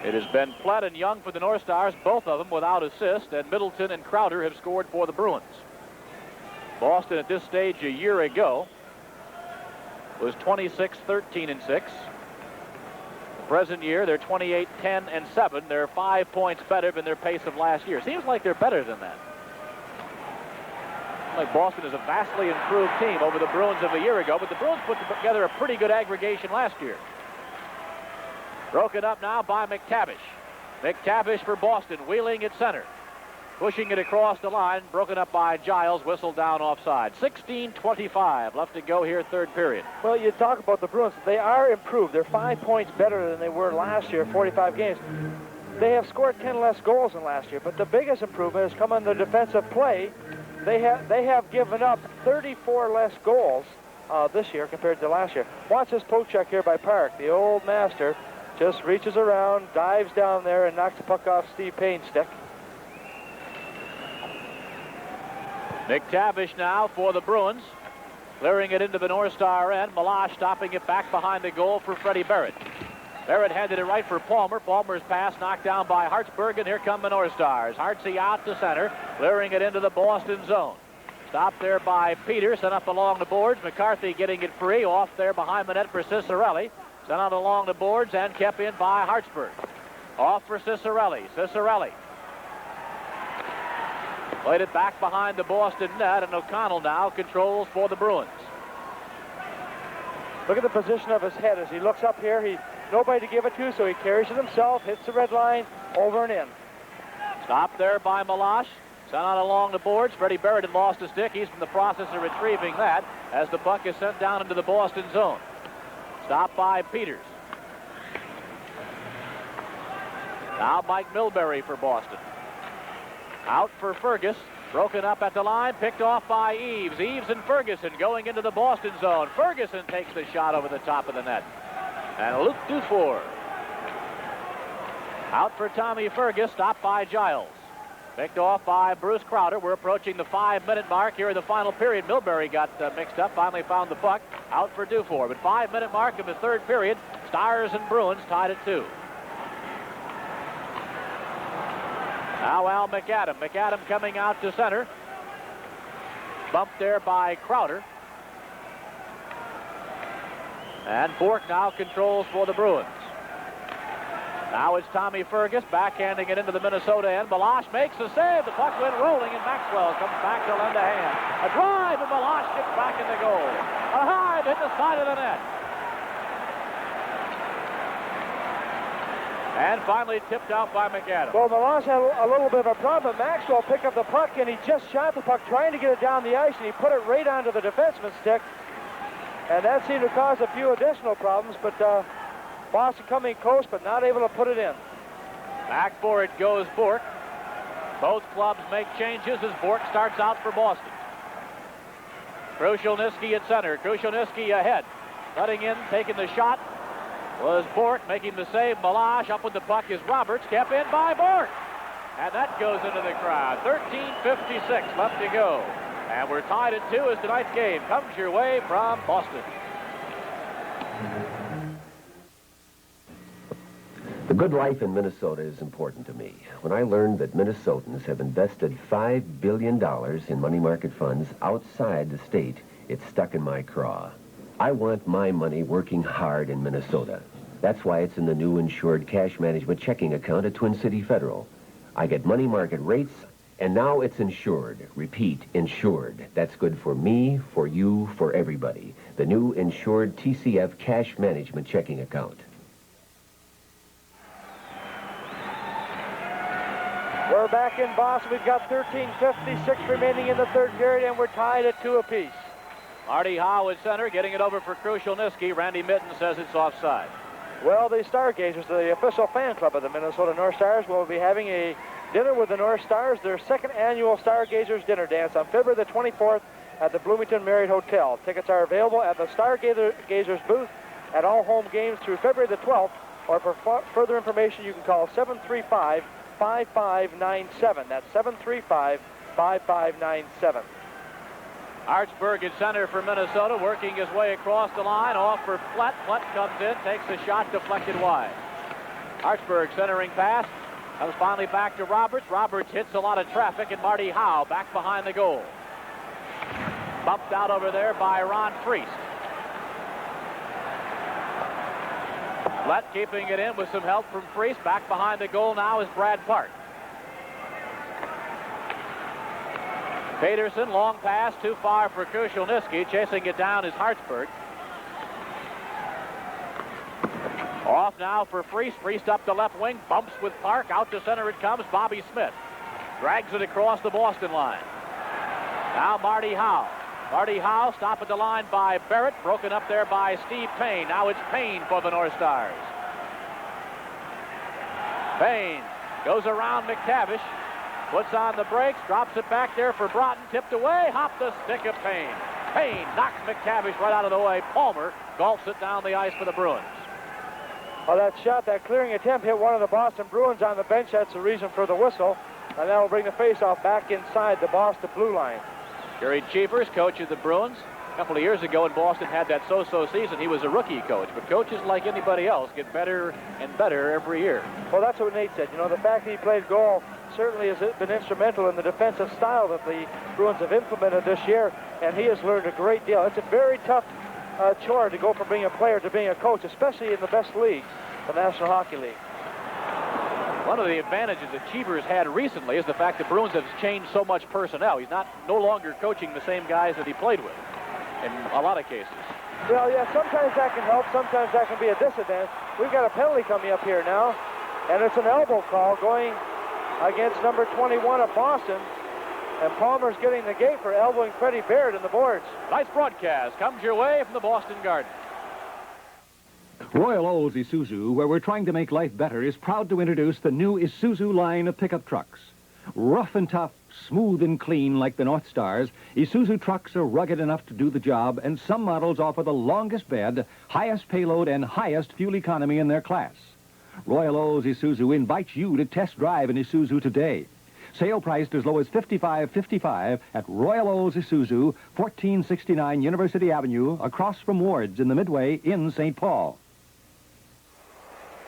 It has been Platt and Young for the North Stars, both of them without assist, and Middleton and Crowder have scored for the Bruins. Boston at this stage a year ago was 26-13-6. present year, they're 28-10-7. They're 5 points better than their pace of last year. Seems like they're better than that. Like Boston is a vastly improved team over the Bruins of a year ago, but the Bruins put together a pretty good aggregation last year. Broken up now by McTavish. McTavish for Boston, wheeling at center. Pushing it across the line, broken up by Giles, whistled down offside. 16:25 left to go here, third period. Well, you talk about the Bruins. They are improved. They're 5 points better than they were last year, 45 games. They have scored 10 less goals than last year, but the biggest improvement has come on the defensive play. They have given up 34 less goals this year compared to last year. Watch this poke check here by Park. The old master just reaches around, dives down there, and knocks the puck off Steve Payne's stick. McTavish now for the Bruins. Clearing it into the North Star end. Malash stopping it back behind the goal for Freddie Barrett. Barrett handed it right for Palmer. Palmer's pass knocked down by Hartsburg, and here come the North Stars. Hartsey out to center, clearing it into the Boston zone. Stopped there by Peters, sent up along the boards. McCarthy getting it free, off there behind the net for Cicerelli. Sent out along the boards and kept in by Hartsburg. Off for Cicerelli. Cicerelli played it back behind the Boston net, and O'Connell now controls for the Bruins. Look at the position of his head as he looks up here. Nobody to give it to, so he carries it himself, hits the red line, over and in. Stopped there by Malash. Sent out along the boards. Freddie Barrett had lost a stick. He's in the process of retrieving that as the puck is sent down into the Boston zone. Stopped by Peters. Now Mike Milbury for Boston. Out for Fergus. Broken up at the line. Picked off by Eves. Eves and Ferguson going into the Boston zone. Ferguson takes the shot over the top of the net. And Luke Dufour. Out for Tommy Fergus. Stopped by Giles. Picked off by Bruce Crowder. We're approaching the 5-minute mark here in the final period. Milbury got mixed up. Finally found the puck. Out for Dufour. But 5-minute mark of the third period. Stars and Bruins tied at 2. Now Al McAdam. McAdam coming out to center. Bumped there by Crowder. And Bork now controls for the Bruins. Now it's Tommy Fergus backhanding it into the Minnesota end. Malash makes the save. The puck went rolling, and Maxwell comes back to lend a hand. A drive, and Malash gets back in the goal. A high hit the side of the net. And finally tipped out by McAdam. Well, Malash had a little bit of a problem. Maxwell picked up the puck, and he just shot the puck trying to get it down the ice, and he put it right onto the defenseman's stick. And that seemed to cause a few additional problems, but Boston coming close, but not able to put it in. Back for it goes Bork. Both clubs make changes as Bork starts out for Boston. Krushelnyski at center. Krushelnyski ahead. Cutting in, taking the shot was Bork, making the save. Malash up with the puck is Roberts, kept in by Bork. And that goes into the crowd. 13:56 left to go. And we're tied at 2 as tonight's game comes your way from Boston. The good life in Minnesota is important to me. When I learned that Minnesotans have invested $5 billion in money market funds outside the state, it stuck in my craw. I want my money working hard in Minnesota. That's why it's in the new insured cash management checking account at Twin City Federal. I get money market rates, and now it's insured. Repeat, insured. That's good for me, for you, for everybody. The new insured TCF cash management checking account. We're back in Boston. We've got 13:56 remaining in the third period, and we're tied at 2 apiece. Marty Howe at center, getting it over for Krushelnyski. Randy Mitten says it's offside. Well, the Stargazers, the official fan club of the Minnesota North Stars, will be having a dinner with the North Stars, their second annual Stargazers dinner dance on February the 24th at the Bloomington Marriott Hotel. Tickets are available at the Stargazers booth at all home games through February the 12th, or for further information, you can call 735-5597. That's 735-5597. Hartsburg at center for Minnesota, working his way across the line, off for Flett. Flett comes in, takes a shot, deflected wide. Hartsburg centering pass, comes finally back to Roberts. Roberts hits a lot of traffic, and Marty Howe back behind the goal. Bumped out over there by Ron Friest. Flett keeping it in with some help from Freese. Back behind the goal now is Brad Park. Peterson, long pass, too far for Krushelnyski. Chasing it down is Hartsburg. Off now for Freese. Freese up the left wing, bumps with Park. Out to center it comes. Bobby Smith drags it across the Boston line. Now Marty Howe. Marty Howe stopped at the line by Barrett. Broken up there by Steve Payne. Now it's Payne for the North Stars. Payne goes around McTavish. Puts on the brakes, drops it back there for Broughton, tipped away, hop the stick of Payne. Payne knocks McTavish right out of the way. Palmer golfs it down the ice for the Bruins. Well, that shot, that clearing attempt hit one of the Boston Bruins on the bench. That's the reason for the whistle. And that will bring the faceoff back inside the Boston blue line. Gary Cheevers, coach of the Bruins. A couple of years ago when Boston had that so-so season, he was a rookie coach. But coaches, like anybody else, get better and better every year. Well, that's what Nate said. You know, the fact that he played goal certainly has been instrumental in the defensive style that the Bruins have implemented this year, and he has learned a great deal. It's a very tough chore to go from being a player to being a coach, especially in the best leagues, the National Hockey League. One of the advantages that Cheevers had recently is the fact that Bruins have changed so much personnel. He's no longer coaching the same guys that he played with in a lot of cases. Well, yeah, sometimes that can help, sometimes that can be a disadvantage. We've got a penalty coming up here now, and it's an elbow call going against number 21 of Boston. And Palmer's getting the gate for elbowing Freddie Baird in the boards. Nice broadcast comes your way from the Boston Garden. Royal O's Isuzu, where we're trying to make life better, is proud to introduce the new Isuzu line of pickup trucks. Rough and tough, smooth and clean like the North Stars, Isuzu trucks are rugged enough to do the job, and some models offer the longest bed, highest payload, and highest fuel economy in their class. Royal O's Isuzu invites you to test drive an Isuzu today. Sale priced as low as $55.55 at Royal O's Isuzu, 1469 University Avenue, across from Ward's in the Midway in St. Paul.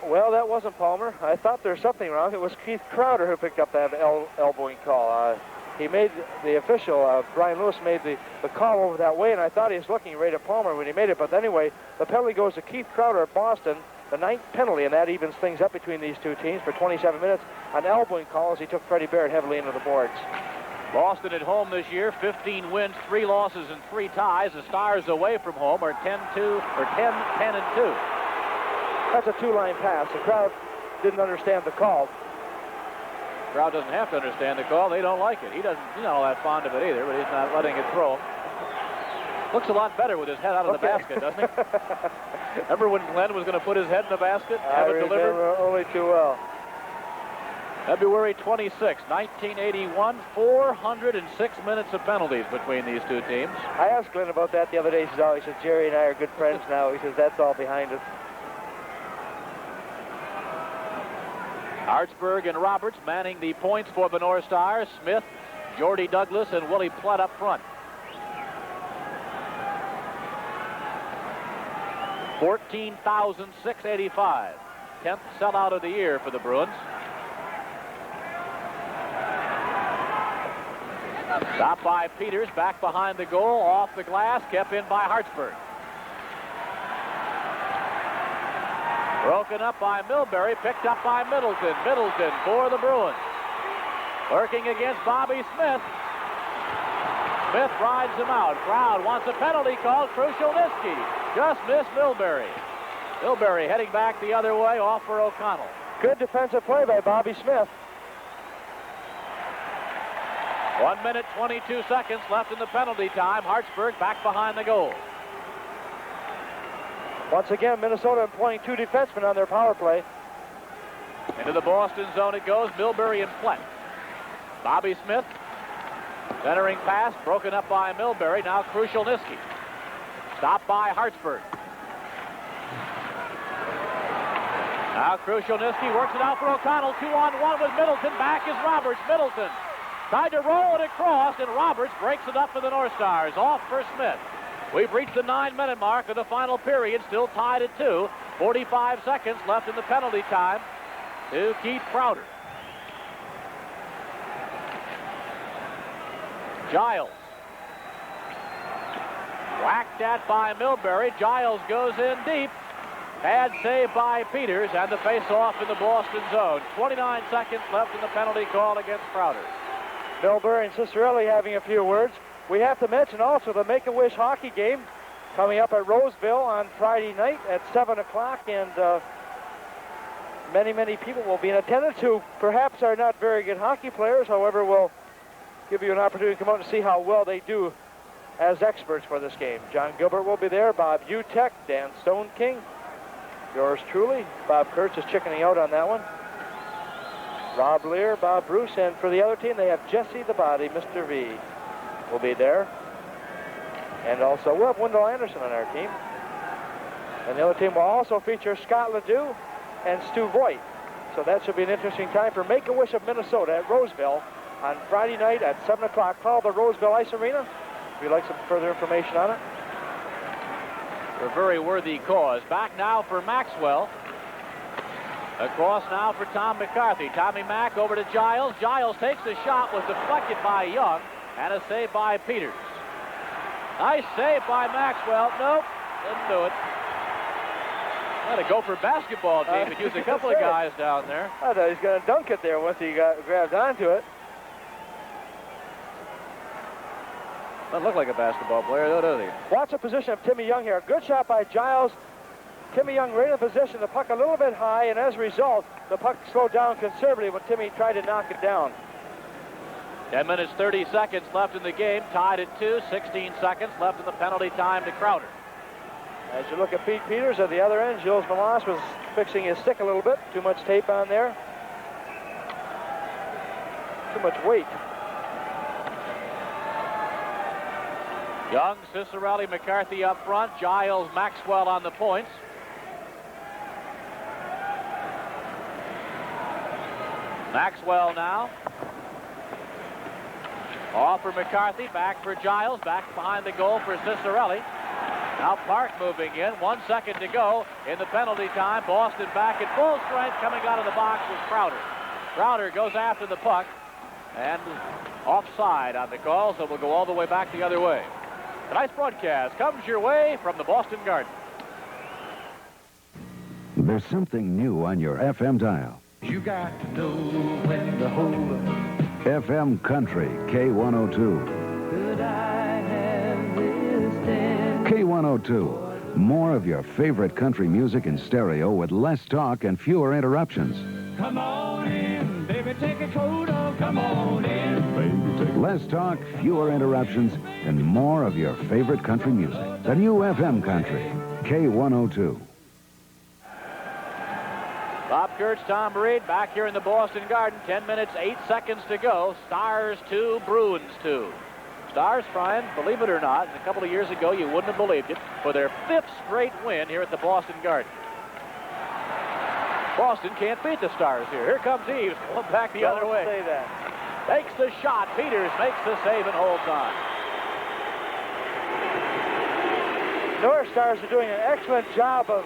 Well, that wasn't Palmer. I thought there was something wrong. It was Keith Crowder who picked up that elbowing call. He made the official, Brian Lewis, made the call over that way, and I thought he was looking right at Palmer when he made it. But anyway, the penalty goes to Keith Crowder of Boston, the 9th penalty, and that evens things up between these two teams for 27 minutes. An elbowing call as he took Freddie Baird heavily into the boards. Boston at home this year, 15 wins, 3 losses, and 3 ties. The Stars away from home are 10-10-2. That's a two-line pass. The crowd didn't understand the call. The crowd doesn't have to understand the call. They don't like it. He's not all that fond of it either, but he's not letting it throw him. Looks a lot better with his head out of the basket, doesn't he? Remember when Glenn was going to put his head in the basket? I remember only too well. February 26, 1981, 406 minutes of penalties between these two teams. I asked Glenn about that the other day. He said, Jerry and I are good friends now. He says, that's all behind us. Hartsburg and Roberts manning the points for the North Stars. Smith, Jordy Douglas, and Willie Plutt up front. 14,685. 10th sellout of the year for the Bruins. Stopped by Peters, back behind the goal, off the glass, kept in by Hartsburg. Broken up by Milbury, picked up by Middleton. Middleton for the Bruins. Working against Bobby Smith. Smith rides him out. Crowd wants a penalty called. Krushelnyski just missed Milbury. Milbury heading back the other way, off for O'Connell. Good defensive play by Bobby Smith. 1 minute, 22 seconds left in the penalty time. Hartsburg back behind the goal. Once again, Minnesota employing 2 defensemen on their power play. Into the Boston zone it goes. Milbury and Flett. Bobby Smith. Centering pass, broken up by Milbury. Now Krushelnyski. Stopped by Hartsburg. Now Krushelnyski works it out for O'Connell. 2-on-1 with Middleton. Back is Roberts. Middleton tried to roll it across, and Roberts breaks it up for the North Stars. Off for Smith. We've reached the 9-minute mark of the final period, still tied at 2. 45 seconds left in the penalty time to Keith Crowder. Giles. Whacked at by Milbury. Giles goes in deep. Pad save by Peters, and the face-off in the Boston zone. 29 seconds left in the penalty call against Crowder. Bill Burr and Cicerelli having a few words. We have to mention also the Make-A-Wish hockey game coming up at Roseville on Friday night at 7 o'clock, and many people will be in attendance who perhaps are not very good hockey players. However, will give you an opportunity to come out and see how well they do as experts for this game. John Gilbert will be there, Bob Utek, Dan Stone King, yours truly. Bob Kurtz is chickening out on that one. Rob Lear, Bob Bruce, and for the other team, they have Jesse the Body, Mr. V, will be there. And also, we'll have Wendell Anderson on our team. And the other team will also feature Scott Ledoux and Stu Voigt. So that should be an interesting time for Make-A-Wish of Minnesota at Roseville on Friday night at 7 o'clock. Call the Roseville Ice Arena if you'd like some further information on it. For a very worthy cause. Back now for Maxwell. Across now for Tom McCarthy. Tommy Mack over to Giles. Giles takes the shot, was deflected by Young, and a save by Peters. Nice save by Maxwell. Nope, didn't do it. Got to go for basketball team and use a couple of guys down there. I thought he was going to dunk it there once he got grabbed onto it. Doesn't look like a basketball player, though, does he? Watch the position of Timmy Young here. Good shot by Giles. Timmy Young right in position, the puck a little bit high, and as a result, the puck slowed down considerably when Timmy tried to knock it down. 10 minutes, 30 seconds left in the game, tied at 2, 16 seconds left in the penalty time to Crowder. As you look at Pete Peters at the other end, Gilles Melas was fixing his stick a little bit. Too much tape on there. Too much weight. Young, Cicerelli, McCarthy up front, Giles, Maxwell on the points. Maxwell now. Off for McCarthy, back for Giles, back behind the goal for Cicerelli. Now Park moving in, 1 second to go in the penalty time. Boston back at full strength, coming out of the box was Crowder. Crowder goes after the puck, and offside on the call, so we'll go all the way back the other way. Tonight's broadcast comes your way from the Boston Garden. There's something new on your FM dial. You got to know when to hold up. FM Country, K102. Could I have this dance? K102. More of your favorite country music in stereo with less talk and fewer interruptions. Come on in, baby, take a coat off. Come on in, baby, take Less talk, fewer interruptions, and more of your favorite country music. The new FM Country, K102. Bob Kurtz, Tom Reed, back here in the Boston Garden. 10 minutes, 8 seconds to go. Stars 2, Bruins 2. Stars, Brian, believe it or not, a couple of years ago, you wouldn't have believed it, for their 5th straight win here at the Boston Garden. Boston can't beat the Stars here. Here comes Eves, going back the other way. Say that. Takes the shot. Peters makes the save and holds on. North Stars are doing an excellent job of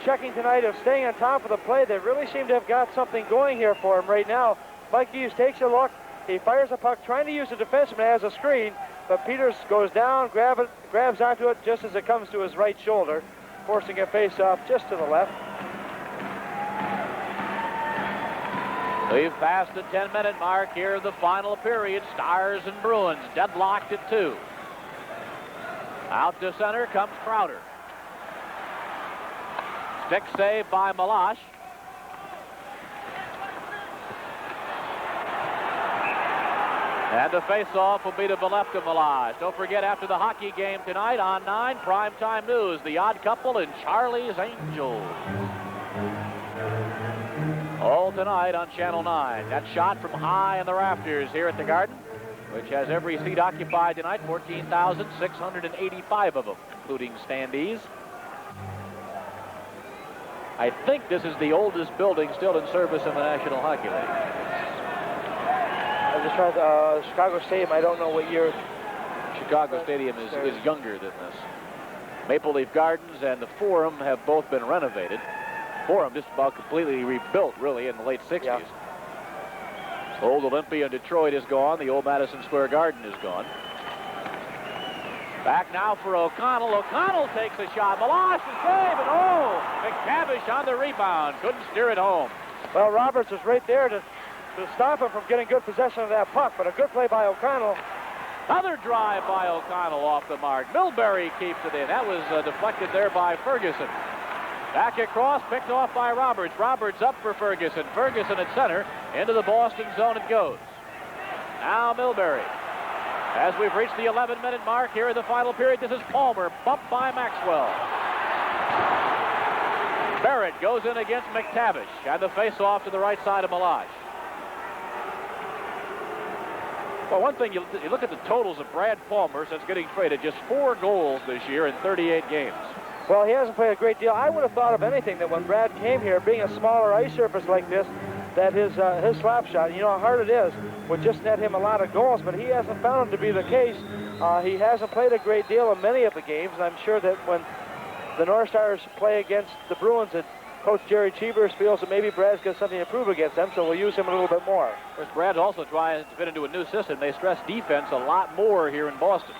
checking tonight, of staying on top of the play. They really seem to have got something going here for him right now. Mike Eves takes a look. He fires a puck, trying to use the defenseman as a screen, but Peters goes down, grabs onto it just as it comes to his right shoulder, forcing a face-off just to the left. We've passed the 10-minute mark here of the final period. Stars and Bruins deadlocked at 2. Out to center comes Crowder. Stick save by Melas. And the face-off will be to the left of Melas. Don't forget, after the hockey game tonight on 9, primetime news, The Odd Couple and Charlie's Angels. All tonight on Channel 9. That shot from high in the rafters here at the Garden, which has every seat occupied tonight, 14,685 of them, including standees. I think this is the oldest building still in service in the National Hockey League. I just tried Chicago Stadium. I don't know what year. Chicago Stadium is younger than this. Maple Leaf Gardens and the Forum have both been renovated. Forum just about completely rebuilt, really, in the late 60s. Yeah. Old Olympia in Detroit is gone. The old Madison Square Garden is gone. Back now for O'Connell. O'Connell takes a shot. Meloche is save, and McTavish on the rebound. Couldn't steer it home. Well, Roberts was right there to stop him from getting good possession of that puck, but a good play by O'Connell. Another drive by O'Connell off the mark. Milbury keeps it in. That was deflected there by Ferguson. Back across, picked off by Roberts. Roberts up for Ferguson. Ferguson at center. Into the Boston zone it goes. Now Milbury. As we've reached the 11-minute mark here in the final period, this is Palmer, bumped by Maxwell. Barrett goes in against McTavish, and the face-off to the right side of Meloche. Well, one thing, you look at the totals of Brad Palmer since getting traded, just 4 goals this year in 38 games. Well, he hasn't played a great deal. I would have thought of anything that when Brad came here, being a smaller ice surface like this, that his slap shot, you know how hard it is, would just net him a lot of goals, but he hasn't found it to be the case. He hasn't played a great deal in many of the games, and I'm sure that when the North Stars play against the Bruins, that Coach Jerry Cheevers feels that maybe Brad's got something to prove against them, so we'll use him a little bit more. Of course, Brad's also trying to fit into a new system. They stress defense a lot more here in Boston.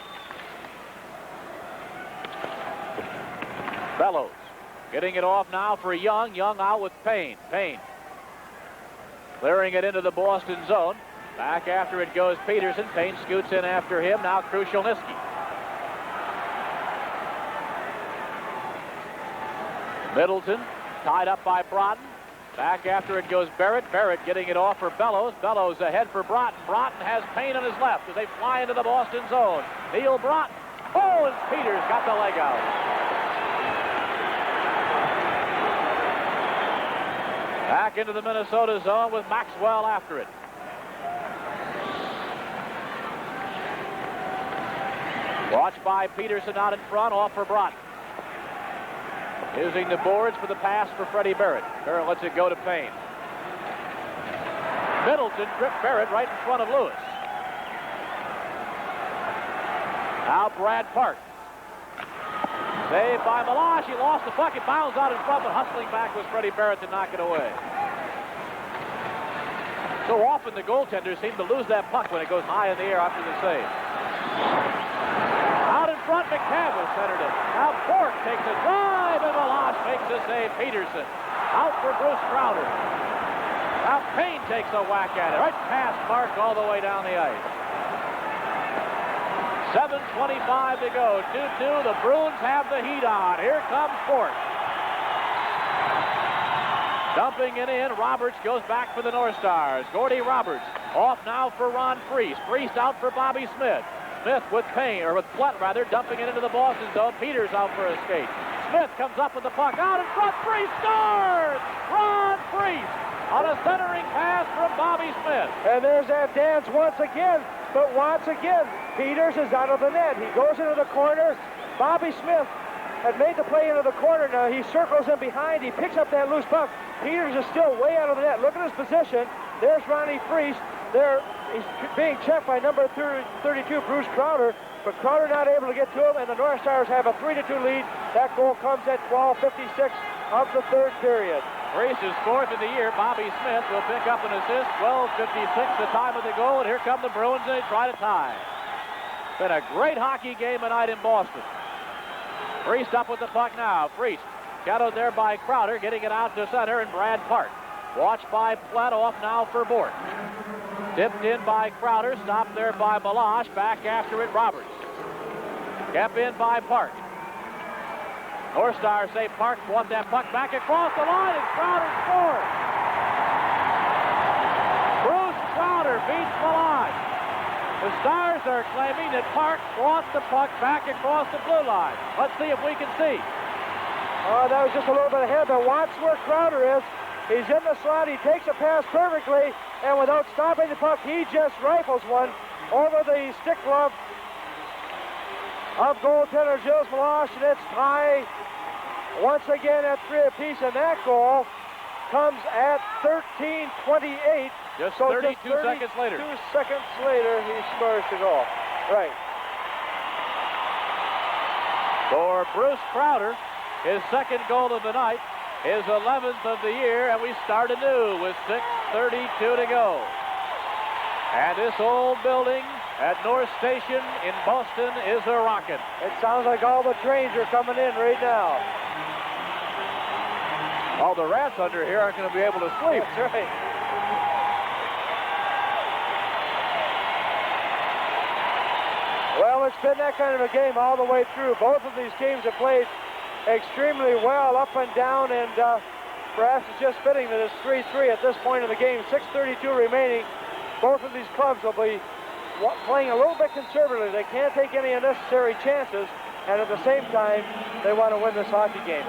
Bellows getting it off now for Young. Young out with Payne. Payne clearing it into the Boston zone. Back after it goes Peterson. Payne scoots in after him. Now Krushelnyski. Middleton tied up by Broughton. Back after it goes Barrett. Barrett getting it off for Bellows. Bellows ahead for Broughton. Broughton has Payne on his left as they fly into the Boston zone. Neil Broughton. Oh, and Peters got the leg out. Back into the Minnesota zone with Maxwell after it. Watched by Peterson out in front, off for Broughton. Using the boards for the pass for Freddie Barrett. Barrett lets it go to Payne. Middleton tripped Barrett right in front of Lewis. Now Brad Park. Saved by Meloche. He lost the puck. It bounds out in front, but hustling back was Freddie Barrett to knock it away. So often the goaltenders seem to lose that puck when it goes high in the air after the save. Out in front, McTavish centered it. Now Bork takes a drive, and Meloche makes the save. Peterson out for Bruce Crowder. Now Payne takes a whack at it. Right past Mark all the way down the ice. 7:25 to go. 2-2. The Bruins have the heat on. Here comes Bork. Dumping it in. Roberts goes back for the North Stars. Gordy Roberts off now for Ron Freese. Freese out for Bobby Smith. Smith with Payne, or with Plutt rather, dumping it into the Boston zone. Peters out for a skate. Smith comes up with the puck. Out in front. Freese scores! Ron Freese on a centering pass from Bobby Smith. And there's that dance once again. But once again, Peters is out of the net. He goes into the corner. Bobby Smith had made the play into the corner. Now he circles in behind. He picks up that loose puck. Peters is still way out of the net. Look at his position. There's Ronnie Freese. There, he's being checked by number 32, Bruce Crowder. But Crowder not able to get to him, and the North Stars have a 3-2 lead. That goal comes at 12:56 of the third period. Freese is fourth in the year. Bobby Smith will pick up an assist. 12:56 the time of the goal, and here come the Bruins, and they try to tie. Been a great hockey game tonight in Boston. Freese up with the puck now. Freese shadowed there by Crowder, getting it out to center, and Brad Park. Watched by Platt, off now for Bork. Tipped in by Crowder, stopped there by Meloche. Back after it, Roberts. Kept in by Park. North Stars say Park won that puck back across the line, and Crowder scores. Bruce Crowder beats Meloche. The Stars are claiming that Park brought the puck back across the blue line. Let's see if we can see. Oh, that was just a little bit ahead, but watch where Crowder is. He's in the slot. He takes a pass perfectly, and without stopping the puck, he just rifles one over the stick glove of goaltender Gilles Meloche, and it's tie once again at 3 apiece, and that goal comes at 13:28. Just so 32 seconds later. 2 seconds later, he scores the goal. Right. For Bruce Crowder, his second goal of the night, his 11th of the year, and we start anew with 6:32 to go. And this old building at North Station in Boston is a rocket. It sounds like all the trains are coming in right now. All the rats under here aren't going to be able to sleep. That's right. Well, it's been that kind of a game all the way through. Both of these teams have played extremely well up and down, and perhaps it's just fitting that it's 3-3 at this point in the game. 6:32 remaining. Both of these clubs will be playing a little bit conservatively. They can't take any unnecessary chances, and at the same time, they want to win this hockey game.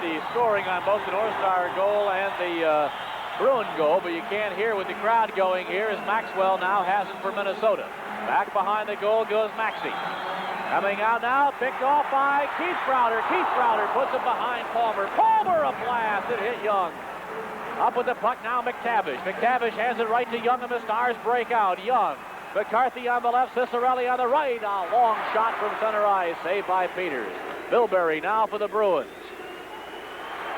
The scoring on both the North Star goal and the Bruin goal, but you can't hear with the crowd going here as Maxwell now has it for Minnesota. Back behind the goal goes Maxey. Coming out now, picked off by Keith Crowder. Keith Crowder puts it behind Palmer. Palmer a blast. It hit Young. Up with the puck now, McTavish. McTavish hands it right to Young and the Stars break out. Young. McCarthy on the left, Cicerelli on the right. A long shot from center ice, saved by Peters. Bilberry now for the Bruins.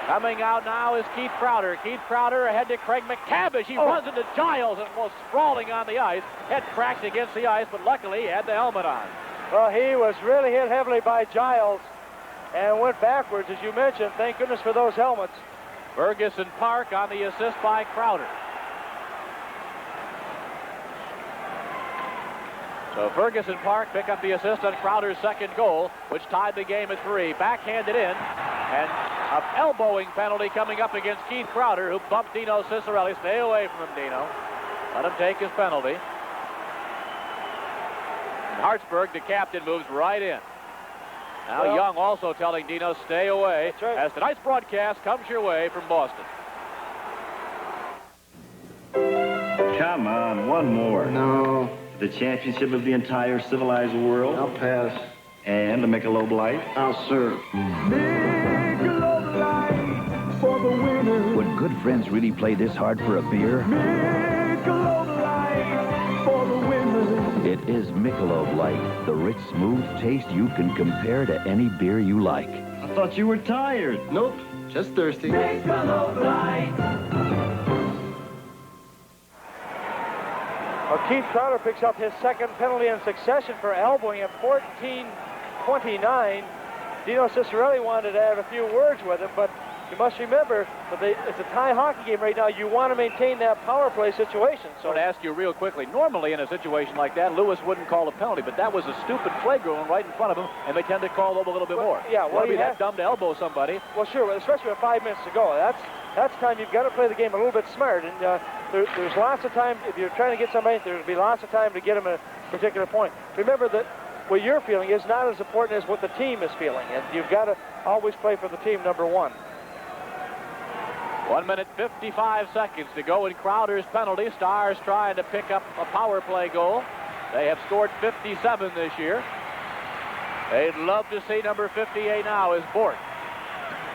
Coming out now is Keith Crowder. Keith Crowder ahead to Craig McTavish. He runs into Giles and was sprawling on the ice. Head cracked against the ice, but luckily he had the helmet on. Well, he was really hit heavily by Giles and went backwards, as you mentioned. Thank goodness for those helmets. Ferguson Park on the assist by Crowder. So Ferguson Park pick up the assist on Crowder's second goal, which tied the game at 3. Backhanded in, and an elbowing penalty coming up against Keith Crowder, who bumped Dino Cicerelli. Stay away from him, Dino. Let him take his penalty. And Hartsburg, the captain, moves right in. Now Young also telling Dino, stay away, right, as tonight's broadcast comes your way from Boston. Come on, one more. No. The championship of the entire civilized world. I'll pass. And the Michelob Light. I'll serve. Michelob Light for the winner. Would good friends really play this hard for a beer? Michelob Light for the winner. It is Michelob Light, the rich, smooth taste you can compare to any beer you like. I thought you were tired. Nope, just thirsty. Michelob Light. Well, Keith Crowder picks up his second penalty in succession for elbowing at 14:29. Dino Cicerelli wanted to have a few words with him, but you must remember that it's a tie hockey game right now. You want to maintain that power play situation. So I want to ask you real quickly, normally in a situation like that, Lewis wouldn't call a penalty, but that was a stupid flagrant right in front of him, and they tend to call over a little bit more. Yeah, well, you that dumb to elbow somebody. Well, sure, especially with 5 minutes to go. That's time you've got to play the game a little bit smart, and there's lots of time. If you're trying to get somebody, there'll be lots of time to get them a particular point. Remember that what you're feeling is not as important as what the team is feeling, and you've got to always play for the team number one. 1 minute, 55 seconds to go in Crowder's penalty. Stars trying to pick up a power play goal. They have scored 57 this year. They'd love to see number 58 now is Bort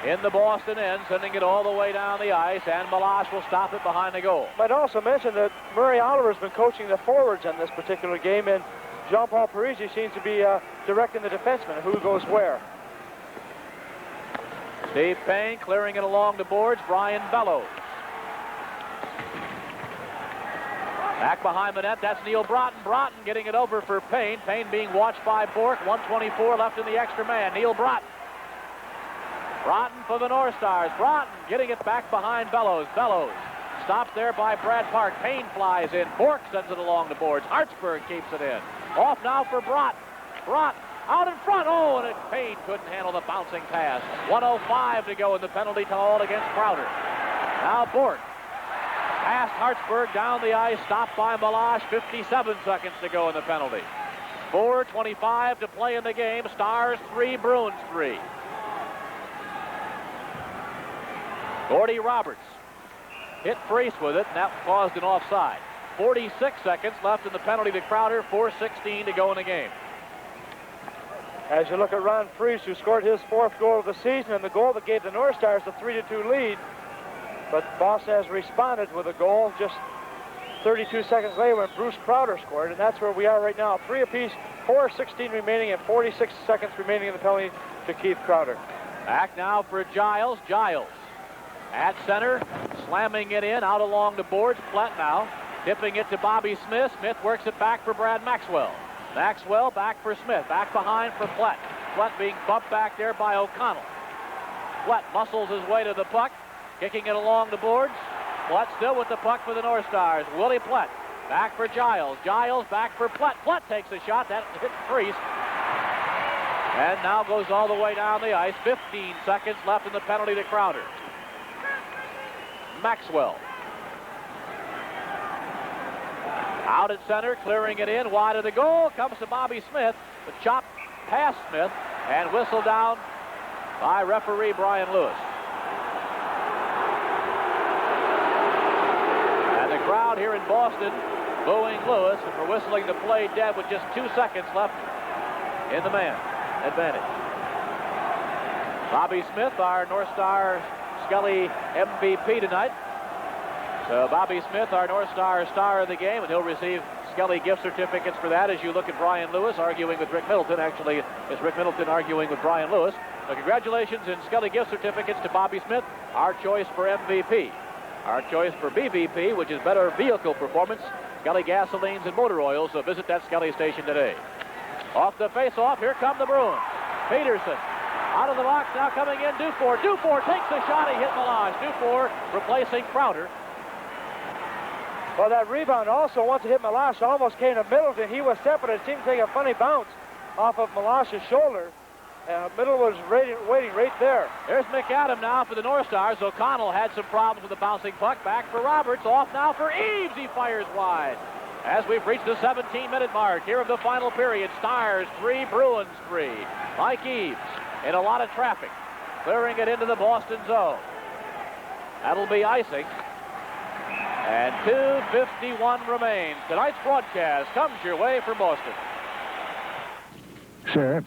in the Boston end, sending it all the way down the ice, and Malash will stop it behind the goal. Might also mention that Murray Oliver's been coaching the forwards on this particular game, and Jean-Paul Parisi seems to be directing the defensemen who goes where. Steve Payne clearing it along the boards. Brian Bellows. Back behind the net, that's Neil Broughton. Broughton getting it over for Payne. Payne being watched by Bork. 1:24 left in the extra man. Neil Broughton. Broughton for the North Stars. Broughton getting it back behind Bellows. Bellows stopped there by Brad Park. Payne flies in. Bork sends it along the boards. Hartsburg keeps it in. Off now for Broughton. Broughton out in front. Oh, and Payne couldn't handle the bouncing pass. 1:05 to go in the penalty call against Crowder. Now Bork. Past Hartsburg down the ice. Stopped by Malash. 57 seconds to go in the penalty. 4:25 to play in the game. Stars 3, Bruins 3. Gordy Roberts hit Freese with it, and that caused an offside. 46 seconds left in the penalty to Crowder. 4:16 to go in the game. As you look at Ron Freese, who scored his 4th goal of the season, and the goal that gave the North Stars the 3-2 lead. But Boston has responded with a goal just 32 seconds later when Bruce Crowder scored, and that's where we are right now. 3 apiece 4:16 remaining and 46 seconds remaining in the penalty to Keith Crowder. Back now for Giles. Giles at center, slamming it in, out along the boards. Plett now, tipping it to Bobby Smith. Smith works it back for Brad Maxwell. Maxwell back for Smith, back behind for Plett. Plett being bumped back there by O'Connell. Plett muscles his way to the puck, kicking it along the boards. Plett still with the puck for the North Stars. Willie Plett back for Giles. Giles back for Plett. Plett takes a shot. That hit the crease. And now goes all the way down the ice. 15 seconds left in the penalty to Crowder. Maxwell. Out at center, clearing it in, wide of the goal. Comes to Bobby Smith. The chop past Smith and whistled down by referee Brian Lewis. And the crowd here in Boston booing Lewis for whistling the play dead with just 2 seconds left in the man advantage. Bobby Smith, our North Star Skelly MVP tonight. So Bobby Smith, our North Star star of the game, and he'll receive Skelly gift certificates for that as you look at Brian Lewis arguing with Rick Middleton. Actually, it's Rick Middleton arguing with Brian Lewis. So congratulations and Skelly gift certificates to Bobby Smith, our choice for MVP. Our choice for BVP, which is better vehicle performance, Skelly gasolines and motor oils. So visit that Skelly station today. Off the face-off, here come the Bruins. Peterson out of the box, now coming in, Dufour. Dufour takes the shot, he hit Melange. Dufour replacing Crowder. Well, that rebound also, once it hit Melange, almost came to Middleton. He was set, but it seemed to take a funny bounce off of Melange's shoulder. Middle was waiting right there. There's McAdam now for the North Stars. O'Connell had some problems with the bouncing puck. Back for Roberts. Off now for Eaves. He fires wide. As we've reached the 17-minute mark here of the final period, Stars 3, Bruins 3. Mike Eaves in a lot of traffic, clearing it into the Boston zone. That'll be icing. And 2:51 remains. Tonight's broadcast comes your way from Boston. Sir,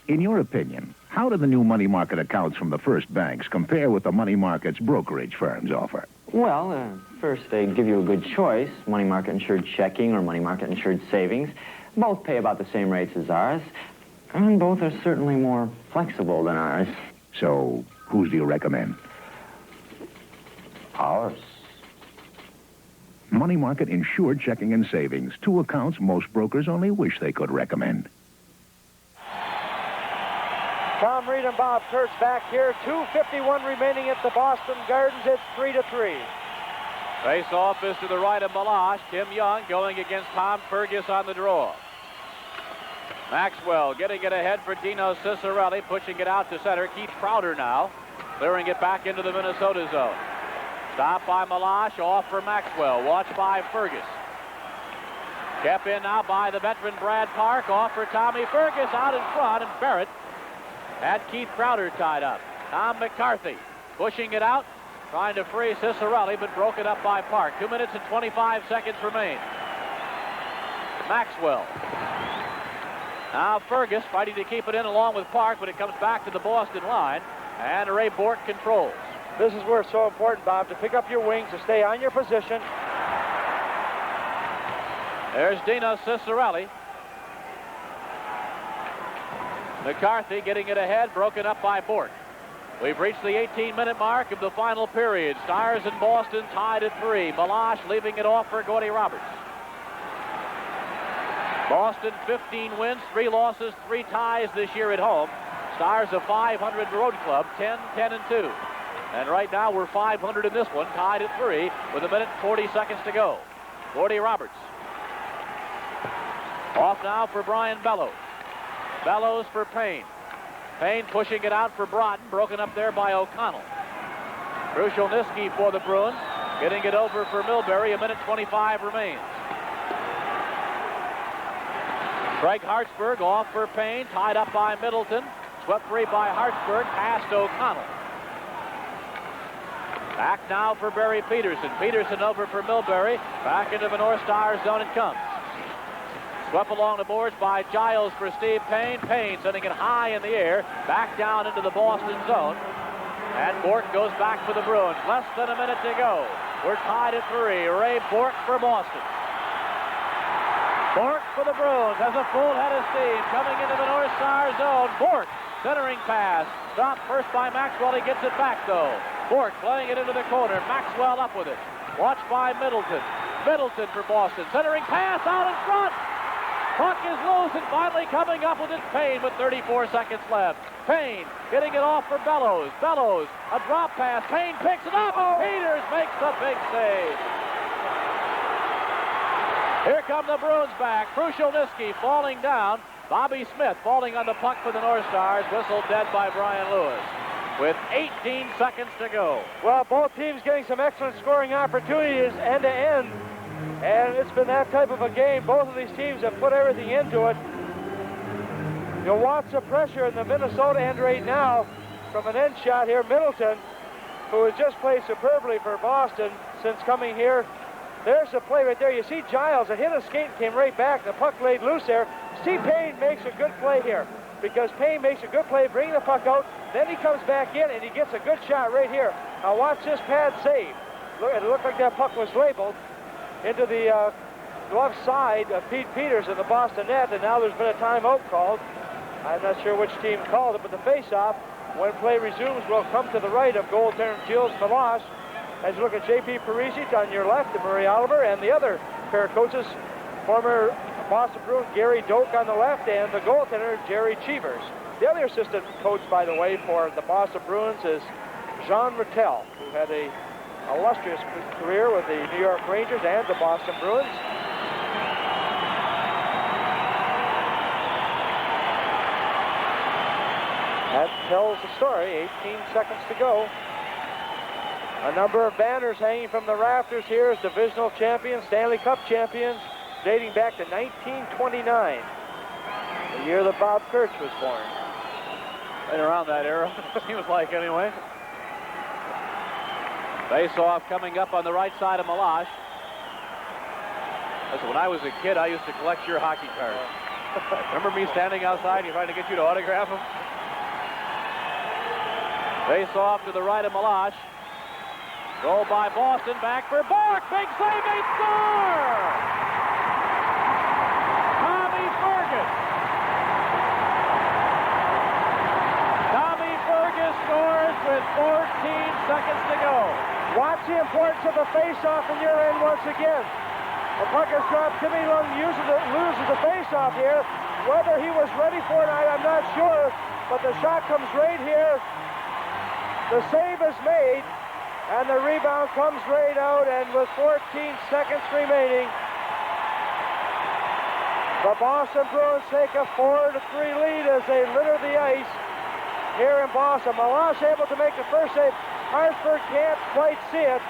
in your opinion, how do the new money market accounts from the First Banks compare with the money markets brokerage firms offer? Well, first they give you a good choice, money market insured checking or money market insured savings. Both pay about the same rates as ours, and both are certainly more flexible than ours. So, whose do you recommend? Ours. Money market insured checking and savings, two accounts most brokers only wish they could recommend. Tom Reed and Bob Kurtz back here. 2:51 remaining at the Boston Gardens. It's 3-3. Face-off is to the right of Melange. Tim Young going against Tom Fergus on the draw. Maxwell getting it ahead for Dino Cicerelli, pushing it out to center. Keith Crowder now, clearing it back into the Minnesota zone. Stopped by Melange, off for Maxwell. Watched by Fergus. Kept in now by the veteran Brad Park. Off for Tommy Fergus out in front, and Barrett had Keith Crowder tied up. Tom McCarthy pushing it out, trying to free Cicerelli, but broken up by Park. 2 minutes and 25 seconds remain. Maxwell. Now Fergus fighting to keep it in along with Park, but it comes back to the Boston line, and Ray Bork controls. This is where it's so important, Bob, to pick up your wings, to stay on your position. There's Dino Cicerelli. McCarthy getting it ahead, broken up by Bork. We've reached the 18-minute mark of the final period. Stars in Boston tied at 3. Melange leaving it off for Gordy Roberts. Boston 15 wins, 3 losses, 3 ties this year at home. Stars a 500 road club, 10-10-2. And right now we're 500 in this one, tied at 3 with 1 minute and 40 seconds to go. Gordy Roberts. Off now for Brian Bellows. Bellows for Payne. Payne pushing it out for Broughton, broken up there by O'Connell. Krushelnyski for the Bruins, getting it over for Milbury. 1 minute 25 remains. Craig Hartsburg off for Payne, tied up by Middleton. Swept free by Hartsburg, past O'Connell. Back now for Barry Peterson. Peterson over for Milbury. Back into the North Star zone it comes. Swept along the boards by Giles for Steve Payne. Payne sending it high in the air. Back down into the Boston zone. And Bork goes back for the Bruins. Less than 1 minute to go. We're tied at 3. Ray Bork for Boston. Bork for the Bruins has a full head of steam coming into the North Star zone. Bork, centering pass. Stopped first by Maxwell. He gets it back, though. Bork playing it into the corner. Maxwell up with it. Watched by Middleton. Middleton for Boston. Centering pass out in front. Puck is loose and finally coming up with it. Payne with 34 seconds left. Payne getting it off for Bellows. Bellows, a drop pass. Payne picks it up. Peters makes the big save. Here come the Bruins back. Krushelnyski falling down. Bobby Smith falling on the puck for the North Stars. Whistled dead by Brian Lewis with 18 seconds to go. Well, both teams getting some excellent scoring opportunities end to end. And it's been that type of a game. Both of these teams have put everything into it. You'll watch the pressure in the Minnesota end right now from an end shot here. Middleton, who has just played superbly for Boston since coming here. There's the play right there. You see Giles, it hit a skate and came right back. The puck laid loose there. See, Payne makes a good play here because Payne makes a good play, bringing the puck out. Then he comes back in and he gets a good shot right here. Now watch this pad save. Look, it looked like that puck was labeled into the glove side of Pete Peters in the Boston net, and now there's been a timeout called. I'm not sure which team called it, but the face-off, when play resumes, will come to the right of goaltender Gilles Meloche. As you look at J.P. Parisic on your left, and Murray Oliver, and the other pair of coaches, former Boston Bruin Gary Doak on the left, and the goaltender Jerry Cheevers. The other assistant coach, by the way, for the Boston Bruins is Jean Rattel, who had a illustrious career with the New York Rangers and the Boston Bruins. That tells the story. 18 seconds to go. A number of banners hanging from the rafters here as divisional champions, Stanley Cup champions, dating back to 1929, the year that Bob Kirch was born. Right around that era, seems like anyway. Face-off coming up on the right side of Meloche. Listen, when I was a kid, I used to collect your hockey cards. Remember me standing outside and trying to get you to autograph them? Face-off to the right of Meloche. Goal by Boston, back for Bork. Big save, they score! Tommy Fergus. Tommy Fergus scores with 14 seconds to go. Watch the importance of the face-off in your end once again. The puck is dropped. Timmy Lund loses the face-off here. Whether he was ready for it, I'm not sure. But the shot comes right here. The save is made. And the rebound comes right out, and with 14 seconds remaining, the Boston Bruins take a 4-3 lead as they litter the ice here in Boston. Meloche able to make the first save. Hartford can't quite see it.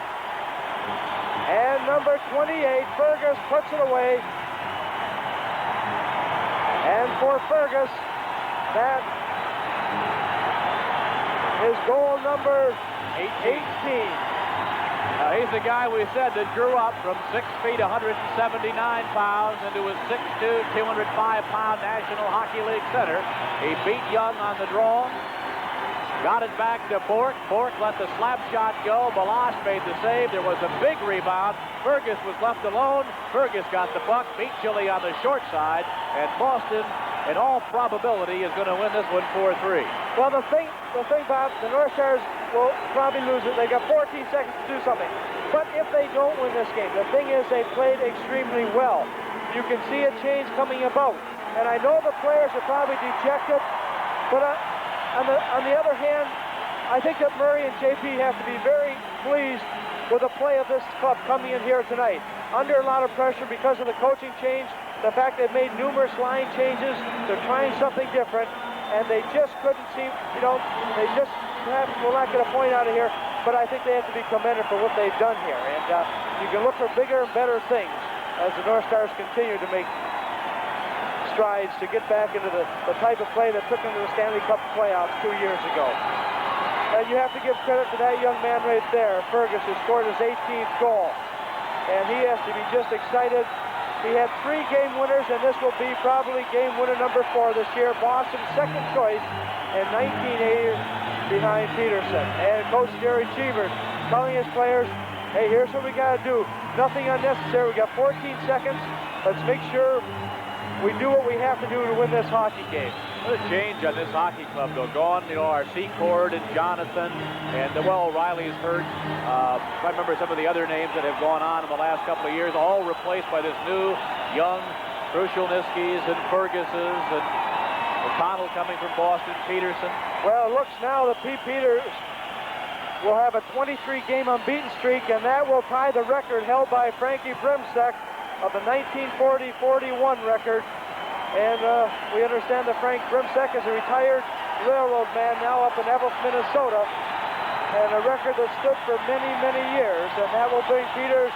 And number 28, Fergus, puts it away. And for Fergus, that is goal number 18. Now, he's the guy we said that grew up from 6 feet, 179 pounds into a 6'2", 205-pound National Hockey League center. He beat Young on the draw. Got it back to Bork. Bork let the slap shot go. Meloche made the save. There was a big rebound. Fergus was left alone. Fergus got the puck, beat Chile on the short side, and Boston, in all probability, is going to win this one 4-3. Well, the thing, Bob, the North Stars will probably lose it. They got 14 seconds to do something. But if they don't win this game, the thing is they played extremely well. You can see a change coming about. And I know the players are probably dejected, but on the other hand, I think that Murray and JP have to be very pleased with the play of this club coming in here tonight. Under a lot of pressure because of the coaching change, the fact they've made numerous line changes, they're trying something different, and they just couldn't seem, they just perhaps will not get a point out of here, but I think they have to be commended for what they've done here. And you can look for bigger and better things as the North Stars continue to make strides to get back into the type of play that took them to the Stanley Cup playoffs 2 years ago. And you have to give credit to that young man right there, Fergus, who scored his 18th goal. And he has to be just excited. He had 3 game winners, and this will be probably game winner number 4 this year. Boston's second choice in 1980 behind Peterson. And Coach Jerry Cheevers telling his players, hey, here's what we got to do. Nothing unnecessary. We got 14 seconds. Let's make sure we do what we have to do to win this hockey game. What a change on this hockey club, though. Gone, our Secord and Jonathan, and well, O'Reilly's hurt. I remember some of the other names that have gone on in the last couple of years, all replaced by this new, young Krushelniskis and Ferguses and O'Connell coming from Boston, Peterson. Well, it looks now that Pete Peters will have a 23-game unbeaten streak, and that will tie the record held by Frankie Brimsek of the 1940-41 record. And we understand that Frank Brimsek is a retired railroad man now up in Evelyn, Minnesota, and a record that stood for many, many years, and that will bring Peters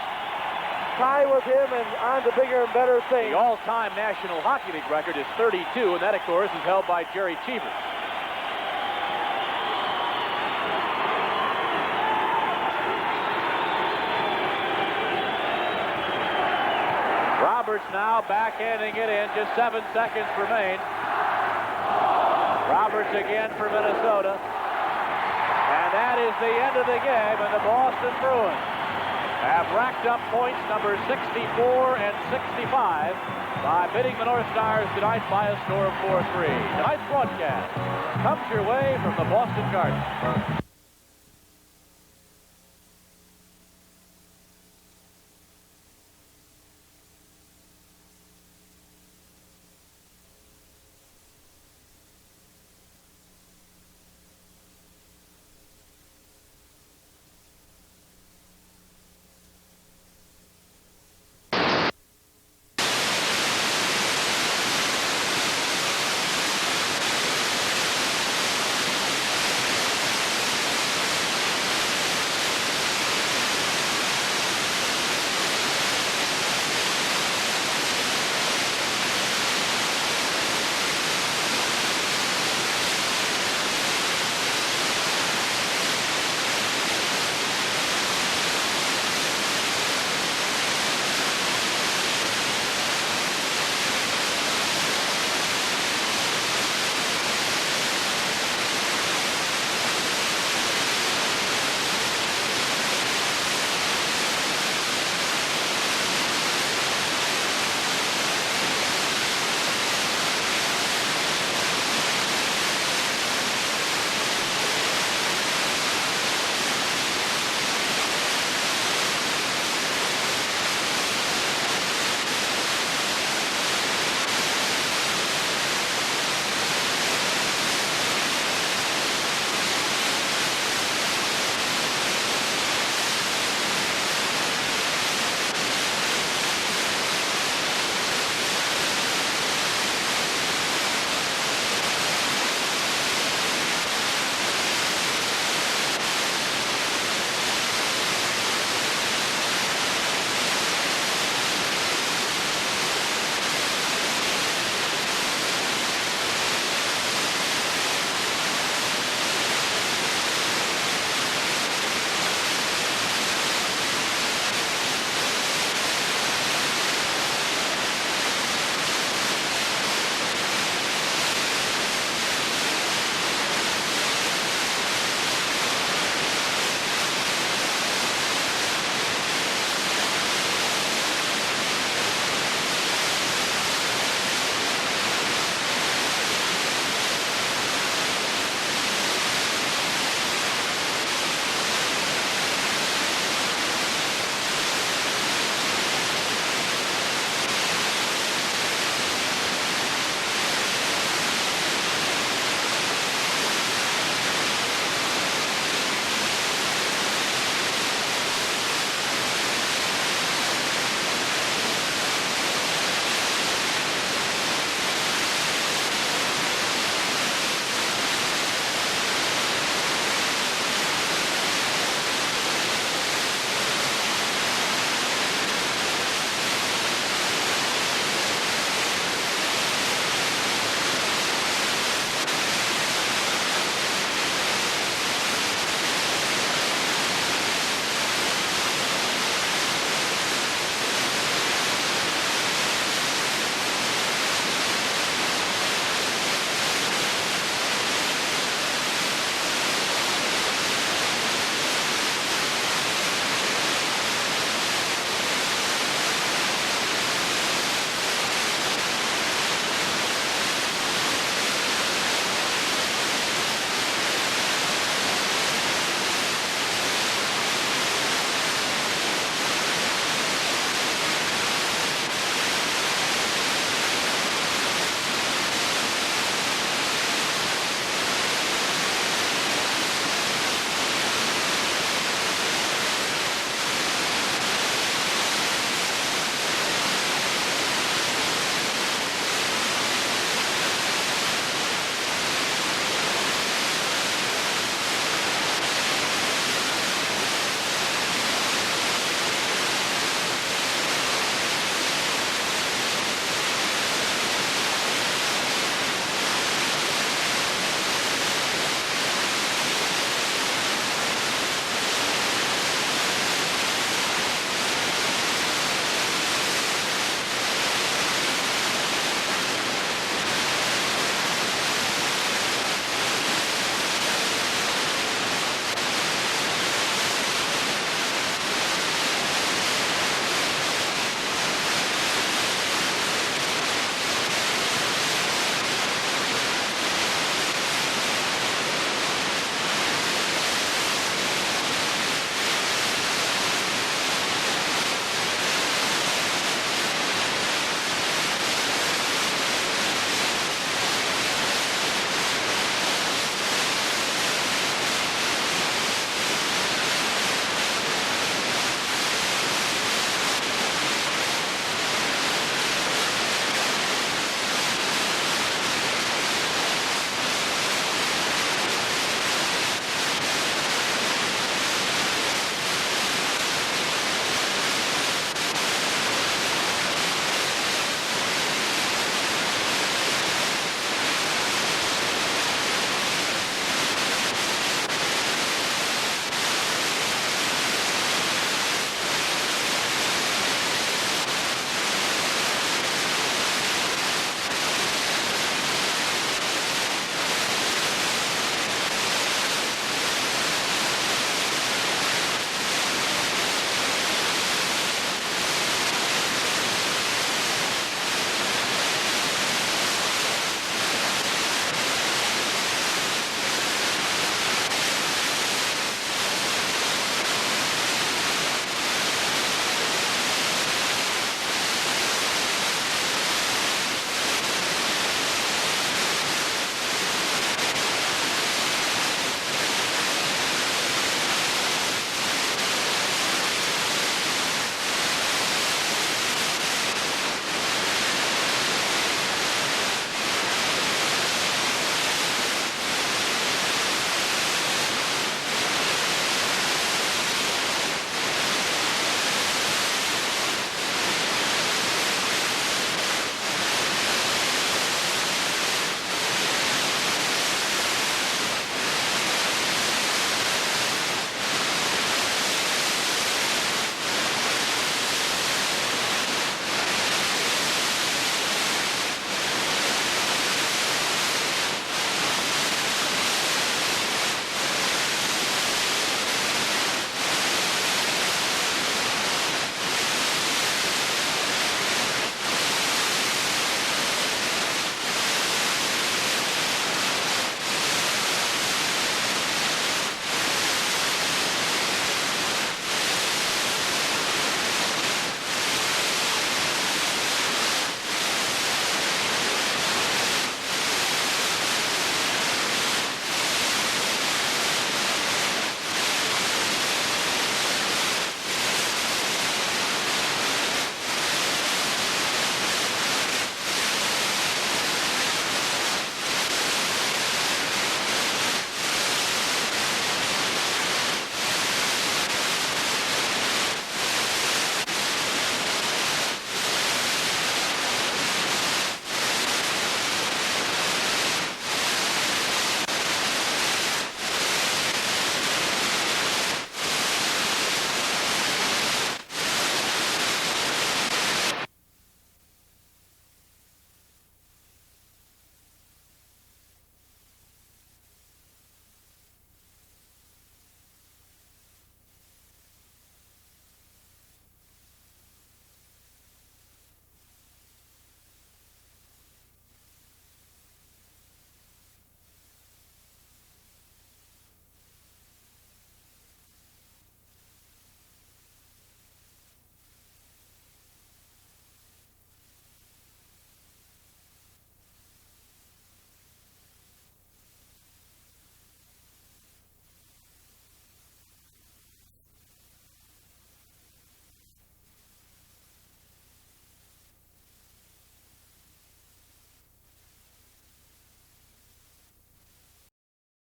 tie with him and on to bigger and better things. The all-time National Hockey League record is 32, and that, of course, is held by Jerry Cheever. Roberts now backhanding it in. Just 7 seconds remain. Roberts again for Minnesota. And that is the end of the game, and the Boston Bruins have racked up points number 64 and 65 by beating the North Stars tonight by a score of 4-3. Tonight's broadcast comes your way from the Boston Garden.